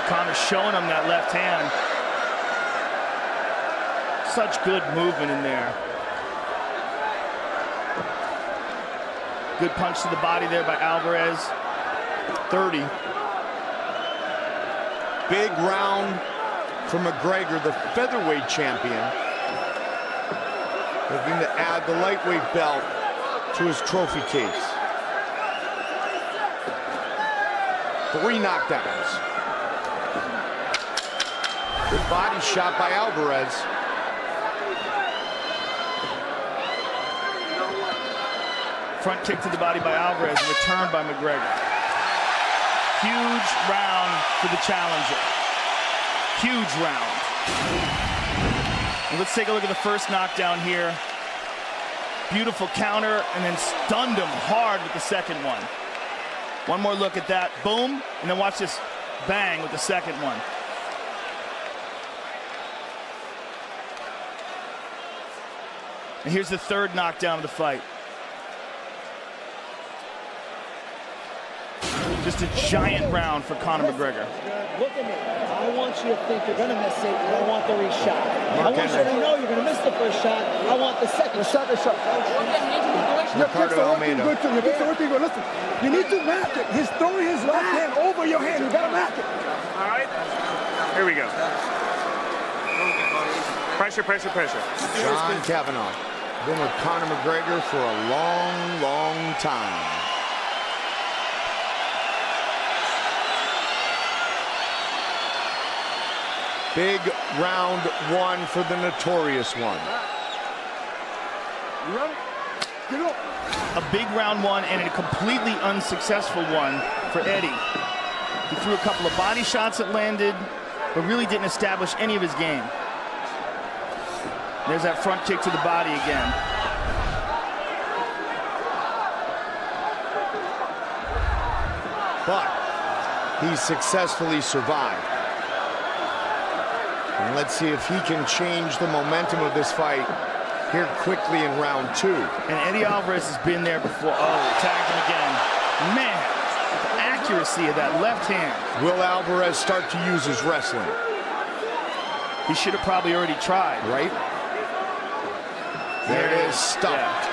Conor showing him that left hand. Such good movement in there. Good punch to the body there by Alvarez. 30. Big round for McGregor, the featherweight champion. Looking to add the lightweight belt to his trophy case. 3 knockdowns. Good body shot by Alvarez. Front kick to the body by Alvarez, returned by McGregor. Huge round for the challenger. Huge round. And let's take a look at the first knockdown here. Beautiful counter, and then stunned him hard with the second one. One more look at that. Boom. And then watch this bang with the second one. And here's the third knockdown of the fight. Just a giant round for Conor McGregor. Look at me. I want you to think you're going to miss it, and I want the reshot. I want you to know you're going to miss the first shot. I want the second shot. Your kicks are working good too. Your kicks are working good. Listen, you need to match it. He's throwing his left hand over your hand. You got to match it. All right. Here we go. Pressure, pressure, pressure. John Kavanagh. Been with Conor McGregor for a long, long time. Big round one for the notorious one. You ready? Get up. A big round one and a completely unsuccessful one for Eddie. He threw a couple of body shots that landed, but really didn't establish any of his game. There's that front kick to the body again. But he successfully survived. And let's see if he can change the momentum of this fight here quickly in round two. And Eddie Alvarez has been there before. Oh, tagged him again. Man, the accuracy of that left hand. Will Alvarez start to use his wrestling? He should have probably already tried. Right? There it is, stopped. Yeah.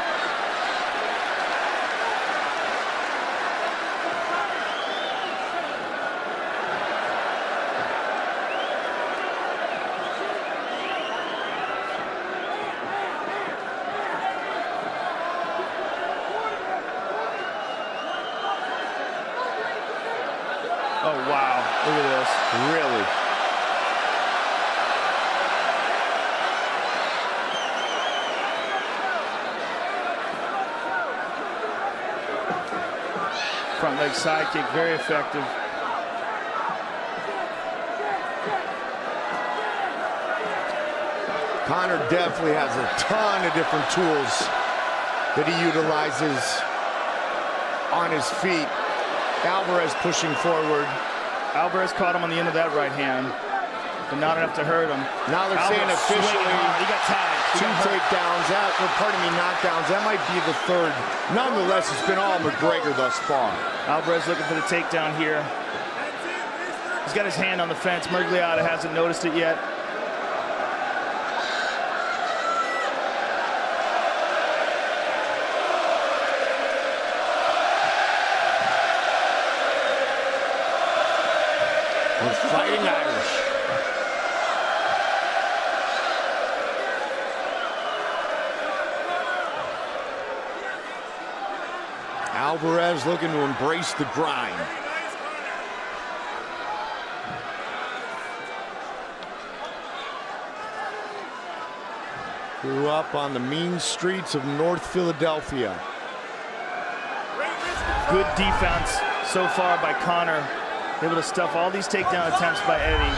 Oh, wow. Look at this. Really? Front leg side kick, very effective. Conor definitely has a ton of different tools that he utilizes on his feet. Alvarez pushing forward. Alvarez caught him on the end of that right hand, but not enough to hurt him. Now they're saying officially he got tagged. Two takedowns, knockdowns. That might be the third. Nonetheless, it's been all McGregor thus far. Alvarez looking for the takedown here. He's got his hand on the fence. Mergliata hasn't noticed it yet. We're fighting Irish. Alvarez looking to embrace the grind. Grew up on the mean streets of North Philadelphia. Good defense so far by Conor. Able to stuff all these takedown attempts by Eddie.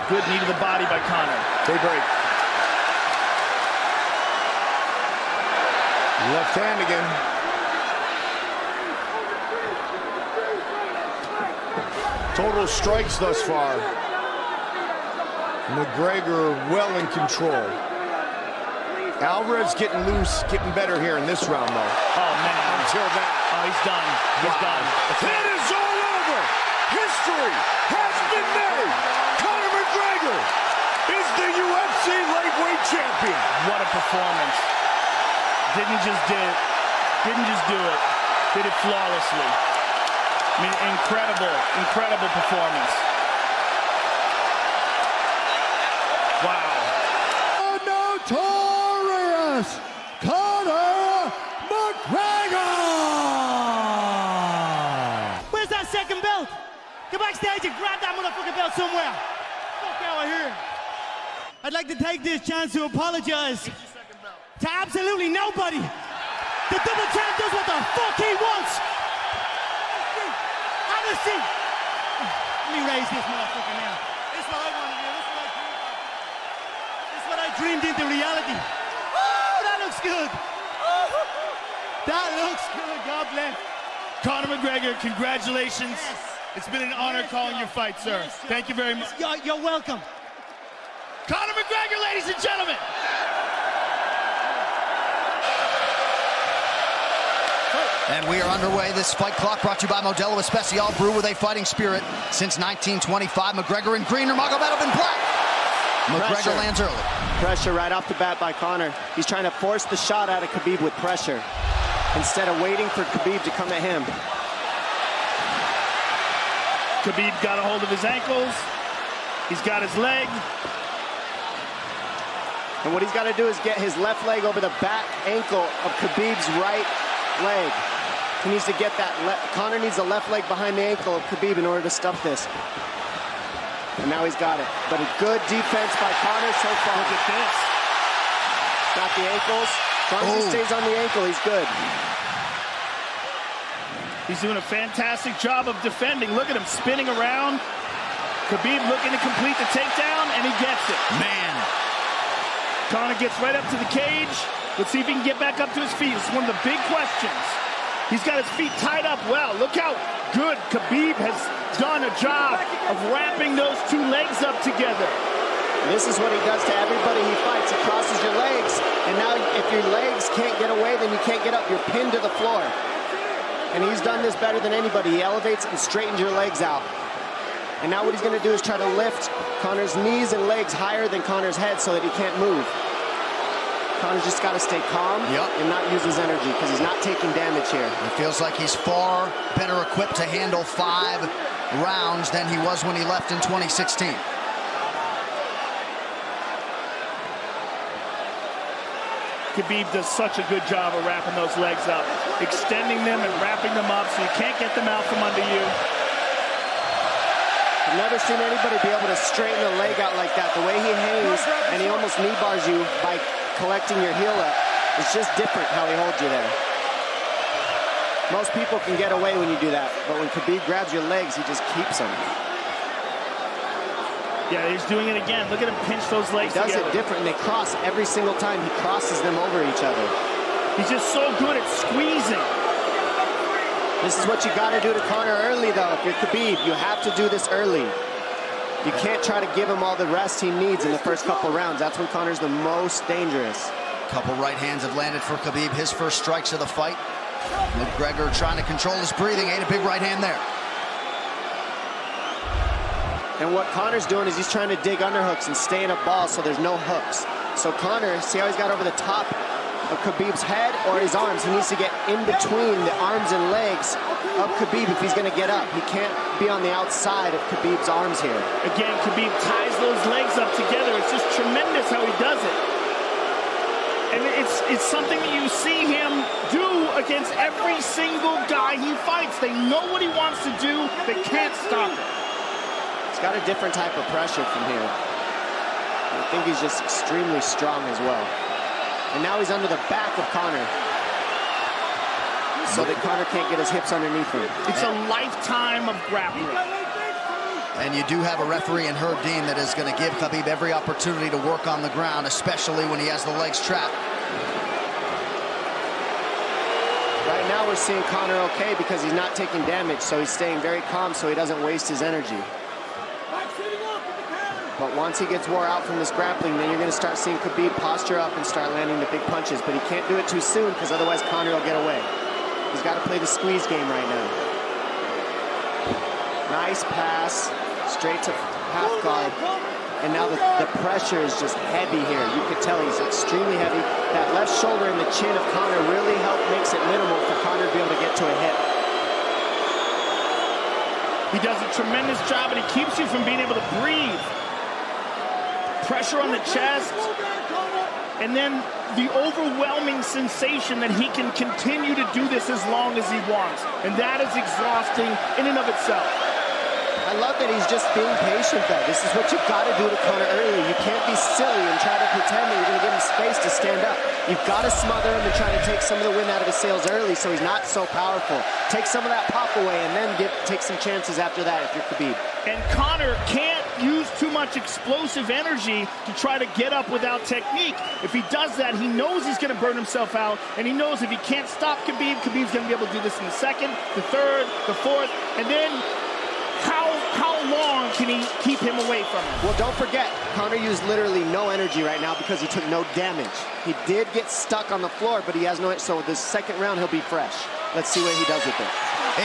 Good knee to the body by Conor. They break. Left hand again. Total strikes thus far. McGregor well in control. Alvarez getting loose, getting better here in this round, though. Oh, man. Until that. Oh, he's done. He's done. It is all over. History has been made. Conor McGregor is the UFC lightweight champion. What a performance. Didn't just do it. Did it flawlessly. I mean, incredible performance. Wow. Notorious Conor McGregor! Where's that second belt? Go backstage and grab that motherfucking belt somewhere. Fuck out of here. I'd like to take this chance to apologize to absolutely nobody. The double champ does what the fuck he wants. Have a seat. Let me raise this motherfucker now. This is what I want to do. This is what I dreamed into reality. Oh, that looks good. That looks good. God bless. Conor McGregor, congratulations. Yes. It's been an honor calling your fight, sir. Yes, thank you very much. You're welcome. Conor McGregor, ladies and gentlemen. And we are underway. This fight clock brought to you by Modelo Especial, brew with a fighting spirit since 1925. McGregor in green, Nurmagomedov in black. McGregor lands early. Pressure right off the bat by Conor. He's trying to force the shot out of Khabib with pressure instead of waiting for Khabib to come at him. Khabib got a hold of his ankles. He's got his leg. And what he's got to do is get his left leg over the back ankle of Khabib's right leg. He needs to get that. Conor needs the left leg behind the ankle of Khabib in order to stuff this. And now he's got it. But a good defense by Conor so far. Look at this. Got the ankles. As long as he stays on the ankle, he's good. He's doing a fantastic job of defending. Look at him spinning around. Khabib looking to complete the takedown, and he gets it. Man. Conor gets right up to the cage. Let's see if he can get back up to his feet. It's one of the big questions. He's got his feet tied up well. Look how good Khabib has done a job of wrapping those two legs up together. This is what he does to everybody he fights. He crosses your legs, and now if your legs can't get away, then you can't get up. You're pinned to the floor. And he's done this better than anybody. He elevates and straightens your legs out. And now what he's going to do is try to lift Conor's knees and legs higher than Conor's head so that he can't move. Conor's just got to stay calm and not use his energy because he's not taking damage here. It feels like he's far better equipped to handle 5 rounds than he was when he left in 2016. Khabib does such a good job of wrapping those legs up, extending them and wrapping them up so you can't get them out from under you. I've never seen anybody be able to straighten a leg out like that. The way he hangs and he almost knee bars you by collecting your heel up. It's just different how he holds you there. Most people can get away when you do that, but when Khabib grabs your legs, he just keeps them. Yeah, he's doing it again. Look at him pinch those legs together. He does together. it different, and they cross every single time. He crosses them over each other. He's just so good at squeezing. This is what you got to do to Conor early, though. If you're Khabib, you have to do this early. You can't try to give him all the rest he needs in the first couple rounds. That's when Conor's the most dangerous. Couple right hands have landed for Khabib. His first strikes of the fight. McGregor trying to control his breathing. Ate a big right hand there. And what Conor's doing is he's trying to dig underhooks and stay in a ball so there's no hooks. So Conor, see how he's got over the top of Khabib's head or his arms? He needs to get in between the arms and legs of Khabib if he's going to get up. He can't be on the outside of Khabib's arms here. Again, Khabib ties those legs up together. It's just tremendous how he does it. And it's something that you see him do against every single guy he fights. They know what he wants to do. They can't stop it. He's got a different type of pressure from here. I think he's just extremely strong as well. And now he's under the back of Conor, so that Conor can't get his hips underneath him. It's a lifetime of grappling. And you do have a referee in Herb Dean that is going to give Khabib every opportunity to work on the ground, especially when he has the legs trapped. Right now we're seeing Conor okay because he's not taking damage, so he's staying very calm so he doesn't waste his energy. But once he gets wore out from this grappling, then you're going to start seeing Khabib posture up and start landing the big punches. But he can't do it too soon because otherwise Conor will get away. He's got to play the squeeze game right now. Nice pass, straight to half guard. And now the pressure is just heavy here. You could tell he's extremely heavy. That left shoulder and the chin of Conor really makes it minimal for Conor to be able to get to a hip. He does a tremendous job, and he keeps you from being able to breathe. Pressure on the chest, and then the overwhelming sensation that he can continue to do this as long as he wants. And that is exhausting in and of itself. I love that he's just being patient, though. This is what you've got to do to Conor early. You can't be silly and try to pretend that you're going to give him space to stand up. You've got to smother him and try to take some of the wind out of his sails early so he's not so powerful. Take some of that pop away and then take some chances after that if you're Khabib. And Conor can't use too much explosive energy to try to get up without technique. If he does that, he knows he's going to burn himself out, and he knows if he can't stop Khabib, Khabib's going to be able to do this in the second, the third, the fourth, and then how long can he keep him away from him? Well, don't forget, Conor used literally no energy right now because he took no damage. He did get stuck on the floor, but he has no, so the second round he'll be fresh. Let's see what he does with it.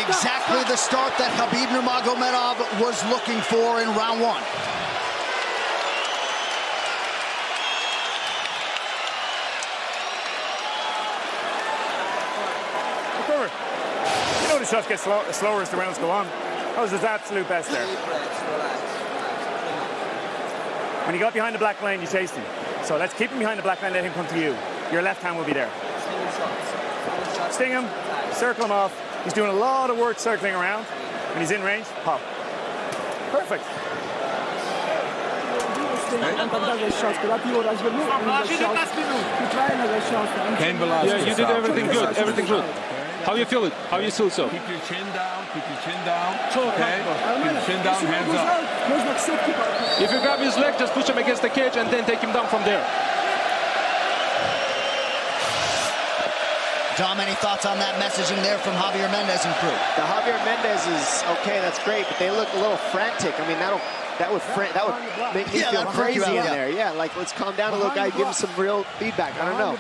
Exactly the start that Khabib Nurmagomedov was looking for in round one. You know the shots get slower as the rounds go on. That was his absolute best there. When he got behind the black line, you chased him. So let's keep him behind the black line, let him come to you. Your left hand will be there. Sting him, circle him off. He's doing a lot of work circling around. When he's in range, pop. Perfect. Yeah, you did everything good, everything good. How you feel it? How you feel so? Keep your chin down, keep your chin down. Okay? Keep your chin down, hands up. If you grab his leg, just push him against the cage and then take him down from there. Dom, any thoughts on that messaging there from Javier Mendez and crew? The Javier Mendez is okay, that's great, but they look a little frantic. I mean, that would make me feel crazy in there. Yeah, like let's calm down a little, guy. Give him some real feedback. I don't know.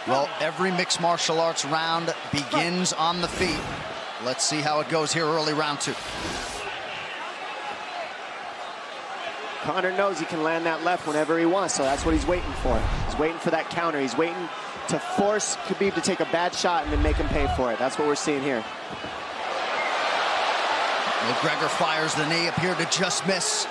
Well, every mixed martial arts round begins on the feet. Let's see how it goes here early round two. Conor knows he can land that left whenever he wants, so that's what he's waiting for. He's waiting for that counter. He's waiting to force Khabib to take a bad shot and then make him pay for it. That's what we're seeing here. McGregor fires the knee, appeared to just miss.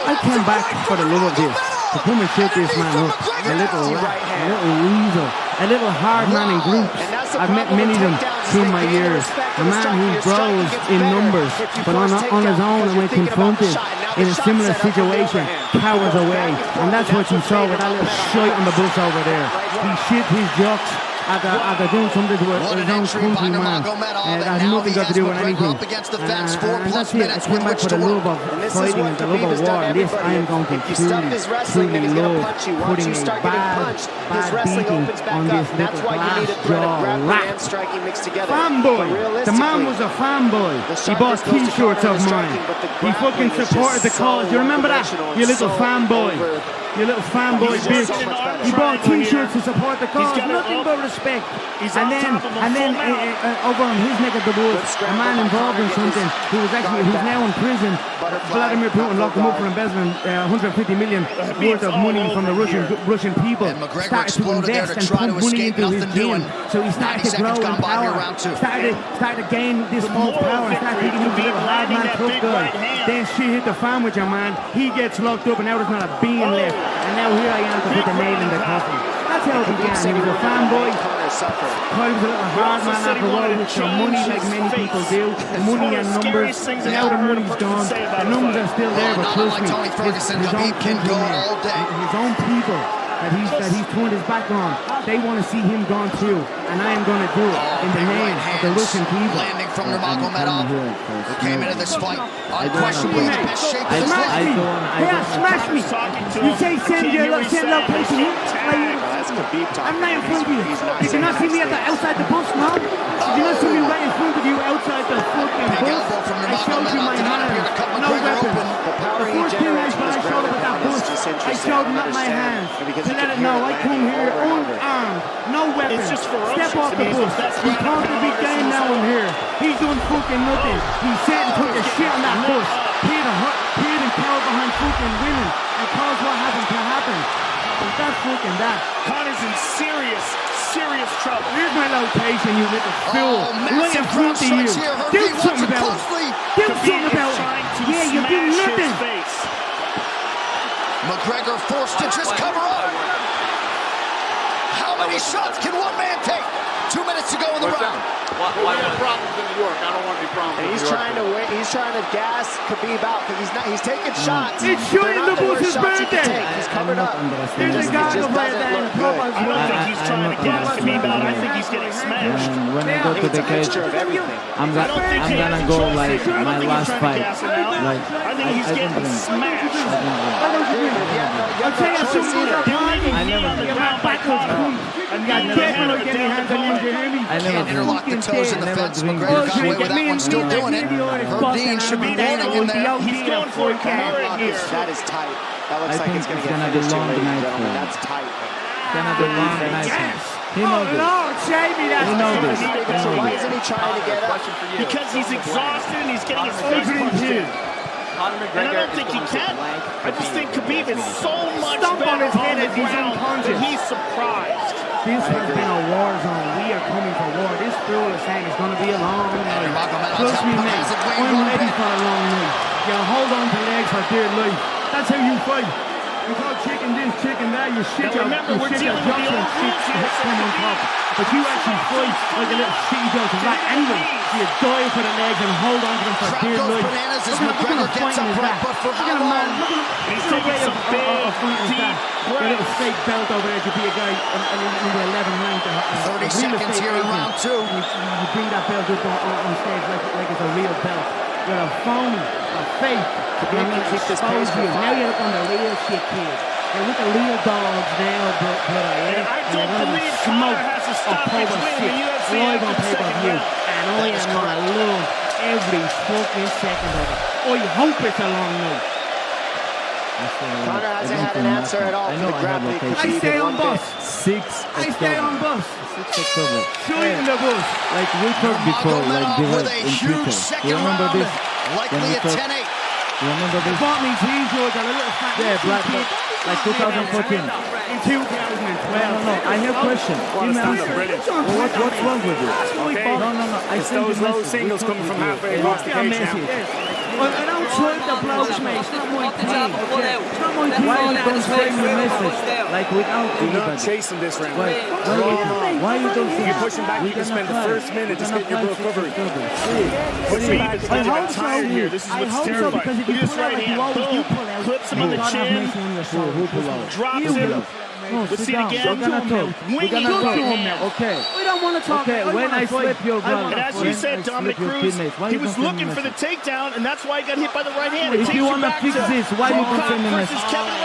I came back for the love of this, to come and shake this man up. A little rat, a little weasel, a little hard man in groups. I've met many of them through my years. A man who grows in numbers, but on his own and when confronted in a similar situation, cowers away. And that's what you saw with that little shite on the bus over there. He shit his jocks after doing something to his own countryman. That has nothing got to do with anything. And that's it. I came back for the love of fighting and the love of war. And this I am going to truly love putting a bad beating on this little glass jaw rat. Fanboy. The man was a fanboy. He bought t-shirts of mine. He fucking supported the cause. You remember that? You little fanboy. You little fanboy bitch. He bought t-shirts to support the cause. Nothing but respect. And then over on his neck of the woods, a man involved in something who's now in prison. Vladimir Putin locked him up for embezzling 150 million worth of money from the Russian people. Started to invest and pump money into his gym. So he started to grow in power. Started to gain this false power and started thinking he was a little hard man, tough guy. Then shit hit the fan with your man. He gets locked up and now there's not a bean left. And now here I am to put the nail in the coffin. That's how it began. He was a fanboy. He was a little hard man after all with some money like many people do. Money and numbers. Now the money's gone. The numbers are still there, but trust me, his own countrymen, his own people that he's turned his back on, they want to see him gone too. And I am going to do it in the name of the Russian people. Landing from Nurmagomedov, who came into this fight unquestionably in the best shape of his life. Smash me! You say send location here? I'm right in front of you. Did you not see me outside the bus, no? Did you not see me right in front of you outside the fucking bus? I showed you my hands, no weapon. The first thing I showed up at that bus, I showed not my hands. To let it know, I come here unarmed, no weapon. Step off the bus. He's talking a big game now I'm here. He's doing fucking nothing. He sat and took a shit on that bus. Paid and cowered behind fucking women and caused what happened to happen. That's fucking that. Conor's in serious trouble. Here's my location, you little fool. Right in front of you. Do something about it. Do something about it. Yeah, you do nothing. McGregor forced to just cover up. How many shots can one man take? 2 minutes to go in the round. We have problems in New York. I don't want any problems. And he's trying to win. He's trying to gas Khabib out because he's taking shots. It's shooting the Bush's birthday. He's covered up. There's a guy over there. I don't think he's trying to gas Khabib out. I think he's getting smashed. When I go to the cage, I'm gonna go like my last fight. Like I think he's getting smashed. I'll tell you something about Conor. I never You're not back on Conor. I never interlock the toes in the fence. McGregor got away with that one, still doing it. Herb Dean should be warning him there. He's going for it. That is tight. That looks like it's going to get be long tonight. That's tight. gonna do long nice. He knows this. Lord, Jamie, that's He knows this. Why isn't he trying to get up? Because he's exhausted and he's getting his face punched in. And I don't think he can. I just think Khabib is so much better on the ground that he's surprised. This has been a war zone. We are coming for war. This Phil is saying it's going to be a long night. Trust me, mate. I'm ready for a long night. You hold on to legs for dear life. That's how you fight. You call chicken this, chicken that. You shit your junction and shit coming top. But you actually fight like a little shitty dog. Right anyway, you dive for the legs and hold on to them for dear life. Bananas as McGregor gets up right, but for how long? He's taking some big, deep a little fake belt over there to be a guy in the 11 rank. 30 seconds here in round 2. You bring that belt up on stage like it's a real belt. You're a phony, a fake. Khabib can keep this pace for now you're on the real shit, kid. You're with the real dogs now, but and I don't believe Conor has to stop his win in the UFC live on after the second pay-per-view. round. And I am gonna love every fucking second of it. I hope it's a long night. Conor hasn't had an answer at all for the grappling. I stay on bus. 6 I stay on bus. 6 October. Shoot in the bus. Like we talked before, like with a in huge Twitter. second You remember round, this? likely a 10-8. You remember this? Bought me T-shirt and a little fat Yeah, like 2014. In 2012. No, I have a question. What's wrong with it? Okay. No. I It's sent those you low message. singles coming from halfway across the Yeah, cage now. message. I don't swipe the blokes, mate. It's not my team. It's not my team. Why you don't send me message? Like without Do not anybody. chase him this round. Why you don't If you push him back, you can spend the first minute just getting your recovery. Push him back, I he's hope so. tired here. This is I what's hope so, terrifying. because if He you just pull out right like you hand, always do boom, pull out, clips him on the God have chin, mercy on your soul. Who pull out? drops him. No, Let's sit see it down. again. We're gonna talk. We're gonna talk. Okay. We don't want to talk. Okay, when I slap your brother, And as you said, Dominic Cruz, he was looking for the takedown, and that's why he got hit by the right hand. If you wanna fix this, why you don't send me message?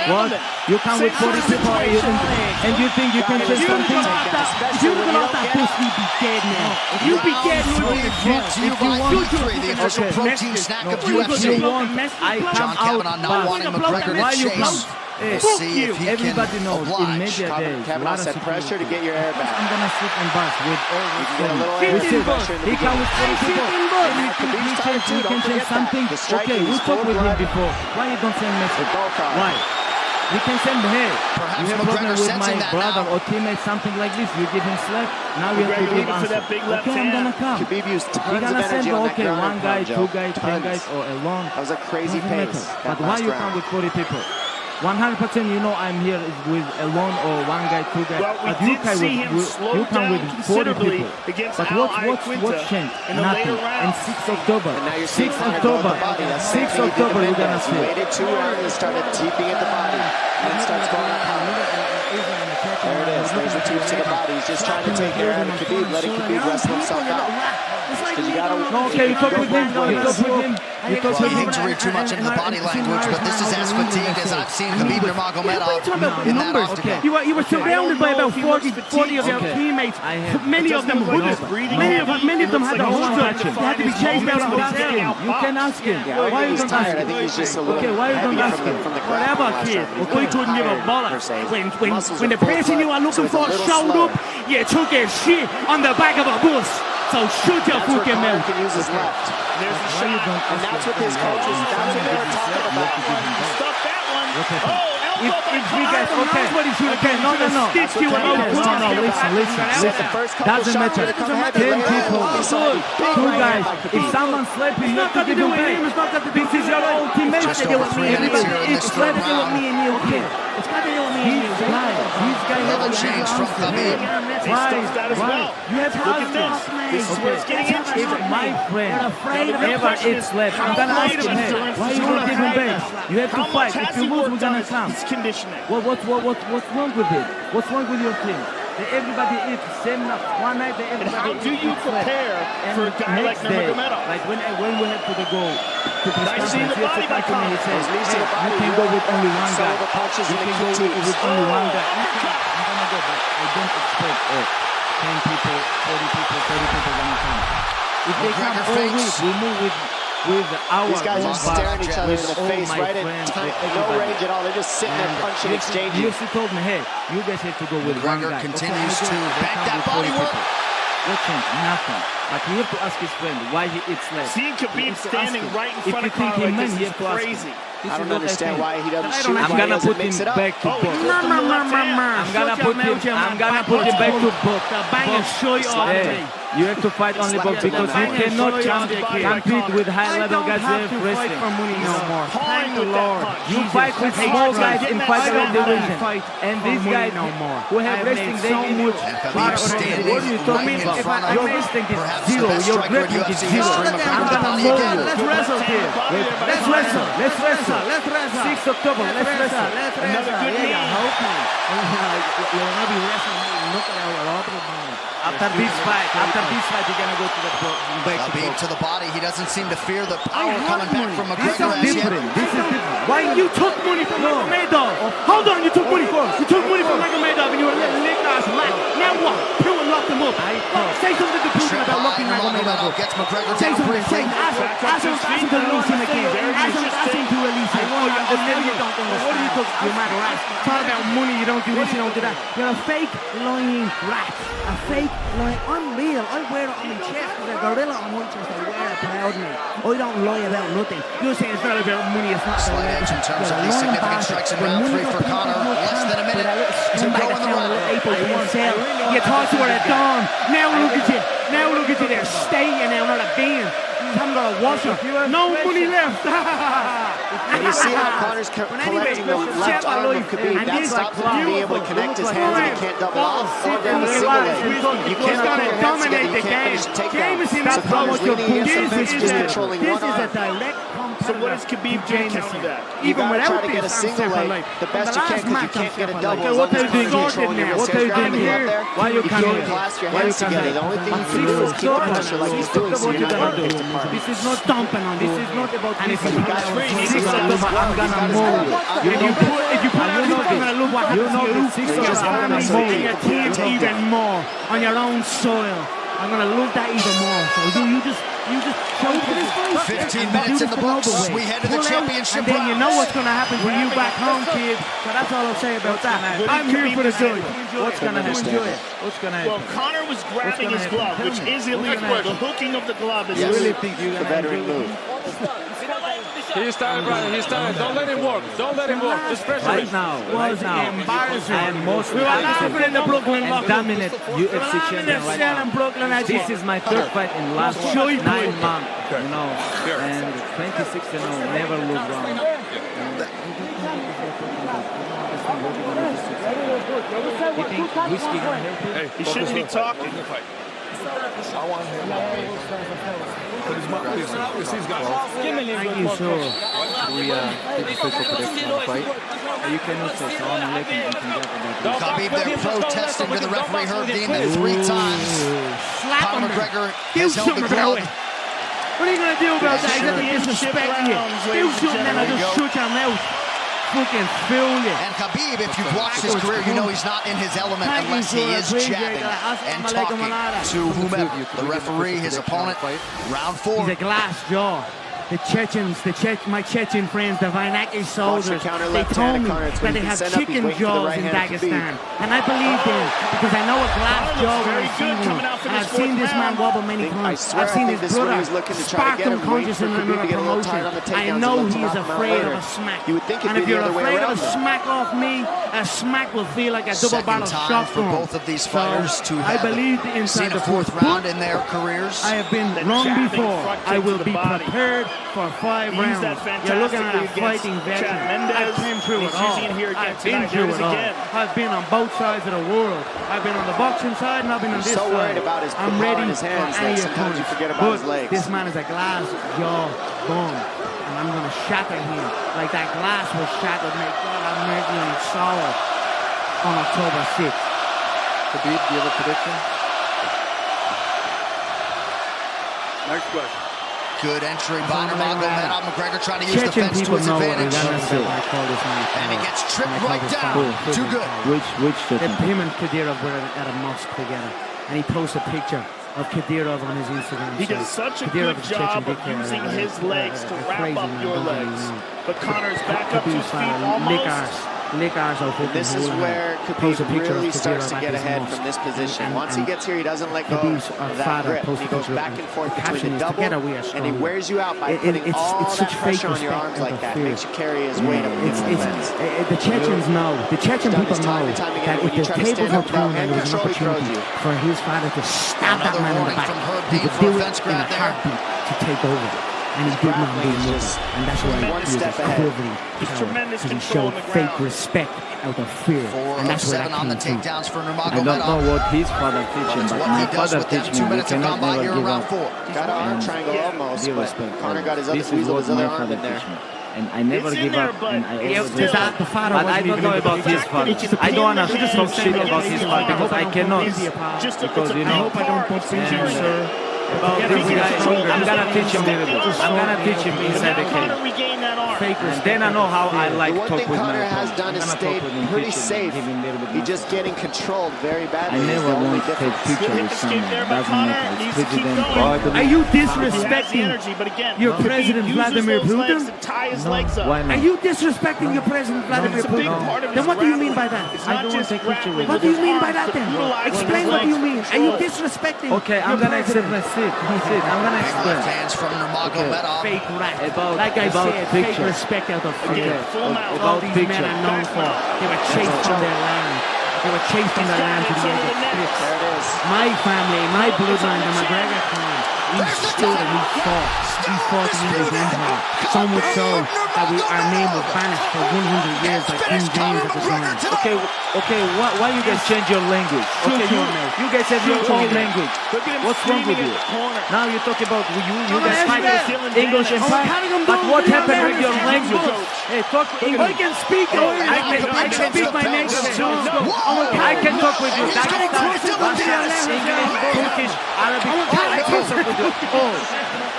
What? You come with 40 people and you think you can say something? If you look off that pussy, you'd be dead now. If you be dead, you would be dead. Brought to you by E3, the official protein snack of UFC. I come John Kavanagh out not wanting McGregor Why to you come? chase. We'll see if he can Everybody knows in oblige. media days, Kavanagh said pressure to get your air back. I'm gonna sit and bus with all You this can get a little thing. air We sit. pressure in the He come with 40 people. And you think Khabib's tired too, he don't can say forget that. something? The striking, Okay, we he's talked full with him blood. before. Why you don't send message? both are. Why? We can send, hey, Perhaps you have McGregor problem with sensing my that brother now. or teammate, something like this, you give him slap, now you have to McGregor give looking for that answer. big left Okay, I'm hand. gonna come. Khabib used We're tons of gonna send, energy on that okay, ground one and guy, pound, two Joe. guys, 10 guys, Tons. or alone. That was a crazy Doesn't pace. matter. That But why last you round. come with 40 people? 100% you know I'm here with alone or one guy, two guys. Well, we but you did come see with, him slow you come down with 40 considerably people. against But Al what's Iaquinta changed? in the Nothing. later rounds. And 6 October, And now you're seeing 6 Conor go October, to the body. That's 6 the same thing he did October to we're gonna Mendes. He see. waited 2 rounds and started teeping at the body. And then starts going up high. There it is. There's the teeps to the body. He's just trying to take air out of Khabib, letting Khabib wrestle himself out. Because you got to... No, okay, you talk with him. You talk with him. You talk Well, with he him. didn't read too much into the body language, but this is as fatigued as I've seen Khabib Nurmagomedov in that octagon. You were surrounded by about 40 of your teammates. Many of them hooded. Many of them had the hoods up. They had to be chased out of the hotel. You can ask him. Yeah, Why you he's don't tired. ask I him? think he's just a little Okay, why you don't heavy ask him? from the Whatever, grappling kid. last round. We couldn't give a Tired, per bollocks. se. When the person you are looking for showed up, you took a shit on the back of a bus. So shut your That's where fucking Conor mouth. can use his left. There's the Why you shot. don't And ask that's him? what his coaches, that's what they were talking about. Stuff that one. happened? Oh, elbow by If we get Conor. okay, no. Stitch you That's out. what No, listen. Doesn't matter. 10 people, 2 guys. If someone slaps you, you have to give him back. This is your own teammate. Just over 3 minutes here in this third round. It's got to do with me and you. These guys Another have a change from Khabib. Why? that as well. You have Look at this. This is where it's getting interesting. If my friend Now, the ever question eats is, left, I'm how gonna much ask him, hey, endurance why does you don't Conor give him have? back? You have to How fight. much has If you he lose, we're worked on gonna come. his conditioning? What's wrong with it? What's wrong with your team? Everybody eats same night. One night, And everybody how do eats you left. prepare And for a guy like next day, Nurmagomedov? like when we have to go to press Nice seeing conference, the he has to body by come to me, he Conor. says, Those knees to the hey, body, you can go with only one some guy. of the punches You and the can go kicks. with only one guy. I'm gonna go, but I don't expect 10 people, 40 people, 30 people gonna come. If they come all week, we move with with our These guys own are staring each other in the all face, my right friends, at time, with no everybody. range at all. They're just sitting there punching, exchanging. UFC told me, hey, you guys have to go with one McGregor guy. continues Okay, to they bank come that with body 40 work. people. What changed? Nothing. Like, you have to ask his friend why he eats less. Seeing Khabib standing right in front of If you think Conor he like meant, this you is have to ask him. crazy. This I is don't what understand think. why he doesn't shoot. I'm why he gonna doesn't put him mix it up. back to book. I'm gonna put him back to book. Bang and show you all day. You have to fight only box because you cannot compete with high-level guys with wrestling. for money no more. Thank the Lord. You fight with small guys in featherweight division, and these guys no more. who have wrestling, they give you. What do you tell me? If your wrestling is zero, your grappling is zero. I'm gonna mow you. Let's wrestle, kid. Let's wrestle. Let's wrestle. Let's wrestle. 6 October. Let's wrestle. Another good knee. You'll not be wrestling. Look at our other man. After this fight, you're gonna go to the back Khabib to the body. He doesn't seem to fear the power coming back from McGregor as yet. This is different. Why you took money from Magomedov? Hold on, you took money from Magomedov and you were letting lick us laugh. Now what? Pure and lock them up. Say something to Putin about locking Magomedov up. Gets McGregor Say down something. briefly. Ask him to release him again. Ask him to release him. Oh, you don't understand. What do you talk? You mad rat. Talk about money. You don't do this. You don't do that. You're a fake lying rat. A fake lying. I'm real. I wear it on my chest. There's a gorilla on my chest. I wear it proudly. I don't lie about nothing. You say it's not about money. It's not Slight edge in terms of these significant strikes in round 3 for Conor. Less than a minute to go in the round. You thought you were a don. Now look at you. Now look at you there. Staying now, not a bean. You haven't got a washer. No money left. And you see how Conor's collecting the left arm of Khabib. That stops him from being able to connect his hands and he can't double off or grab a single leg. You can't put your hands together, you can't finish the takedown. So Conor's leaning against the fence, just controlling one arm. So what does Khabib do to counter that? You gotta try to get a single leg the best you can because you can't get a double. What are you doing here? What are you doing here? Why you can't coming here? clasp your hands together. The only thing you can do is keep the pressure like he's doing so you're not going to get apart. This is not stomping on. This is not about anything. You gotta I'm gonna mow you. If you put out I'm gonna look what happens to you. I'm gonna mow you. And your team even more on your own soil. I'm gonna look that even more. So you just show to this fight. 15 minutes in the books. We head to the championship round. And then you know what's gonna happen to you back home, kid. So that's all I'll say about that. I'm here for the joy. What's gonna happen? What's gonna happen? Well, Conor was grabbing his glove, which is illegal. The hooking of the glove is really think you're the veteran move. He started, brother. He started. Don't let him work. Don't let him work. Just pressure him. Right now, embarrassing. And most in the Brooklyn dominant UFC champion right now. This is my third fight in last 9 months. You know, and 26-0, never lose round. You think whiskey gonna help you? He shouldn't be talking. I want him. But his mouth, he's got Thank you, sure. We did the official prediction on the fight. You cannot say so. I'm looking. You can get about Khabib there protesting to the referee, Herb Dean, 3 times. Conor McGregor has held the glove. What are you going to do about that? You're going to disrespect you. Do something and I'll just shoot your mouth. Fucking fool you. And Khabib, if you've watched his career, you know he's not in his element unless he is jabbing and talking to whomever. The referee, his opponent, round 4. He's a glass jaw. The Chechens, my Chechen friends, the Vainaki soldiers, they told me that they have chicken jaws in Dagestan. And I believe them because I know a glass jaw when I see one. And I've seen this man wobble many times. I've seen his brother spark him conscious in another promotion. I know he's afraid of a smack. And if you're afraid of a smack off me, a smack will feel like a double barrel shotgun. Both of these fighters to I believe inside the 4th round in their careers. I have been wrong before. I will be prepared for 5 rounds. You're looking at a fighting veteran. I've been through it all. I've been through it all. I've been on both sides of the world. I've been on the boxing side and I've been on this side. Worried about his I'm ready his hands for any sometimes you opponent. forget about his legs. This man is a glass jaw bomb. And I'm going to shatter him like that glass was shattered. May God have mercy on his soul on October 6th. Khabib, do you have a prediction? Next question. Good entry by Nurmagomedov. McGregor trying to use the fence to his advantage. And he gets tripped right down. Too good. Which him and Kadyrov were at a mosque together. And he posts a picture of Kadyrov on his Instagram. He does such a good job of using his legs to wrap up your legs. But Conor's back up to his feet almost. This is where Khabib really starts to get ahead from this position. Once he gets here, he doesn't let go of that grip. He goes back and forth between the double, and he wears you out by putting all that pressure on your arms like that. Makes you carry his weight up against the fence. The Chechens know, the Chechen people know that if the tables are turned and there's an opportunity for his father to stab that man in the back, he could do it in a heartbeat to take over. And he did not do it. And that's why he was equivalent. Because he showed fake respect out of fear. And that's where that came from. I don't know what his father teaching, but my father teach me we cannot never give up. Got an arm triangle almost, but Conor got his other weasel, his other arm in there. And I never give up, and I always But I don't know about his father. I don't want to talk shit about his father because I cannot. Because, you know, I hope I don't put things in, sir. About this guy, I'm gonna teach him a little bit. I'm gonna teach him inside the cage. And then I know how I like the one talk thing with Conor my has done is stayed pretty safe. He's just getting controlled very badly. I never want to take pictures with someone. Doesn't matter. It's president. Are you disrespecting your president Vladimir Putin? No, why not? Are you disrespecting your president Vladimir Putin? Then what do you mean by that? I don't want to take pictures with him. What do you mean by that then? Explain what you mean. Are you disrespecting? Okay, I'm gonna accept my seat. I'm gonna explain. Fans from Nurmagomedov. Fake rat. Like I said, picture. fake respect out of fear. About All these picture. men are known for. They were chased from their land. They were chased from their land to the edge of cliffs. My family, my bloodline, the McGregor clan, we stood and we fought. We fought the English Empire. So much so that our name was banished for 100 years by King James at the time. Okay, why you guys change your language? Okay, you guys have your own language. What's wrong with you? Now you talk about you guys fight English Empire. But what happened with your language? Hey, talk English. I can speak. I can speak my native tongue. I can talk with you. Turkish, Arabic. I can talk with you.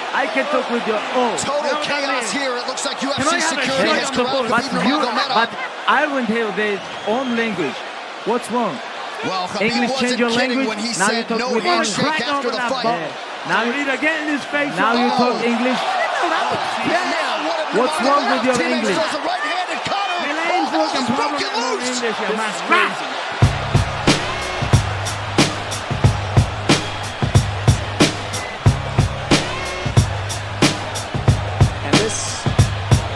I can talk with you. Total chaos here. It looks like UFC security has corrupted Nurmagomedov. But Ireland have their own language. What's wrong? Well, English change your language. When he Now said you talk no with handshake after the fight. Now you need to get in his face. Now you talk English. What's wrong with your English? Right-handed Conor. English, you must. And this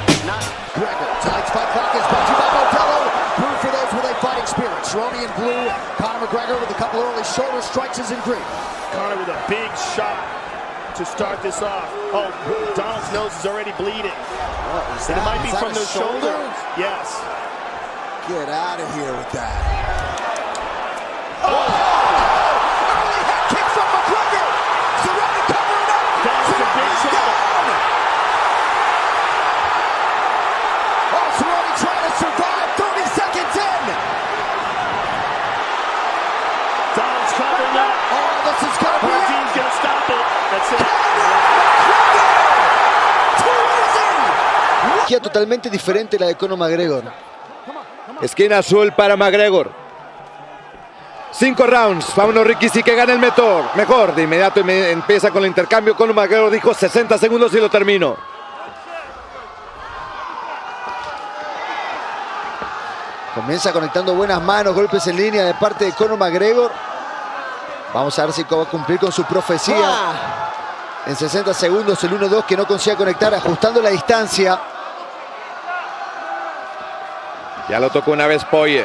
is not Gregor. Tonight's fight clock is brought to you by Modelo. Brew for those with a fighting spirit. Cerrone in blue. Conor McGregor with a couple early shoulder strikes is in green. Conor with a big shot to start this off. Oh, Donald's nose is already bleeding. And it might be from the shoulder. Yes. Get out of here with that. Early head kick from McGregor. Cerrone covering up. That's a big trouble. Oh, Cerrone trying to survive. 30 seconds in. Donald's covering up. Oh, this is going to be it. Team's going to stop it. That's it. Totalmente diferente la de Conor McGregor. Esquina azul para McGregor. 5 rounds. Vámonos, Ricky, sí que gana el mejor. De inmediato empieza con el intercambio. Conor McGregor dijo 60 segundos y lo termino. Comienza conectando buenas manos, golpes en línea de parte de Conor McGregor. Vamos a ver si va a cumplir con su profecía. En 60 segundos el 1-2 que no consigue conectar, ajustando la distancia. Ya lo tocó una vez Poye.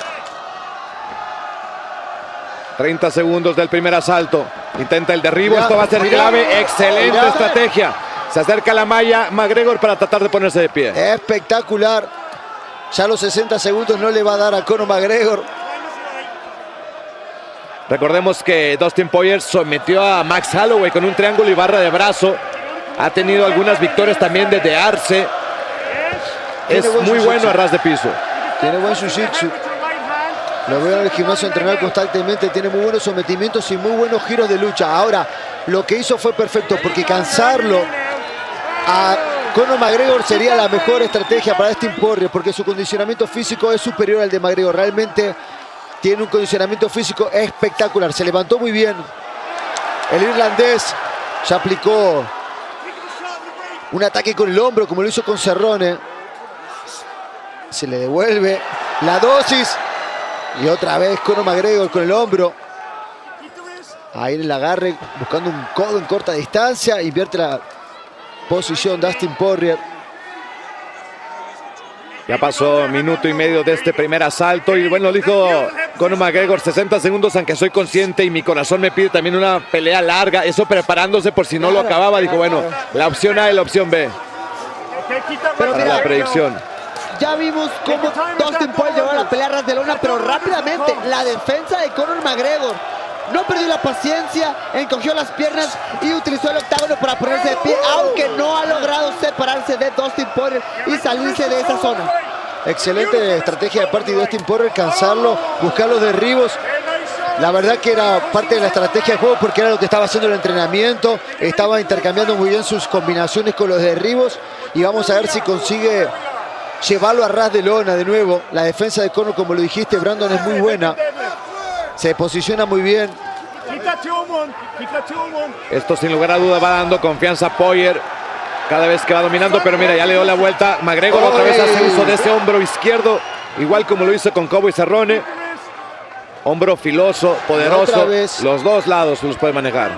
30 segundos del primer asalto. Intenta el derribo. Esto va a ser clave. Excelente estrategia. Se acerca a la malla McGregor para tratar de ponerse de pie. Espectacular. Ya los 60 segundos no le va a dar a Conor McGregor. Recordemos que Dustin Poirier sometió a Max Holloway con un triángulo y barra de brazo. Ha tenido algunas victorias también desde arce. Es muy bueno a ras de piso. Tiene buen jiu-jitsu. Lo veo en el gimnasio entrenar constantemente. Tiene muy buenos sometimientos y muy buenos giros de lucha. Ahora, lo que hizo fue perfecto porque cansarlo a Conor McGregor sería la mejor estrategia para Dustin Poirier porque su condicionamiento físico es superior al de McGregor. Realmente tiene un condicionamiento físico espectacular. Se levantó muy bien. El irlandés ya aplicó un ataque con el hombro, como lo hizo con Cerrone. Se le devuelve la dosis. Y otra vez Conor McGregor con el hombro. Ahí en el agarre, buscando un codo en corta distancia. Invierte la posición Dustin Poirier. Ya pasó minuto y medio de este primer asalto. Y bueno, dijo Conor McGregor, 60 segundos, aunque soy consciente y mi corazón me pide también una pelea larga. Eso preparándose por si no lo acababa. Dijo, bueno, la opción A y la opción B. Pero para la predicción. Ya vimos cómo Dustin Poirier llevó la pelea a ras de lona, pero rápidamente la defensa de Conor McGregor no perdió la paciencia, encogió las piernas y utilizó el octágono para ponerse de pie, aunque no ha logrado separarse de Dustin Poirier y salirse de esa zona. Excelente estrategia de parte de Dustin Poirier, cansarlo, buscar los derribos. La verdad que era parte de la estrategia de juego porque era lo que estaba haciendo el entrenamiento. Estaba intercambiando muy bien sus combinaciones con los derribos y vamos a ver si consigue llevarlo a ras de lona de nuevo. La defensa de Conor, como lo dijiste, Brandon, es muy buena. Se posiciona muy bien. Esto sin lugar a duda va dando confianza a Poirier cada vez que va dominando, pero mira, ya le dio la vuelta. McGregor otra vez hace uso de ese hombro izquierdo, igual como lo hizo con Cobo y Cerrone. Hombro filoso, poderoso. Los dos lados los puede manejar.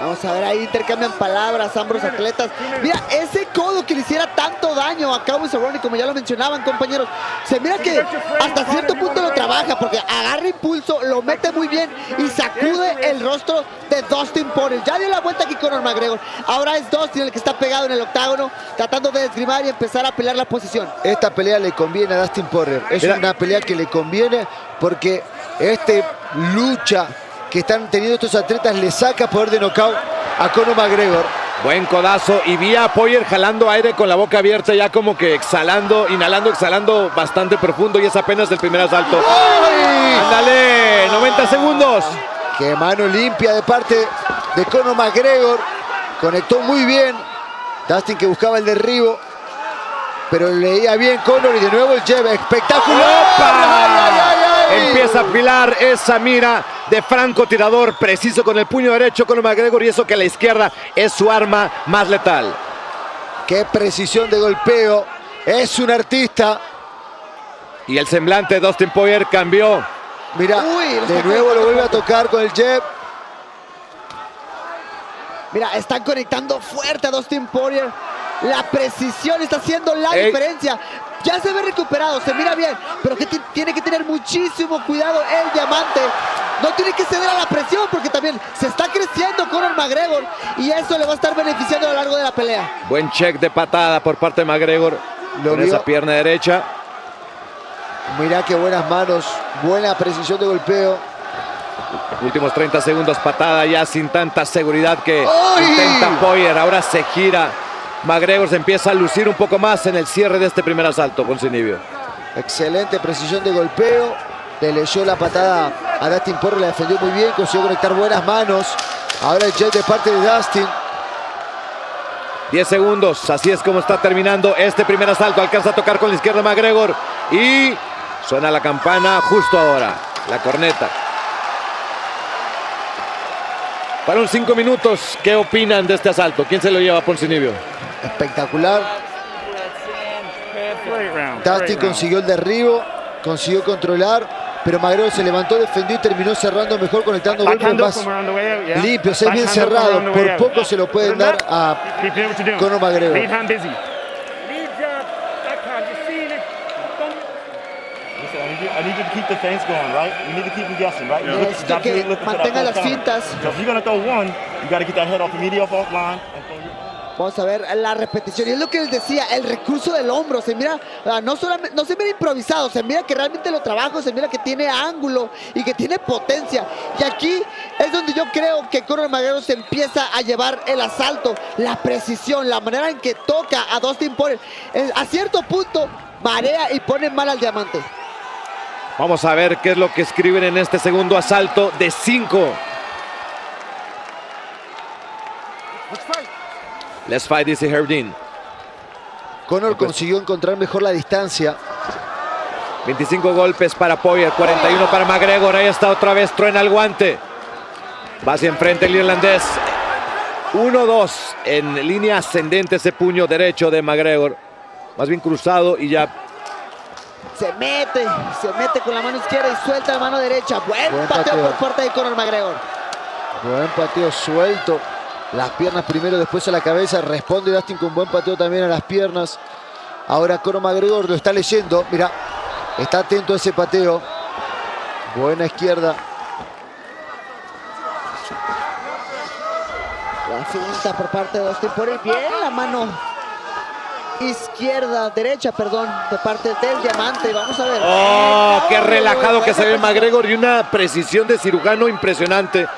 Vamos a ver, ahí intercambian palabras ambos atletas. Mira, ese codo que le hiciera tanto daño a Cowboy Cerrone, como ya lo mencionaban, compañeros. Se mira que hasta cierto punto lo trabaja, porque agarra impulso, lo mete muy bien y sacude el rostro de Dustin Poirier. Ya dio la vuelta aquí Conor McGregor. Ahora es Dustin el que está pegado en el octágono, tratando de esgrimar y empezar a pelear la posición. Esta pelea le conviene a Dustin Poirier. Es una pelea que le conviene porque lucha que están teniendo estos atletas le saca poder de knockout a Conor McGregor. Buen codazo y vi a Poirier jalando aire con la boca abierta, ya como que exhalando, inhalando, exhalando bastante profundo, y es apenas el primer asalto. ¡Ay! ¡Ándale! 90 segundos. Qué mano limpia de parte de Conor McGregor. Conectó muy bien. Dustin que buscaba el derribo, pero leía bien Conor y de nuevo el jab. ¡Espectacular! Empieza a afilar esa mira de francotirador, preciso con el puño derecho Conor McGregor, y eso que la izquierda es su arma más letal. ¡Qué precisión de golpeo! Es un artista. Y el semblante de Dustin Poirier cambió. Mira, de nuevo lo vuelve a tocar con el jab. Mira, están conectando fuerte a Dustin Poirier. La precisión está haciendo la diferencia. Ya se ve recuperado, se mira bien, pero que tiene que tener muchísimo cuidado el diamante. No tiene que ceder a la presión porque también se está creciendo Conor McGregor y eso le va a estar beneficiando a lo largo de la pelea. Buen check de patada por parte de McGregor con esa pierna derecha. Mirá qué buenas manos, buena precisión de golpeo. Últimos 30 segundos, patada ya sin tanta seguridad que intenta Poirier. Ahora se gira. McGregor se empieza a lucir un poco más en el cierre de este primer asalto, Poncinibio. Excelente precisión de golpeo. Le leyó la patada a Dustin Poirier, la defendió muy bien, consiguió conectar buenas manos. Ahora el jet de parte de Dustin. 10 segundos, así es como está terminando este primer asalto. Alcanza a tocar con la izquierda McGregor y suena la campana justo ahora, la corneta. Fueron 5 minutos. ¿Qué opinan de este asalto? ¿Quién se lo lleva, Poncinibio? Espectacular. Dustin consiguió el derribo, consiguió controlar, pero McGregor se levantó, defendió y terminó cerrando mejor, conectando golpes más limpios. Es bien cerrado, por poco se lo pueden dar a Conor McGregor. I need you to keep the fence going, right? You need to keep them guessing, right? Necesito que mantenga las fintas. So if you're going to throw one, you got to get that head off immediately off line. Vamos a ver la repetición. Y es lo que les decía, el recurso del hombro. Se mira, no se mira improvisado, se mira que realmente lo trabaja, se mira que tiene ángulo y que tiene potencia. Y aquí es donde yo creo que Conor McGregor se empieza a llevar el asalto. La precisión, la manera en que toca a Dustin Poirier. A cierto punto, marea y pone mal al diamante. Vamos a ver qué es lo que escriben en este segundo asalto de 5. Let's fight, dice Herdin. Conor consiguió encontrar mejor la distancia. 25 golpes para Poirier, 41 para McGregor. Ahí está otra vez, truena el guante. Va hacia enfrente el irlandés. 1-2 en línea ascendente ese puño derecho de McGregor. Más bien cruzado y ya. Se mete con la mano izquierda y suelta la mano derecha. Buen pateo por parte de Conor McGregor. Buen pateo suelto. Las piernas primero, después a la cabeza. Responde Dustin con buen pateo también a las piernas. Ahora Conor McGregor lo está leyendo. Mira, está atento a ese pateo. Buena izquierda. La finta por parte de Dustin Poirier. Bien la mano derecha, de parte del diamante. Vamos a ver. ¡Oh, qué relajado que se ve McGregor! Y una precisión de cirujano impresionante.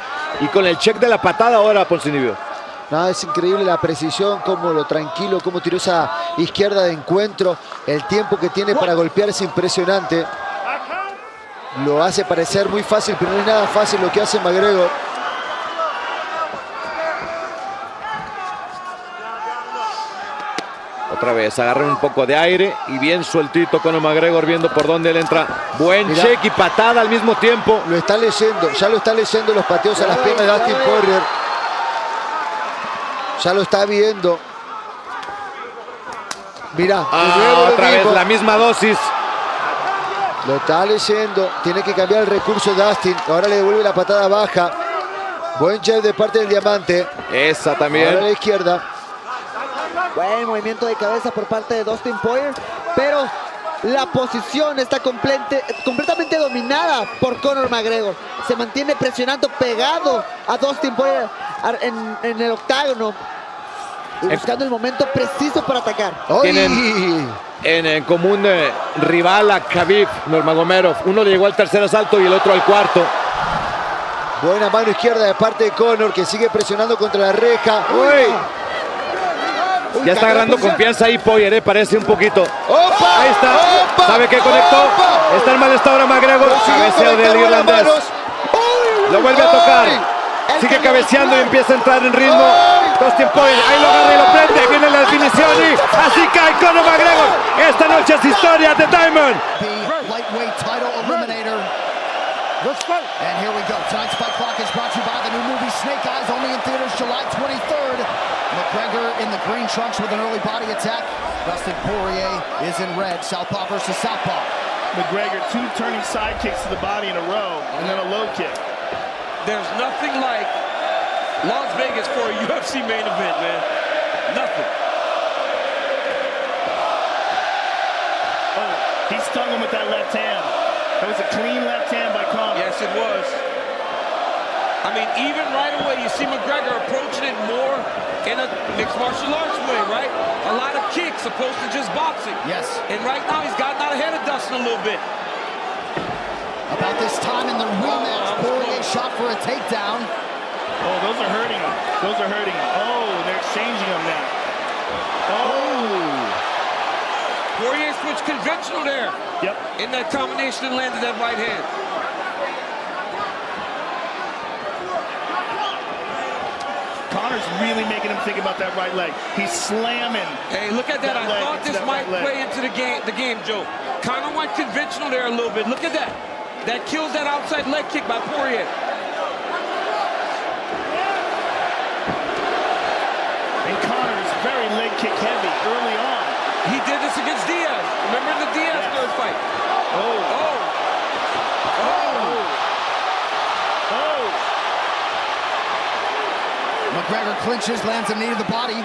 Y con el check de la patada ahora, Poncinibio. No, es increíble la precisión, como lo tranquilo, cómo tiró esa izquierda de encuentro. El tiempo que tiene para golpear es impresionante. Lo hace parecer muy fácil, pero no es nada fácil lo que hace McGregor. Otra vez, agarra un poco de aire y bien sueltito Conor McGregor viendo por dónde él entra. Buen check y patada al mismo tiempo. Lo está leyendo, ya lo está leyendo los pateos a las piernas de Dustin Poirier. Ya lo está viendo. Mira, otra vez la misma dosis. Lo está leyendo, tiene que cambiar el recurso Dustin. Ahora le devuelve la patada baja. Buen jab de parte del diamante. Esa también. Ahora a la izquierda. Buen movimiento de cabeza por parte de Dustin Poirier, pero la posición está completamente dominada por Conor McGregor. Se mantiene presionando, pegado a Dustin Poirier en el octágono, y buscando el momento preciso para atacar. Tienen en común rival a Khabib Nurmagomedov. Uno le llegó al tercer asalto y el otro al cuarto. Buena mano izquierda de parte de Conor, que sigue presionando contra la reja. Ya está agarrando confianza ahí Poirier, parece un poquito. Ahí está. ¡Opa! ¿Sabe qué conectó? ¡Opa! Está en mal estado ahora McGregor. Cabeceo del irlandés. Lo vuelve a tocar. Sigue cabeceando y empieza a entrar en ritmo. Dustin Poirier, ahí lo agarra y lo prende. Viene la definición y así cae Conor McGregor. Esta noche es historia de Diamond. Lightweight title eliminator. And here we go. Tonight's Fight Clock is brought to you by the new movie Snake Eyes, only in theaters July 23rd. McGregor in the green trunks with an early body attack. Dustin Poirier is in red. Southpaw versus Southpaw. McGregor, 2 turning side kicks to the body in a row, and then a low kick. There's nothing like Las Vegas for a UFC main event, man. Nothing. Oh, he stung him with that left hand. That was a clean left hand by Conor. Yes, it was. I mean, even right away, you see McGregor approaching it more in a mixed martial arts way, right? A lot of kicks opposed to just boxing. Yes. And right now, he's gotten out ahead of Dustin a little bit. About this time in the rematch, Poirier shot for a takedown. Oh, those are hurting him. Those are hurting him. Oh, they're exchanging him now. Oh. Poirier switched conventional there. Yep. In that combination and landed that right hand. Conor's really making him think about that right leg. He's slamming. Hey, look at that. I thought this might play into the game, Joe. Conor went conventional there a little bit. Look at that. That kills that outside leg kick by Poirier. And Conor is very leg kick heavy early on. He did this against Diaz. Remember in the Diaz third fight? McGregor clinches, lands a knee to the body.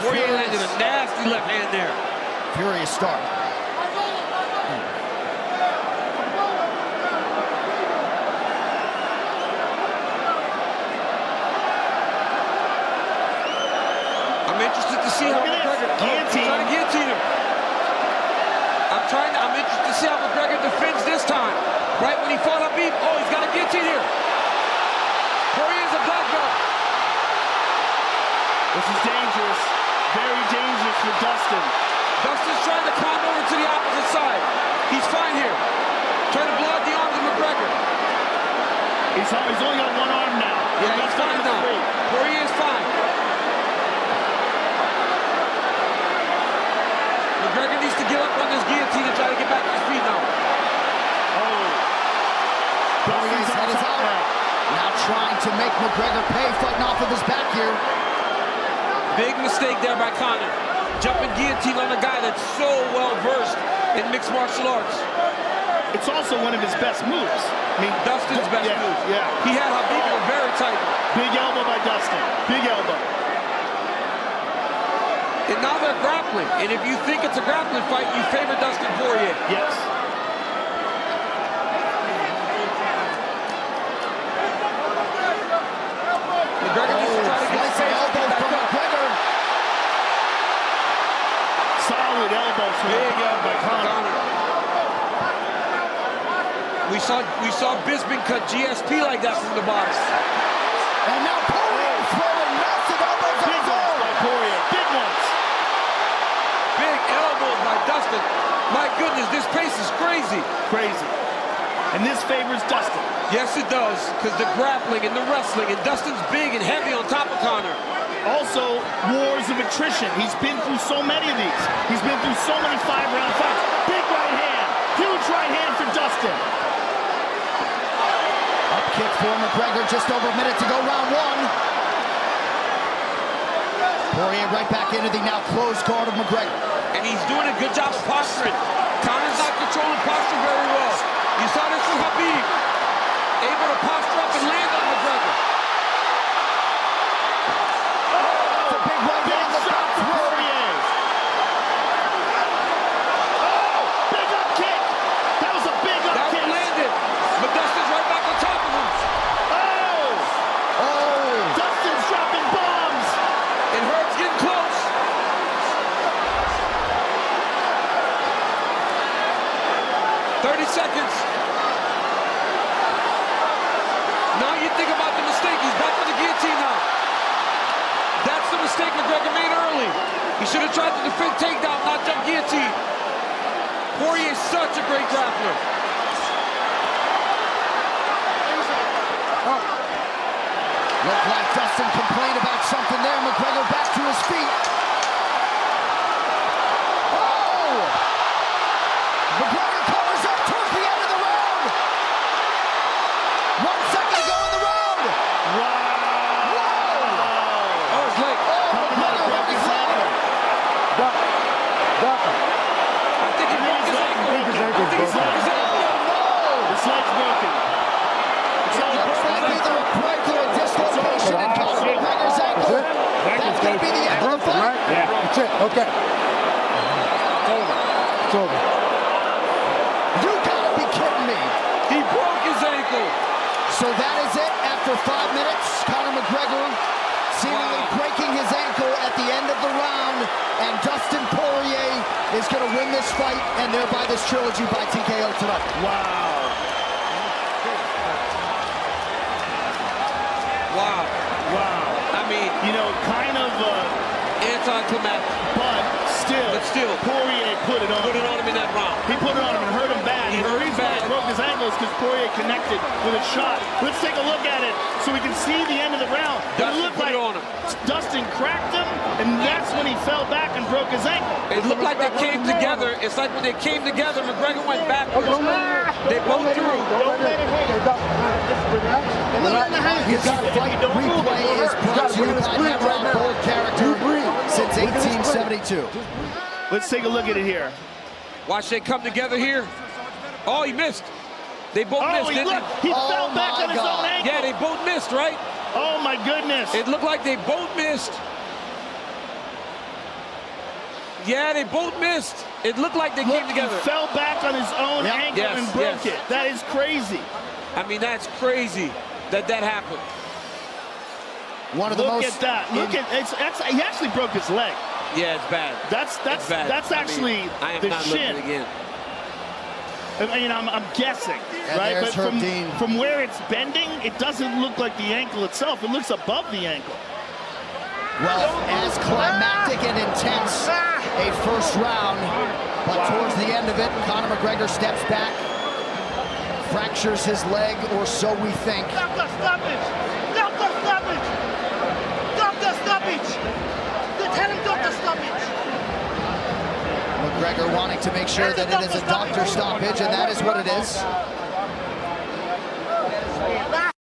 Poirier landed a nasty left hand there. Furious start. I'm interested to see how McGregor trying to guillotine him. I'm interested to see how McGregor defends this time. Right when he fought up Beef, he's got a guillotine here. Poirier's a black belt. This is dangerous. Very dangerous for Dustin. Dustin's trying to climb over to the opposite side. He's fine here. Trying to blow out the arms of McGregor. He's only got one arm now. Yeah, he's fine now. Poirier's fine. McGregor needs to get up on this guillotine and try to get back to his feet now. Poirier's head is out. Now trying to make McGregor pay, fighting off of his back here. Big mistake there by Conor. Jumping guillotine on a guy that's so well versed in mixed martial arts. It's also one of his best moves. I mean, Dustin's best move. Yeah. He had Habib in a very tight one. Big elbow by Dustin. Big elbow. And now they're grappling. And if you think it's a grappling fight, you favor Dustin Poirier. Yes. McGregor needs to try to get his elbow from McGregor. Solid elbow from by Conor. We saw Bisping cut GSP like that from the box. And now Poirier throwing massive elbows on his own. By Poirier. Big ones. Big elbows by Dustin. My goodness, this pace is crazy. Crazy. And this favors Dustin. Yes, it does, because the grappling and the wrestling, and Dustin's big and heavy on top of Conor. Also, wars of attrition. He's been through so many of these. He's been through so many 5-round fights. Big right hand. Huge right hand for Dustin. Up kick for McGregor, just over a minute to go, round one. Poirier right back into the now closed guard of McGregor. And he's doing a good job posturing. Conor's not controlling posture very well. You saw this with Habib. Able to posture up and land on McGregor. It's a big right hand that got Poirier. Oh, big up kick. That was a big up kick. That landed. But Dustin's right back on top of him. Oh! Dustin's dropping bombs. It hurts getting close. Seconds. Now you think about the mistake. He's back on the guillotine now. That's the mistake McGregor made early. He should have tried to defend takedown, not jump guillotine. Poirier is such a great grappler. Looked like Dustin complained about something there. McGregor back to his feet. Oh! McGregor covers up towards the end of the round. 1 second to go in the round. Wow! Oh, his leg. McGregor broke his leg. I think he broke his ankle. His leg's broken. Looks like either a break or a dislocation in Conor McGregor's ankle. That's going to be the end of the fight. Yeah, that's it. Okay. It's over. You gotta be kidding me. He broke his ankle. So that is it. After 5 minutes, Conor McGregor seemingly breaking his ankle at the end of the round, and Dustin Poirier is going to win this fight and thereby this trilogy by TKO tonight. Wow. Wow. Wow. I mean, you know, kind of anticlimactic. But still, Poirier put it on him in that round. He put it on him and hurt him bad. He hurt him bad. Broke his ankles because Poirier connected with a shot. Let's take a look at it so we can see the end of the round. Dustin it looked put like it on him. Dustin cracked him, and that's when he fell back and broke his ankle. It looked like they came together. It's like when they came together, McGregor went backwards. They both threw. This fight replay is brought to you by Never Bold Character since 1872. Let's take a look at it here. Watch they come together here. Oh, he missed. They both missed, didn't they? He fell back on his own ankle. Yeah, they both missed, right? Oh, my goodness. It looked like they both missed. Yeah, they both missed. It looked like they came together. He fell back on his own ankle and broke it. That is crazy. I mean, that's crazy that happened. One of the most. Look at that. Look at he actually broke his leg. Yeah, it's bad. That's bad. That's actually I am the not shin. looking again. I mean, I'm guessing, right? But from where it's bending, it doesn't look like the ankle itself. It looks above the ankle. Well, as climactic and intense a first round, but towards the end of it, Conor McGregor steps back, fractures his leg, or so we think. Doctor, stoppage! Doctor, stoppage! Doctor, stoppage! They tell him doctor, stoppage! McGregor wanting to make sure that it is a doctor stoppage, and that is what it is.